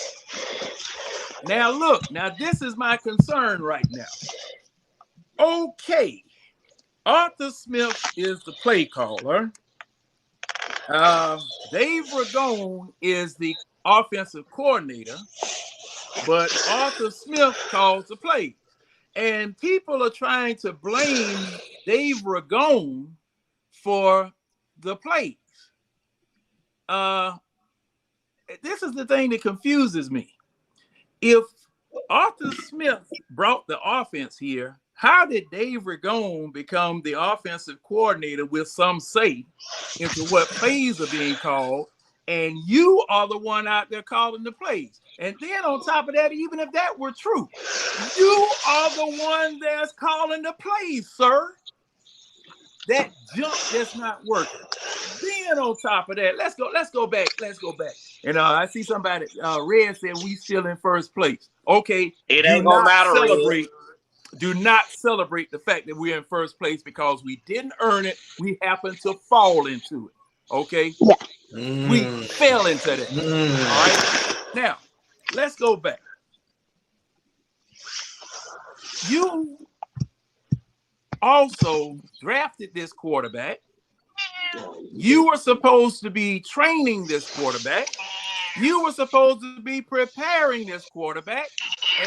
Now look, this is my concern right now. Okay, Arthur Smith is the play caller. Dave Ragone is the offensive coordinator, but Arthur Smith calls the plays. And people are trying to blame Dave Ragone for the plays. This is the thing that confuses me. If Arthur Smith brought the offense here, how did Dave Ragone become the offensive coordinator with some say into what plays are being called? And you are the one out there calling the plays. And then on top of that, even if that were true, you are the one that's calling the plays, sir. that jump that's not working. Then on top of that, let's go back. And I see somebody, Red said we still in first place. Okay,
it ain't gonna matter.
Do not celebrate the fact that we're in first place because we didn't earn it. We happened to fall into it. Okay, we fell into that. All right. Now let's go back. You also drafted this quarterback. You were supposed to be training this quarterback. You were supposed to be preparing this quarterback,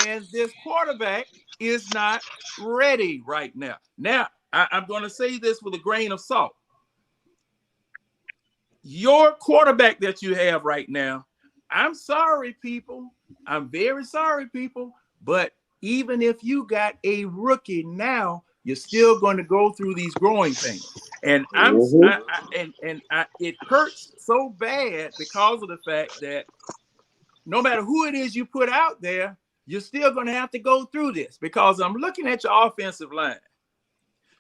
and this quarterback is not ready right now. Now, I'm going to say this with a grain of salt. Your quarterback that you have right now, I'm sorry, people. I'm very sorry, people. But even if you got a rookie now, you're still going to go through these growing things. And it hurts so bad because of the fact that no matter who it is you put out there, you're still going to have to go through this because I'm looking at your offensive line.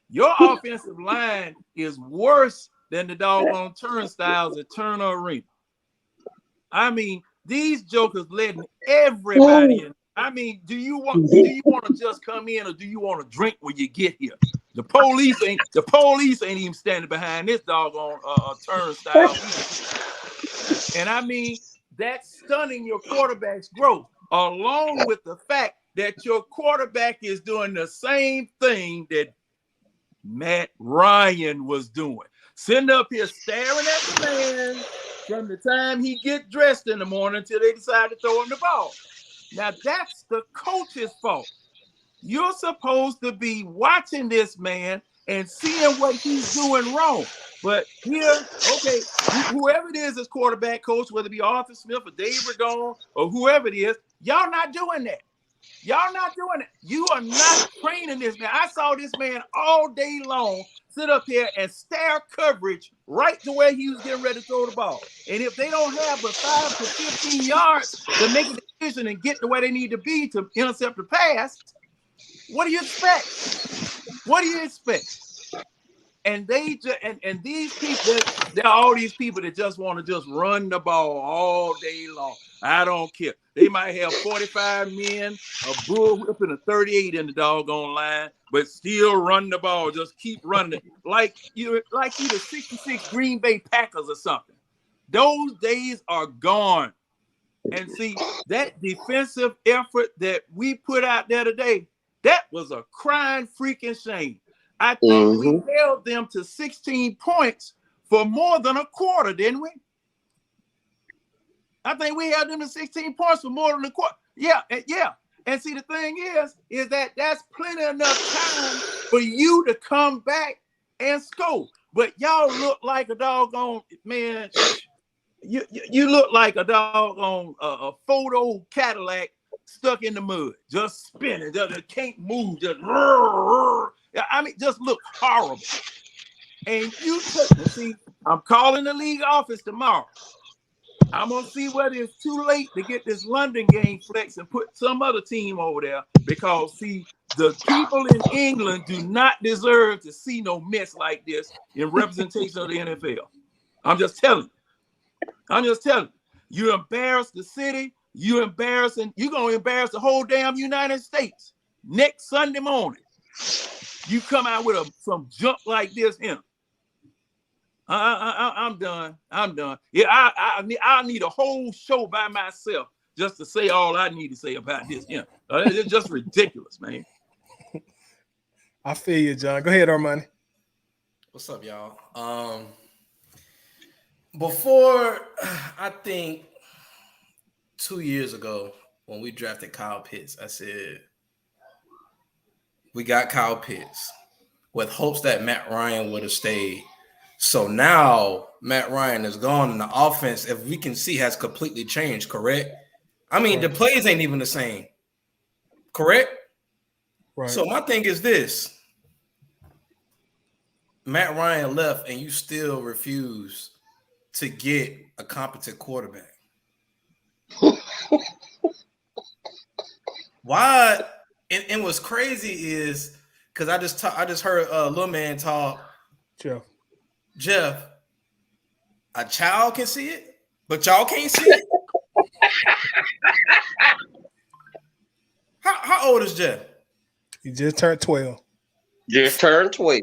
Your offensive line is worse than the doggone turnstiles at Turner Arena. I mean, these jokers letting everybody in. I mean, do you want to just come in or do you want to drink when you get here? The police ain't even standing behind this doggone turnstile. And I mean, that's stunning your quarterback's growth, along with the fact that your quarterback is doing the same thing that Matt Ryan was doing. Sitting up here staring at the man from the time he get dressed in the morning until they decide to throw him the ball. Now, that's the coach's fault. You're supposed to be watching this man and seeing what he's doing wrong. But here, okay, whoever it is as quarterback coach, whether it be Arthur Smith or Dave Ragone or whoever it is, y'all not doing that. Y'all not doing it. You are not training this man. I saw this man all day long sit up here and stare coverage right to where he was getting ready to throw the ball. And if they don't have but 5 to 15 yards to make a decision and get to where they need to be to intercept the pass, what do you expect? What do you expect? And they just, and these people, there are all these people that just want to just run the ball all day long. I don't care. They might have 45 men, a bull whipping a 38 in the doggone line, but still run the ball. Just keep running it like you the 66 Green Bay Packers or something. Those days are gone. And see, that defensive effort that we put out there today, that was a crying freaking shame. I think we held them to 16 points for more than a quarter, didn't we? I think we held them to 16 points for more than a quarter. Yeah. And see, the thing is that that's plenty enough time for you to come back and score. But y'all look like a doggone, man, you look like a doggone a photo Cadillac stuck in the mud, just spinning, just can't move, just I mean, just look horrible. And you see, I'm calling the league office tomorrow. I'm gonna see whether it's too late to get this London game flex and put some other team over there because see, the people in England do not deserve to see no mess like this in representation of the NFL. I'm just telling you. You embarrass the city. You're gonna embarrass the whole damn United States next Sunday morning. You come out with some junk like this here. I'm done. Yeah, I need a whole show by myself just to say all I need to say about this. Yeah, it's just ridiculous, man.
I feel you, John. Go ahead, Armani.
What's up, y'all? Before, I think 2 years ago when we drafted Kyle Pitts, I said we got Kyle Pitts with hopes that Matt Ryan would have stayed. So now Matt Ryan is gone and the offense, if we can see, has completely changed, correct? I mean, the plays ain't even the same, correct? Right. So my thing is this. Matt Ryan left and you still refuse to get a competent quarterback. Why? And what's crazy is because I just heard Lil Man talk, Jeff, a child can see it, but y'all can't see it. How old is Jeff?
He just turned 12.
Just turned 12.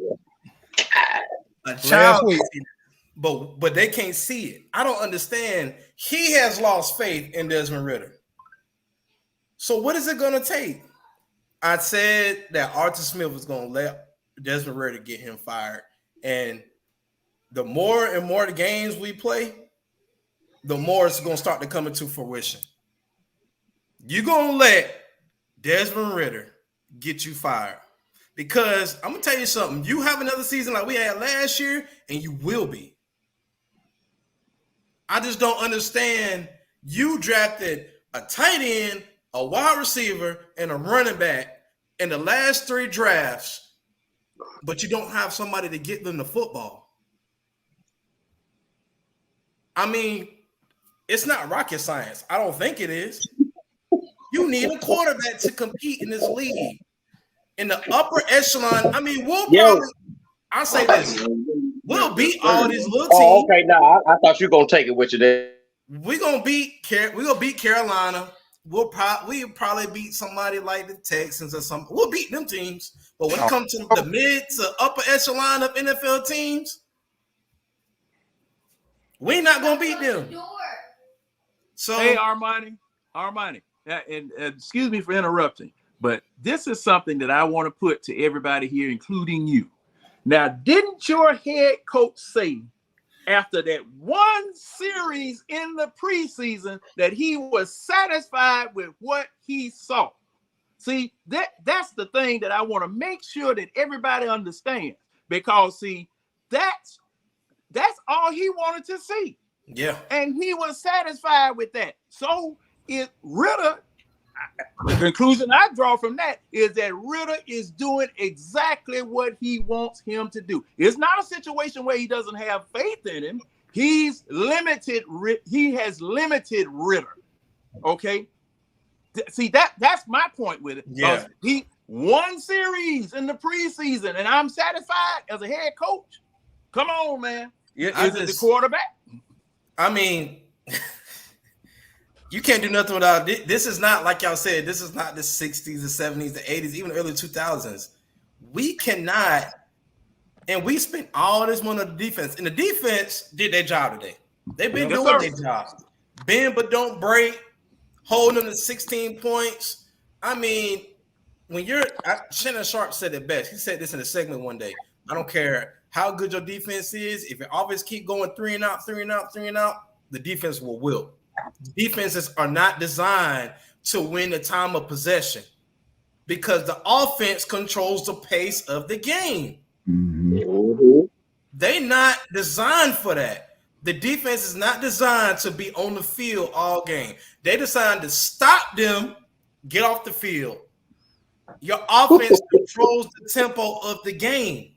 A child, but they can't see it. I don't understand. He has lost faith in Desmond Ridder. So what is it going to take? I said that Arthur Smith was going to let Desmond Ridder get him fired. And the more and more the games we play, the more it's going to start to come into fruition. You're going to let Desmond Ridder get you fired. Because I'm going to tell you something. You have another season like we had last year, and you will be. I just don't understand. You drafted a tight end, a wide receiver, and a running back in the last 3 drafts, but you don't have somebody to get them the football. I mean, it's not rocket science. I don't think it is. You need a quarterback to compete in this league. In the upper echelon, I mean, I'll say this. We'll beat all these little teams.
Oh, okay. No, I thought you were going to take it with you there.
We're gonna beat Carolina. We'll probably beat somebody like the Texans or something. We'll beat them teams. But when it comes to the mid to upper echelon of NFL teams, we're not gonna beat them. So
hey, Armani, and excuse me for interrupting, but this is something that I want to put to everybody here, including you. Now, didn't your head coach say after that one series in the preseason that he was satisfied with what he saw? See, that's the thing that I want to make sure that everybody understands, because see, that's all he wanted to see.
Yeah.
And he was satisfied with that. So if Ridder, the conclusion I draw from that is that Ridder is doing exactly what he wants him to do. It's not a situation where he doesn't have faith in him. He's limited. He has limited Ridder. Okay. See, that's my point with it.
Yeah.
He won series in the preseason, and I'm satisfied as a head coach. Come on, man. Is it the quarterback?
I mean, you can't do nothing without it. This is not, like y'all said, this is not the 60s, the 70s, the 80s, even early 2000s. We cannot, and we spent all this money on the defense, and the defense did their job today. They've been doing their job. Bend but don't break, holding them to 16 points. I mean, Shannon Sharp said it best. He said this in a segment one day. I don't care how good your defense is. If your offense keep going 3 and out, the defense will wilt. Defenses are not designed to win the time of possession because the offense controls the pace of the game.
Mm-hmm.
They're not designed for that. The defense is not designed to be on the field all game. They're designed to stop them, get off the field. Your offense controls the tempo of the game.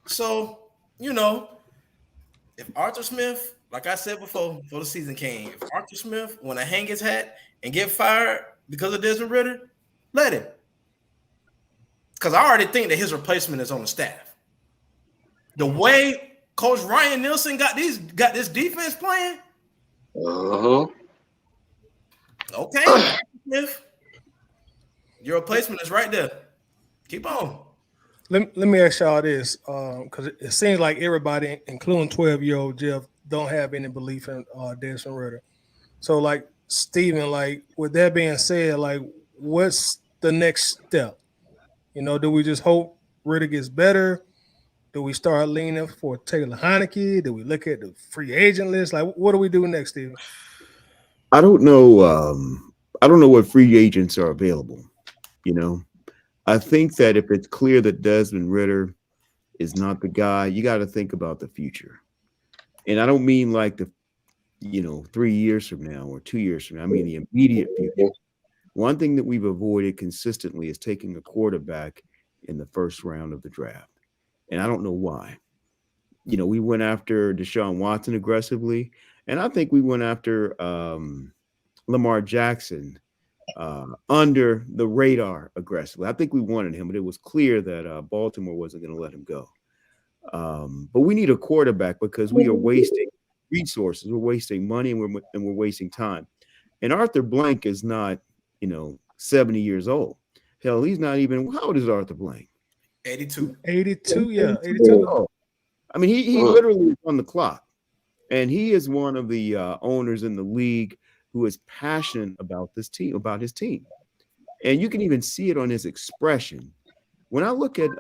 So, if Arthur Smith, like I said before the season came, if Arthur Smith want to hang his hat and get fired because of Desmond Ridder, let him. Because I already think that his replacement is on the staff. The way Coach Ryan Nielsen got this defense playing.
Uh-huh.
Okay, Smith, your replacement is right there. Keep on.
Let me ask y'all this, because it seems like everybody, including 12-year-old Jeff, don't have any belief in Desmond Ridder. So, like, Steven, like, with that being said, like, what's the next step? Do we just hope Ridder gets better? Do we start leaning for Taylor Heineke? Do we look at the free agent list? Like, what do we do next, Steven?
I don't know. I don't know what free agents are available. I think that if it's clear that Desmond Ridder is not the guy, you got to think about the future. And I don't mean like 3 years from now or 2 years from now. I mean the immediate future. One thing that we've avoided consistently is taking a quarterback in the first round of the draft. And I don't know why. We went after Deshaun Watson aggressively. And I think we went after Lamar Jackson under the radar aggressively. I think we wanted him, but it was clear that Baltimore wasn't going to let him go. But we need a quarterback because we are wasting resources, we're wasting money, and we're wasting time. And Arthur Blank is not, 70 years old. Hell, he's not even. How old is Arthur Blank?
82.
82, yeah, 82.
Oh. I mean, he literally is on the clock, and he is one of the owners in the league who is passionate about this team, about his team, and you can even see it on his expression. When I look at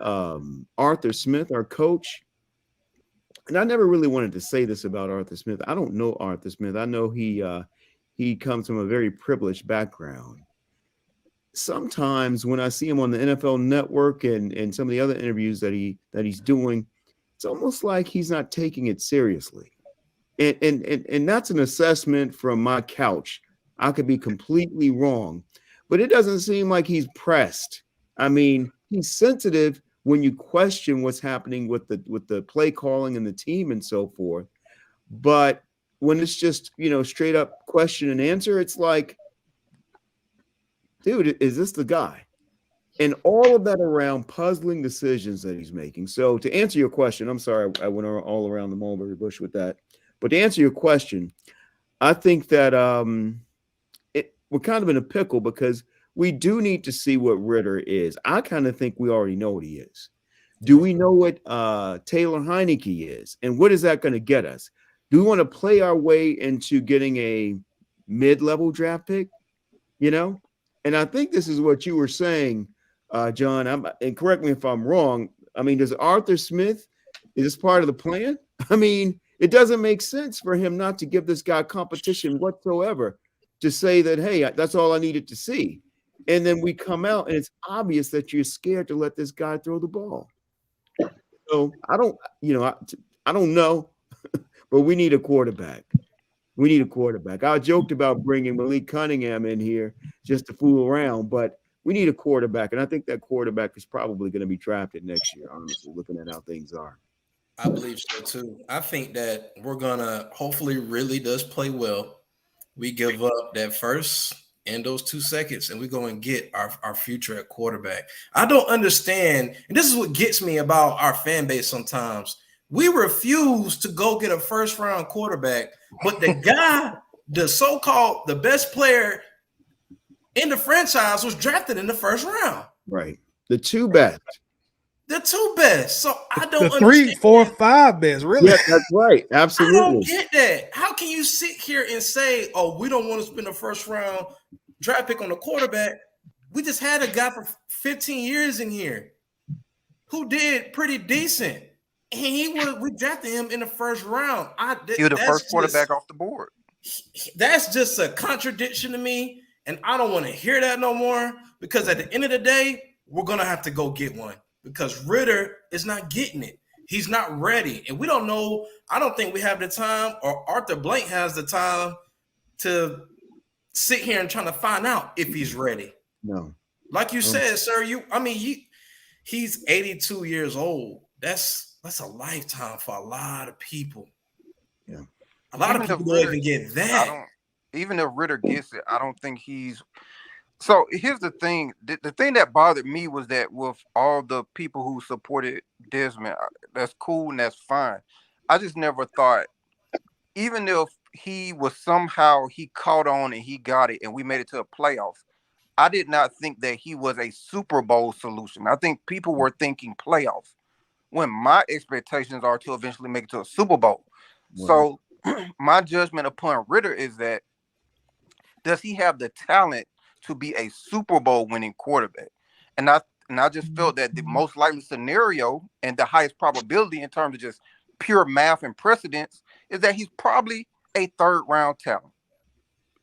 Arthur Smith, our coach, and I never really wanted to say this about Arthur Smith. I don't know Arthur Smith. I know he comes from a very privileged background. Sometimes when I see him on the NFL Network and some of the other interviews that he's doing, it's almost like he's not taking it seriously. And that's an assessment from my couch. I could be completely wrong, but it doesn't seem like he's pressed. I mean, he's sensitive when you question what's happening with the play calling and the team and so forth. But when it's just, straight up question and answer, it's like, dude, is this the guy? And all of that around puzzling decisions that he's making. So to answer your question, I'm sorry I went all around the mulberry bush with that. But to answer your question, I think that we're kind of in a pickle because we do need to see what Ridder is. I kind of think we already know what he is. Do we know what Taylor Heineke is? And what is that going to get us? Do we want to play our way into getting a mid-level draft pick? And I think this is what you were saying, John, and correct me if I'm wrong. I mean, does Arthur Smith, is this part of the plan? I mean, it doesn't make sense for him not to give this guy competition whatsoever, to say that, hey, that's all I needed to see. And then we come out and it's obvious that you're scared to let this guy throw the ball. So I don't know, but we need a quarterback. We need a quarterback. I joked about bringing Malik Cunningham in here just to fool around, but we need a quarterback. And I think that quarterback is probably going to be drafted next year, honestly, looking at how things are.
I believe so too. I think that we're going to hopefully really does play well. We give up that first in those 2 seconds and we go and get our future at quarterback. I don't understand. And this is what gets me about our fan base sometimes. We refuse to go get a first round quarterback, but the guy, the so-called the best player in the franchise was drafted in the first round.
Right. The two best.
The two best. So I don't
the 3, 4, 5 best, really.
Yeah, that's right. Absolutely.
I don't get that. How can you sit here and say, oh, we don't want to spend a first round draft pick on a quarterback? We just had a guy for 15 years in here who did pretty decent. And we drafted him in the first round.
He was the first quarterback off the board.
That's just a contradiction to me. And I don't want to hear that no more, because at the end of the day, we're going to have to go get one because Ridder is not getting it. He's not ready. And we don't know. I don't think we have the time, or Arthur Blank has the time to sit here and try to find out if he's ready.
No.
Like you said, sir, he's 82 years old. That's a lifetime for a lot of people.
Yeah.
A lot of people don't even get that.
Even if Ridder gets it, I don't think he's. So here's the thing. The thing that bothered me was that with all the people who supported Desmond, that's cool and that's fine. I just never thought, even if he caught on and he got it and we made it to a playoffs, I did not think that he was a Super Bowl solution. I think people were thinking playoffs when my expectations are to eventually make it to a Super Bowl. Wow. So my judgment upon Ridder is that, does he have the talent to be a Super Bowl winning quarterback? And I just felt that the most likely scenario and the highest probability in terms of just pure math and precedence is that he's probably a third round talent.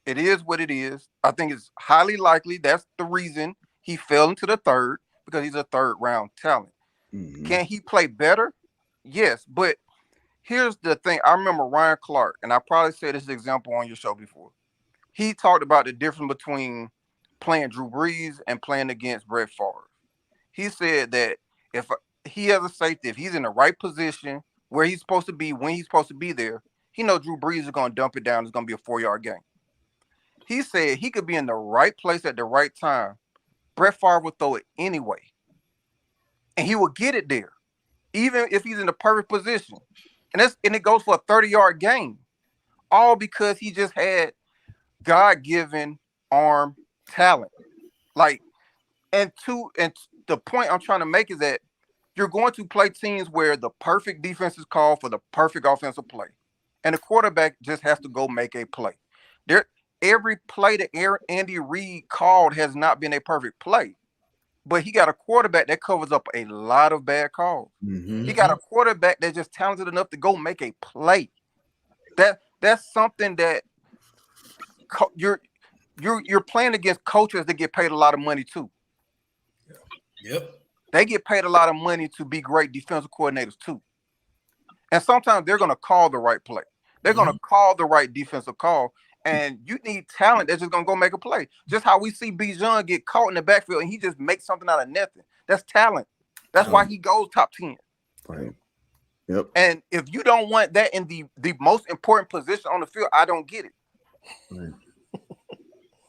It is what it is. I think it's highly likely that's the reason he fell into the third, because he's a third round talent. Mm-hmm. Can he play better? Yes, but here's the thing. I remember Ryan Clark, and I probably said this example on your show before. He talked about the difference between playing Drew Brees and playing against Brett Favre. He said that if he has a safety, if he's in the right position where he's supposed to be, when he's supposed to be there, he knows Drew Brees is going to dump it down. It's going to be a 4-yard game. He said he could be in the right place at the right time. Brett Favre would throw it anyway. And he will get it there, even if he's in the perfect position. And it goes for a 30-yard gain. All because he just had God-given arm talent. Like, and the point I'm trying to make is that you're going to play teams where the perfect defense is called for the perfect offensive play. And the quarterback just has to go make a play. Every play that Andy Reid called has not been a perfect play. But he got a quarterback that covers up a lot of bad calls.
Mm-hmm.
He got a quarterback that's just talented enough to go make a play. That's something that you're playing against coaches that get paid a lot of money too.
Yep.
They get paid a lot of money to be great defensive coordinators too. And sometimes they're going to call the right play. They're going to call the right defensive call. And you need talent that's just going to go make a play. Just how we see Bijan get caught in the backfield and he just makes something out of nothing. That's talent. That's why he goes top 10.
Right. Yep.
And if you don't want that in the most important position on the field, I don't get it.
Right.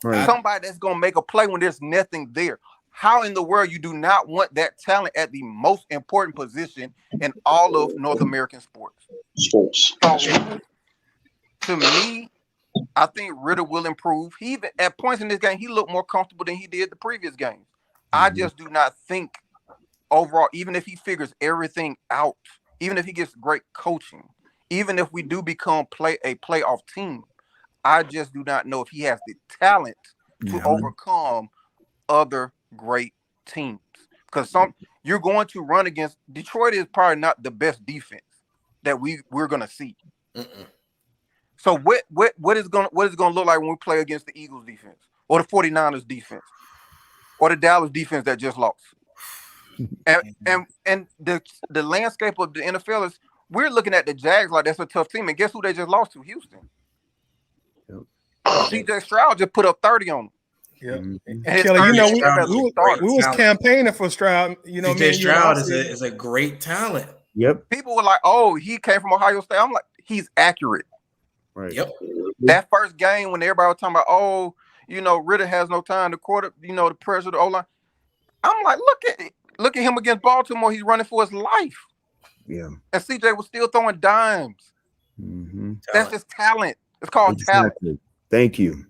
Right.
Somebody that's going to make a play when there's nothing there. How in the world you do not want that talent at the most important position in all of North American sports? So, to me, I think Ridder will improve. He even at points in this game, he looked more comfortable than he did the previous games. I just do not think overall, even if he figures everything out, even if he gets great coaching, even if we do become a playoff team, I just do not know if he has the talent to overcome other great teams. Because you're going to run against Detroit is probably not the best defense that we're gonna see. So what is it gonna look like when we play against the Eagles defense or the 49ers defense or the Dallas defense that just lost? And the landscape of the NFL is we're looking at the Jags like that's a tough team. And guess who they just lost to? Houston. Yep. CJ Stroud just put up 30 on them.
Yeah, Kelly, we was campaigning for Stroud.
CJ Stroud is a great talent.
Yep.
People were like, "Oh, he came from Ohio State." I'm like, he's accurate.
Right.
Yep.
That first game when everybody was talking about, "Oh, Ridder has no time to quarter," the pressure of the O-line. I'm like, look at him against Baltimore. He's running for his life.
Yeah.
And CJ was still throwing dimes.
Mm-hmm.
That's just talent. It's called talent.
Thank you.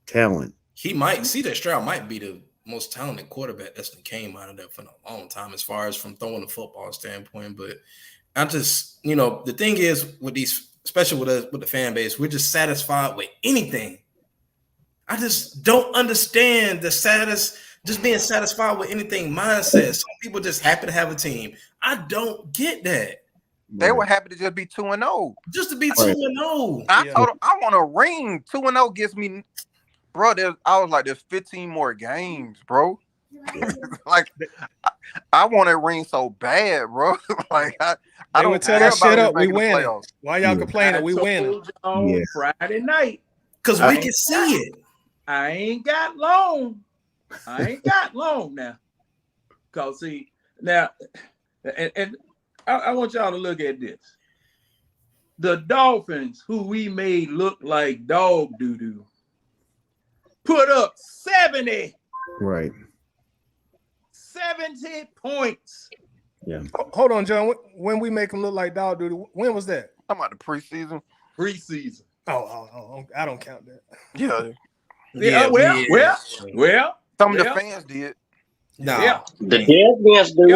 Talent.
CJ Stroud might be the most talented quarterback that's been came out of there for a long time as far as from throwing the football standpoint. But I just, the thing is with these, especially with us, with the fan base, we're just satisfied with anything. I just don't understand just being satisfied with anything mindset. Some people just happy to have a team. I don't get that.
They were happy to just be 2-0.
Just to be 2-0.
I told them I want a ring. 2-0 gives me, bro. I was like, there's 15 more games, bro. Like, I want a ring so bad, bro. Like, I don't
tell that shit up. We winning. Why y'all complaining? We winning.
Friday night,
because we can see it.
I ain't got long now. Cause see now, and I want y'all to look at this. The Dolphins, who we made look like dog doo-doo, put up 70.
Right.
70 points.
Yeah.
Hold on, John. When we make them look like dog doo-doo, when was that?
I'm about the preseason.
Preseason.
Oh, I don't count that.
Yeah. Well.
Some of the fans did.
No.
Yeah.
The Deadmans do.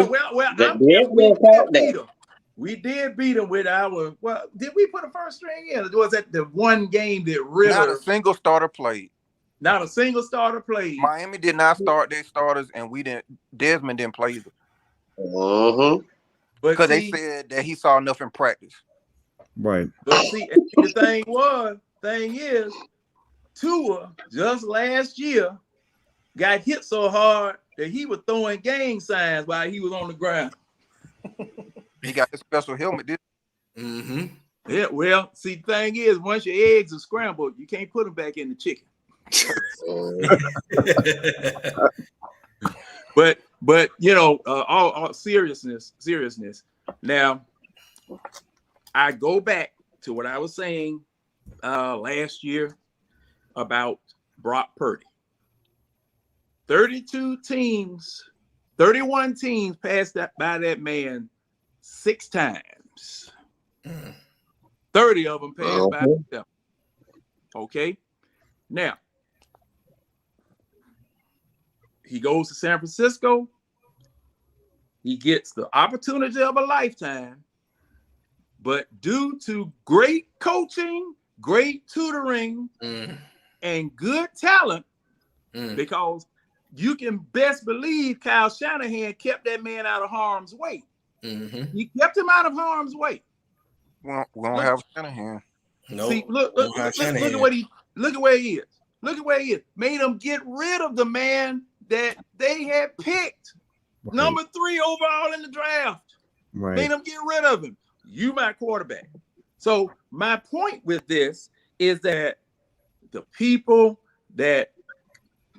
Yeah, we did beat them with our. Well, did we put a first string in? Or was that the one game that really?
Not a single starter played.
Not a single starter played.
Miami did not start their starters, and we didn't. Desmond didn't play either. Because they said that he saw enough in practice.
Right.
But see, the thing is, Tua just last year got hit so hard that he was throwing gang signs while he was on the ground.
He got a special helmet, did
he?
Yeah, well, see, the thing is, once your eggs are scrambled, you can't put them back in the chicken. But all seriousness. Now, I go back to what I was saying last year about Brock Purdy. 31 teams passed by that man 6 times. 30 of them passed by him. Okay. Now, he goes to San Francisco. He gets the opportunity of a lifetime. But due to great coaching, great tutoring, and good talent, because you can best believe Kyle Shanahan kept that man out of harm's way. He kept him out of harm's way.
We don't have Shanahan.
Nope. See, look at where he is. Look at where he is. Made him get rid of the man that they had picked number 3 overall in the draft. Made him get rid of him. You my quarterback. So my point with this is that the people that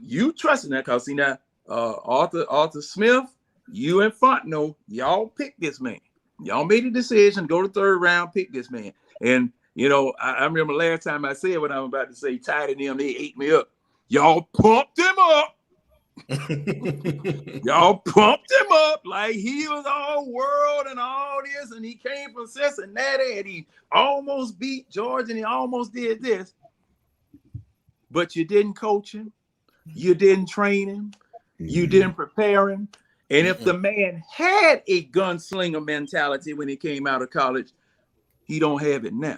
you trust in that, because see now, Arthur Smith, you and Fontenot, y'all picked this man. Y'all made a decision, go to 3rd round, pick this man. And you know, I remember last time I said what I'm about to say, tied in them, they ate me up. Y'all pumped him up. Y'all pumped him up like he was all world and all this, and he came from Cincinnati and he almost beat Georgia and he almost did this. But you didn't coach him, you didn't train him, you didn't prepare him. And if the man had a gunslinger mentality when he came out of college, he don't have it now.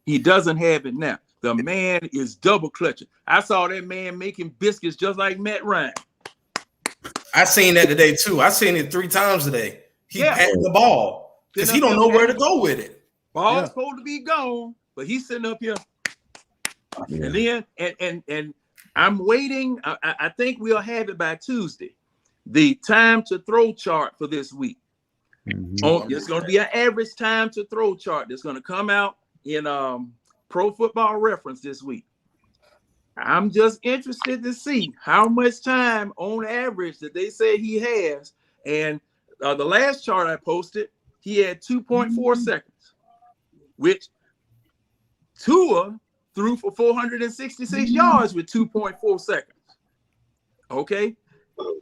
He doesn't have it now. The man is double clutching. I saw that man making biscuits just like Matt Ryan.
I seen that today too. I seen it 3 times today. He passed the ball because he don't know where to go with it.
Ball's supposed to be gone, but he's sitting up here. And then and I'm waiting. I think we'll have it by Tuesday. The time to throw chart for this week. It's going to be an average time to throw chart that's going to come out in Pro Football Reference this week. I'm just interested to see how much time on average that they say he has. And the last chart I posted, he had 2.4 seconds, which Tua threw for 466 yards with 2.4 seconds. Okay.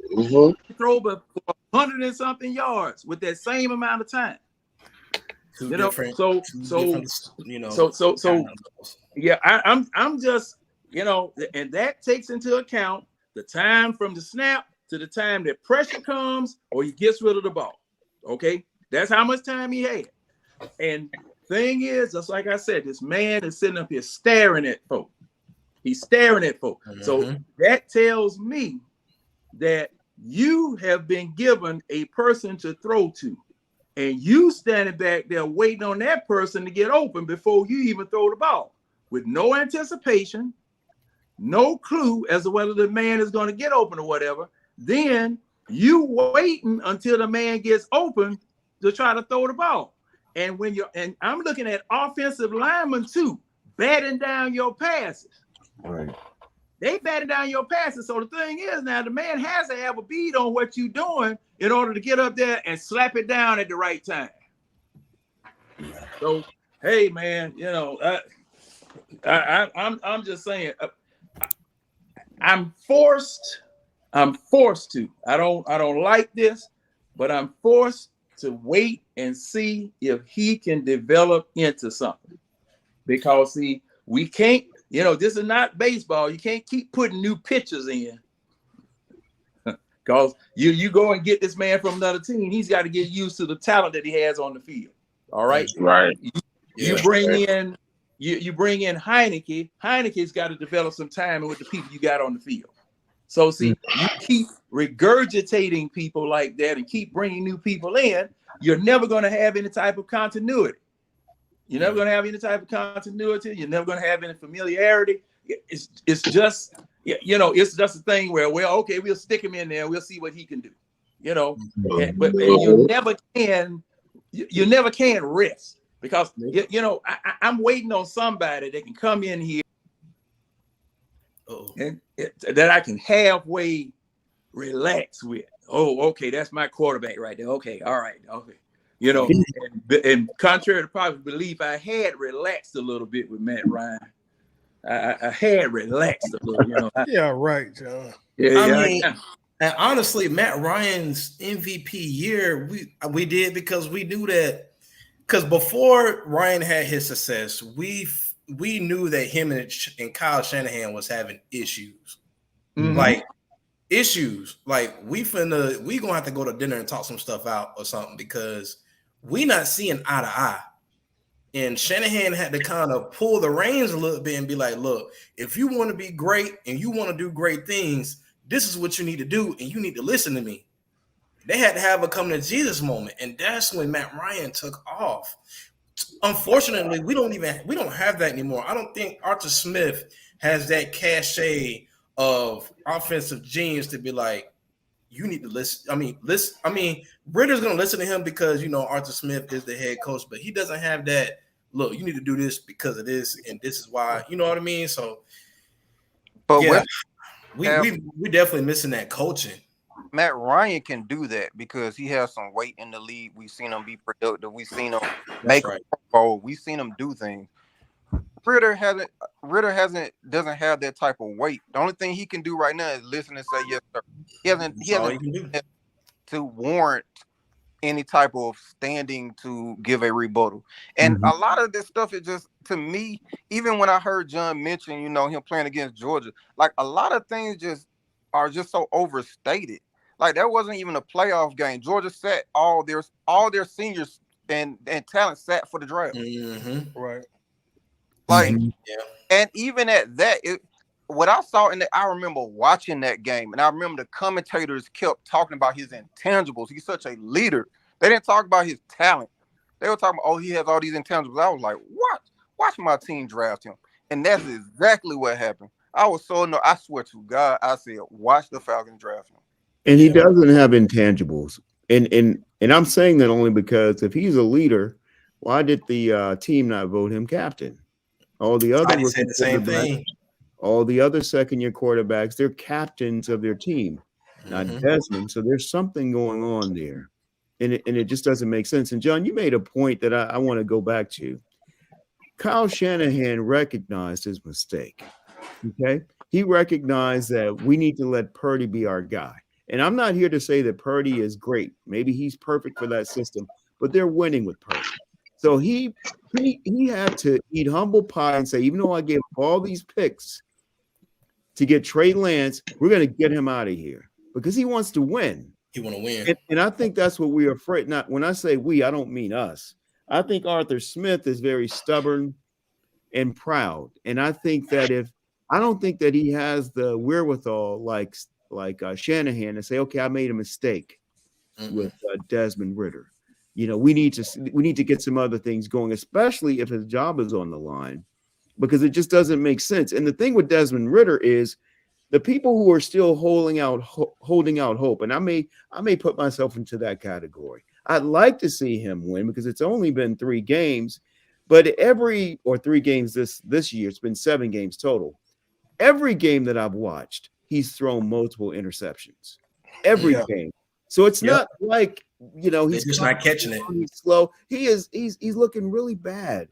He threw for 100 and something yards with that same amount of time. I'm just, and that takes into account the time from the snap to the time that pressure comes or he gets rid of the ball. Okay, that's how much time he had. And thing is, just like I said, this man is sitting up here staring at folk. He's staring at folk. So that tells me that you have been given a person to throw to, and you standing back there waiting on that person to get open before you even throw the ball with no anticipation, no clue as to whether the man is going to get open or whatever. Then you waiting until the man gets open to try to throw the ball. And and I'm looking at offensive linemen too, batting down your passes.
Right.
They batted down your passes. So the thing is now the man has to have a bead on what you're doing in order to get up there and slap it down at the right time. So, hey man, I'm just saying, I'm forced to. I don't like this, but I'm forced to wait and see if he can develop into something. Because see, we can't. This is not baseball. You can't keep putting new pitchers in. Because you go and get this man from another team, he's got to get used to the talent that he has on the field. All right.
Right.
You bring in Heineke. Heineke's got to develop some time with the people you got on the field. So see, you keep regurgitating people like that and keep bringing new people in, you're never going to have any type of continuity. You're never going to have any type of continuity. You're never going to have any familiarity. It's just, it's just a thing where, well, okay, we'll stick him in there. We'll see what he can do, but you never can rest because, I'm waiting on somebody that can come in here and that I can halfway relax with. Oh, okay, that's my quarterback right there. Okay, all right, okay. And contrary to popular belief, I had relaxed a little bit with Matt Ryan. I had relaxed a little, you know.
Yeah, right, John.
And honestly, Matt Ryan's MVP year, we did because we knew that. Because before Ryan had his success, we knew that him and Kyle Shanahan was having issues, like we gonna have to go to dinner and talk some stuff out or something because we not seeing eye to eye. And Shanahan had to kind of pull the reins a little bit and be like, look, if you want to be great and you want to do great things, this is what you need to do, and you need to listen to me. They had to have a come to Jesus moment, and that's when Matt Ryan took off. Unfortunately, we don't have that anymore. I don't think Arthur Smith has that cachet of offensive genius to be like, you need to listen. I mean, Ridder's going to listen to him because, you know, Arthur Smith is the head coach, but he doesn't have that, look, you need to do this because of this, and this is why, you know what I mean? So,
but
yeah, we definitely missing that coaching.
Matt Ryan can do that because he has some weight in the league. We've seen him be productive. We've seen him make a goal. We've seen him do things. Ridder doesn't have that type of weight. The only thing he can do right now is listen and say yes, sir. He hasn't to warrant any type of standing to give a rebuttal. And a lot of this stuff is just, to me, even when I heard John mention, you know, him playing against Georgia, like a lot of things are just so overstated. Like that wasn't even a playoff game. Georgia sat all their seniors and talent sat for the draft.
Right.
Like, and even at that, what I saw I remember watching that game, and I remember the commentators kept talking about his intangibles. He's such a leader. They didn't talk about his talent. They were talking about, oh, he has all these intangibles. I was like, what? Watch my team draft him. And that's exactly what happened. I was so annoyed. I swear to God, I said, watch the Falcons draft him.
And he doesn't have intangibles. And I'm saying that only because if he's a leader, why did the team not vote him captain? All the other
said the same thing.
All the other second-year quarterbacks, they're captains of their team, not Desmond. So there's something going on there. And it just doesn't make sense. And John, you made a point that I want to go back to. Kyle Shanahan recognized his mistake. Okay. He recognized that we need to let Purdy be our guy. And I'm not here to say that Purdy is great. Maybe he's perfect for that system, but they're winning with Purdy. So he had to eat humble pie and say, even though I gave up all these picks to get Trey Lance, we're going to get him out of here because he wants to win.
He want to win.
And I think that's what we're afraid. Not when I say we, I don't mean us. I think Arthur Smith is very stubborn and proud. And I think that I don't think that he has the wherewithal like Shanahan to say, okay, I made a mistake with Desmond Ridder. You know, we need to get some other things going, especially if his job is on the line, because it just doesn't make sense. And the thing with Desmond Ridder is the people who are still holding out hope, and I may put myself into that category. I'd like to see him win because it's only been 3 games, but 3 games this year. It's been 7 games total. Every game that I've watched, he's thrown multiple interceptions. Every game. So it's not like, you know, he's
just not catching it.
He's slow. He's looking really bad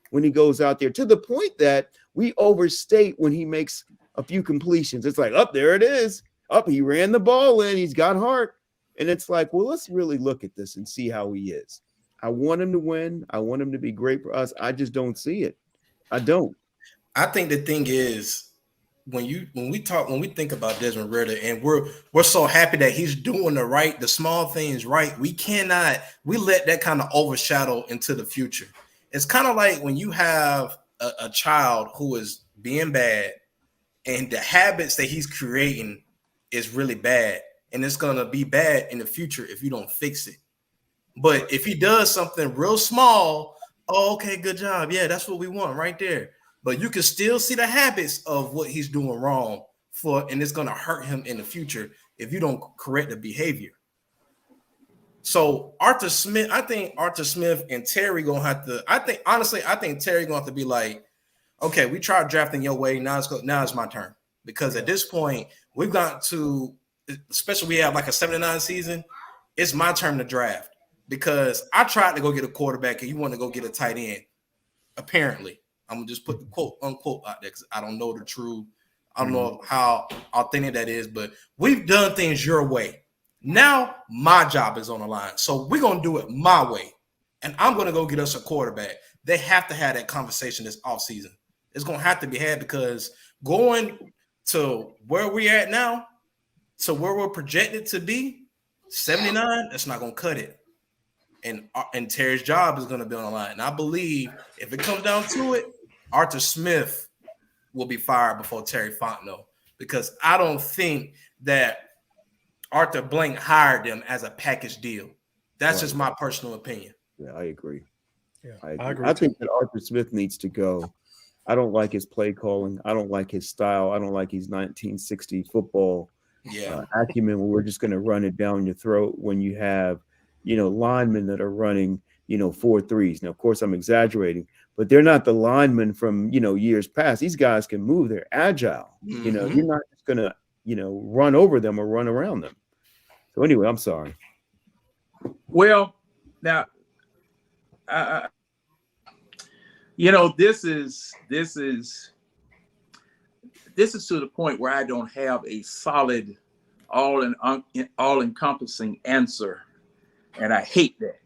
when he goes out there, to the point that we overstate when he makes a few completions. It's like, there it is. He ran the ball in. He's got heart. And it's like, well, let's really look at this and see how he is. I want him to win. I want him to be great for us. I just don't see it. I don't.
I think the thing is, when we think about Desmond Ridder, and we're so happy that he's doing the small things right, we let that kind of overshadow into the future. It's kind of like when you have a child who is being bad and the habits that he's creating is really bad, and it's going to be bad in the future if you don't fix it. But if he does something real small, okay, good job. Yeah, that's what we want right there. But you can still see the habits of what he's doing wrong and it's going to hurt him in the future if you don't correct the behavior. So I think Arthur Smith and Terry going to have to, I think Terry going to have to be like, okay, we tried drafting your way. Now it's my turn. Because at this point, we've got to, especially we have like a 79 season, it's my turn to draft. Because I tried to go get a quarterback and you want to go get a tight end, apparently. I'm gonna just put the quote unquote out there because I don't know the true. I don't know how authentic that is, but we've done things your way. Now my job is on the line, so we're gonna do it my way, and I'm gonna go get us a quarterback. They have to have that conversation this offseason. It's gonna have to be had because going to where we're at now, to where we're projected to be, 79, that's not gonna cut it. And Terry's job is gonna be on the line. And I believe if it comes down to it, Arthur Smith will be fired before Terry Fontenot, because I don't think that Arthur Blank hired them as a package deal. That's just my personal opinion.
Yeah, I agree.
Yeah,
I agree. I think that Arthur Smith needs to go. I don't like his play calling. I don't like his style. I don't like his 1960 football acumen where we're just going to run it down your throat when you have, linemen that are running, 4-3s. Now, of course, I'm exaggerating, but they're not the linemen from, years past. These guys can move. They're agile. You're not just going to, run over them or run around them. So anyway, I'm sorry.
Well, now, this is to the point where I don't have a solid, all-encompassing answer, and I hate that.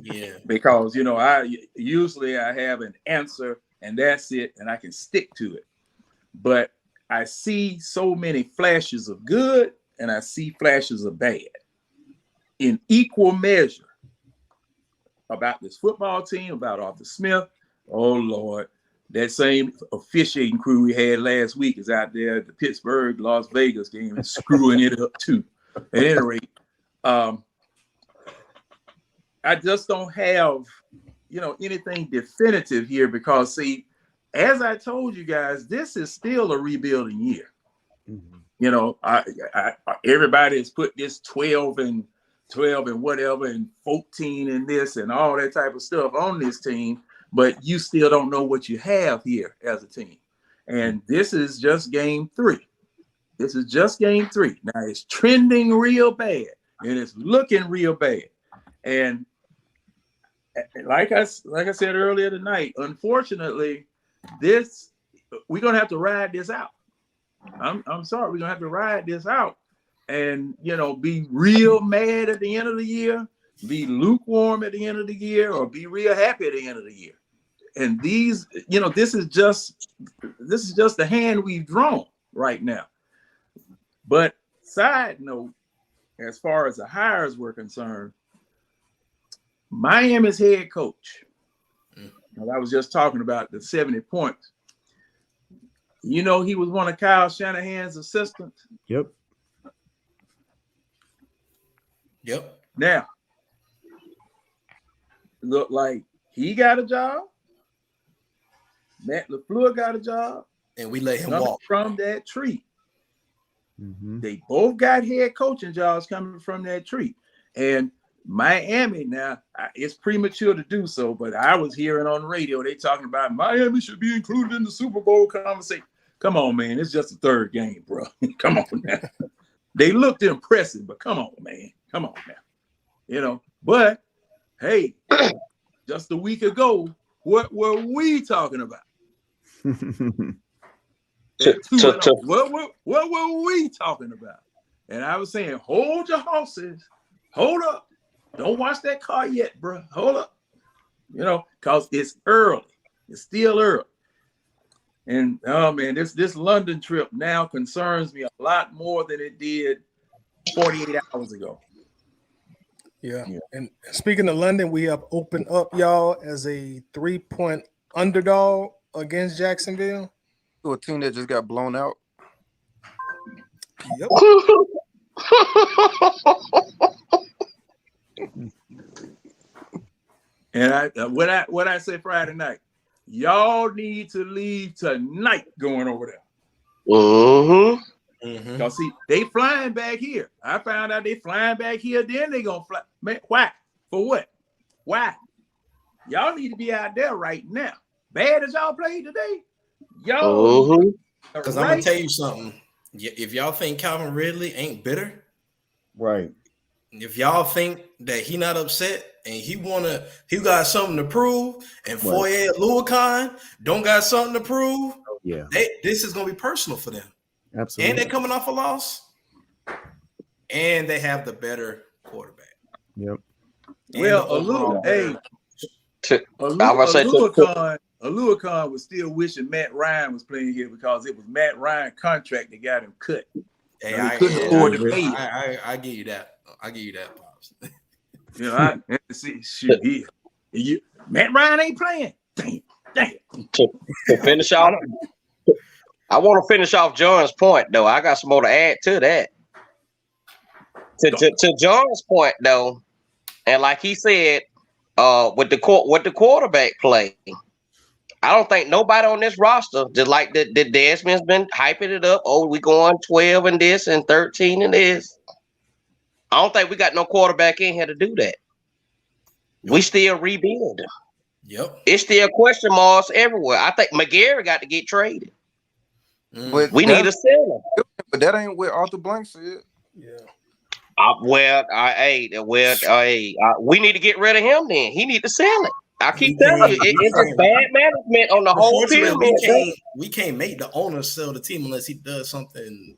Yeah,
because I usually have an answer and that's it, and I can stick to it. But I see so many flashes of good and I see flashes of bad in equal measure about this football team, about Arthur Smith. Oh Lord, that same officiating crew we had last week is out there at the Pittsburgh Las Vegas game and screwing it up too. At any rate, I just don't have, anything definitive here because, see, as I told you guys, this is still a rebuilding year. Everybody has put this 12 and whatever and 14 and this and all that type of stuff on this team, but you still don't know what you have here as a team. And this is just game 3. Now it's trending real bad and it's looking real bad. And like I said earlier tonight, unfortunately, we're gonna have to ride this out. I'm sorry, we're gonna have to ride this out, and be real mad at the end of the year, be lukewarm at the end of the year, or be real happy at the end of the year. And these, this is just the hand we've drawn right now. But side note, as far as the hires were concerned, Miami's head coach, I was just talking about the 70 points. He was one of Kyle Shanahan's assistants.
Yep.
Now, look like he got a job. Matt LaFleur got a job.
And we let him walk
from that tree. They both got head coaching jobs coming from that tree. And Miami, now, it's premature to do so, but I was hearing on the radio, they talking about Miami should be included in the Super Bowl conversation. Come on, man. It's just the 3rd game, bro. Come on now. They looked impressive, but come on, man. Come on now. But, hey, just a week ago, what were we talking about? What were we talking about? And I was saying, hold your horses. Hold up. Don't watch that car yet, bro. Hold up. Because it's early. It's still early. And, oh, man, this London trip now concerns me a lot more than it did 48 hours ago.
Yeah. And speaking of London, we have opened up, y'all, as a 3-point underdog against Jacksonville.
To a team that just got blown out.
Yep.
And what I said Friday night, y'all need to leave tonight going over there. Because see, they flying back here. I found out they flying back here, then they gonna fly. Man, why? For what? Why? Y'all need to be out there right now. Bad as y'all played today. Y'all.
Because I'm gonna tell you something. If y'all think Calvin Ridley ain't bitter,
right?
if y'all think that he not upset and he got something to prove, and Foye Luakon don't got something to prove, this is gonna be personal for them.
Absolutely.
And they're coming off a loss, and they have the better quarterback.
Yep.
Well, Luakon was still wishing Matt Ryan was playing here because it was Matt Ryan's contract that got him cut.
Hey,
he couldn't afford to pay.
I give you that. I give you that, Pops.
I see. Shoot, Matt Ryan ain't playing. Damn.
To finish off, I want to finish off John's point, though. I got some more to add to that. To John's point, though, and like he said, with the quarterback play, I don't think nobody on this roster, just like the Desmond's been hyping it up. Oh, we going 12 and this and 13 and this. I don't think we got no quarterback in here to do that. We still rebuilding.
Yep.
It's still question marks everywhere. I think McGarry got to get traded.
But
we need a center.
But that ain't what Arthur Blank said.
Yeah.
We need to get rid of him then. He need to sell it. I keep telling you, it's just bad management on the whole pyramid.
We can't make the owner sell the team unless he does something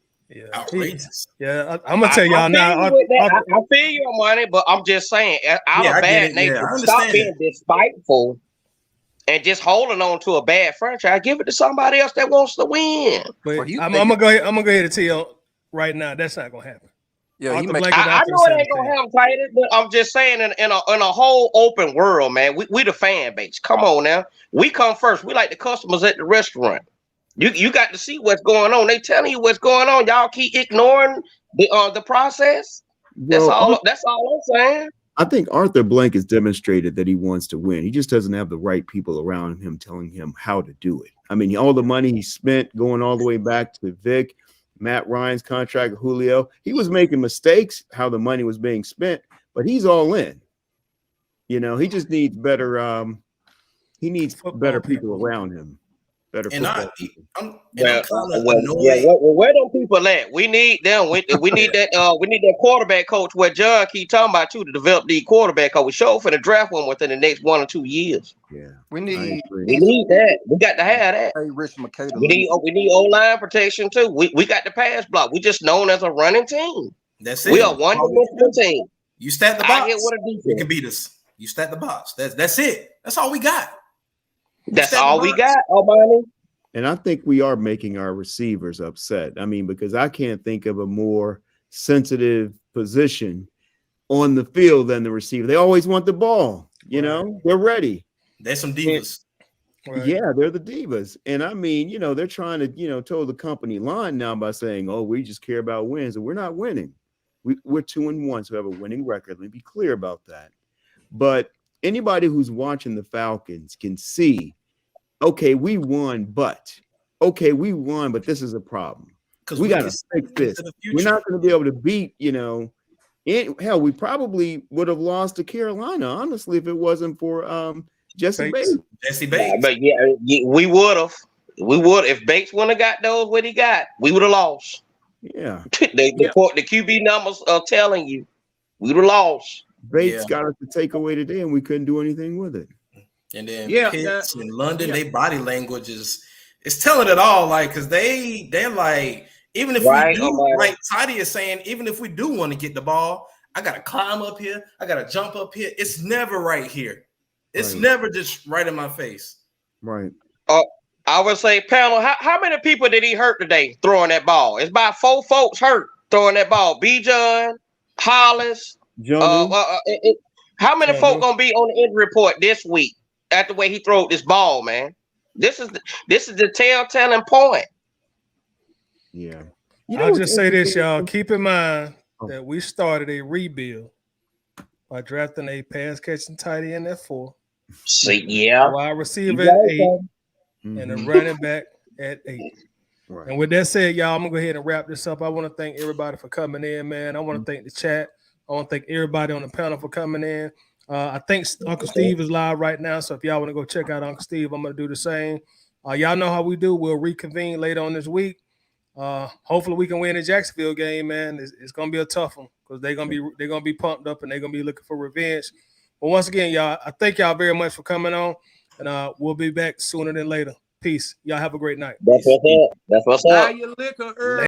outrageous.
I'm gonna tell y'all now.
I feel your money, but I'm just saying, out of bad nature, stop being despiteful and just holding on to a bad franchise. Give it to somebody else that wants to win.
But I'm gonna go ahead and tell you right now, that's not gonna happen.
Yeah, I know it ain't gonna happen, Titus, but I'm just saying in a whole open world, man, we the fan base. Come on now. We come first. We like the customers at the restaurant. You got to see what's going on. They telling you what's going on. Y'all keep ignoring the process. That's all I'm saying.
I think Arthur Blank has demonstrated that he wants to win. He just doesn't have the right people around him telling him how to do it. I mean, all the money he spent going all the way back to Vic, Matt Ryan's contract, Julio, he was making mistakes how the money was being spent, but he's all in. You know, he just needs better. He needs better people around him. Better football people.
Where them people at? We need them. We need that. We need that quarterback coach. Where John keep talking about too, to develop the quarterback coach. We show for the draft one within the next 1 or 2 years.
Yeah,
we need
that. We got to have that.
Hey, Rich McKay.
We need O-line protection too. We got the pass block. We just known as a running team.
That's it.
We are one dimensional team.
You stack the box.
You
can beat us. You stack the box. That's it. That's all we got.
That's all we got, Almighty.
And I think we are making our receivers upset. I mean, because I can't think of a more sensitive position on the field than the receiver. They always want the ball. You know, they're ready.
They're some divas.
Yeah, they're the divas. And I mean, you know, they're trying to, toe the company line now by saying, oh, we just care about wins. And we're not winning. We're 2-1, so we have a winning record. Let me be clear about that. But anybody who's watching the Falcons can see, okay, we won, but this is a problem. Because we got to fix this. We're not going to be able to beat, hell, we probably would have lost to Carolina, honestly, if it wasn't for Jesse Bates.
But we would have. If Bates wouldn't have got those what he got, we would have lost.
Yeah.
The QB numbers are telling you we would have lost.
Bates got us to take away today, and we couldn't do anything with it.
And then Pitts in London, their body language is telling it all. Like, because they're like, even if we do, like Tidy is saying, even if we do want to get the ball, I gotta climb up here, I gotta jump up here. It's never right here. It's never just right in my face.
Right.
I would say, panel, how many people did he hurt today throwing that ball? It's about 4 folks hurt throwing that ball. B. John, Hollis. How many folk gonna be on the injury report this week after the way he threw this ball, man? This is the telltale point.
Yeah.
I'll just say this, y'all. Keep in mind that we started a rebuild by drafting a pass catching tight end at 4. Wide receiver at 8. And a running back at 8. Right. And with that said, y'all, I'm gonna go ahead and wrap this up. I want to thank everybody for coming in, man. I want to thank the chat. I want to thank everybody on the panel for coming in. I think Uncle Steve is live right now, so if y'all want to go check out Uncle Steve, I'm gonna do the same. Y'all know how we do. We'll reconvene later on this week. Hopefully we can win the Jacksonville game, man. It's gonna be a tough one because they're gonna be pumped up and they're gonna be looking for revenge. But once again, y'all, I thank y'all very much for coming on, and we'll be back sooner than later. Peace. Y'all have a great night.
That's what's up. That's what's
Buy
up.
your liquor early.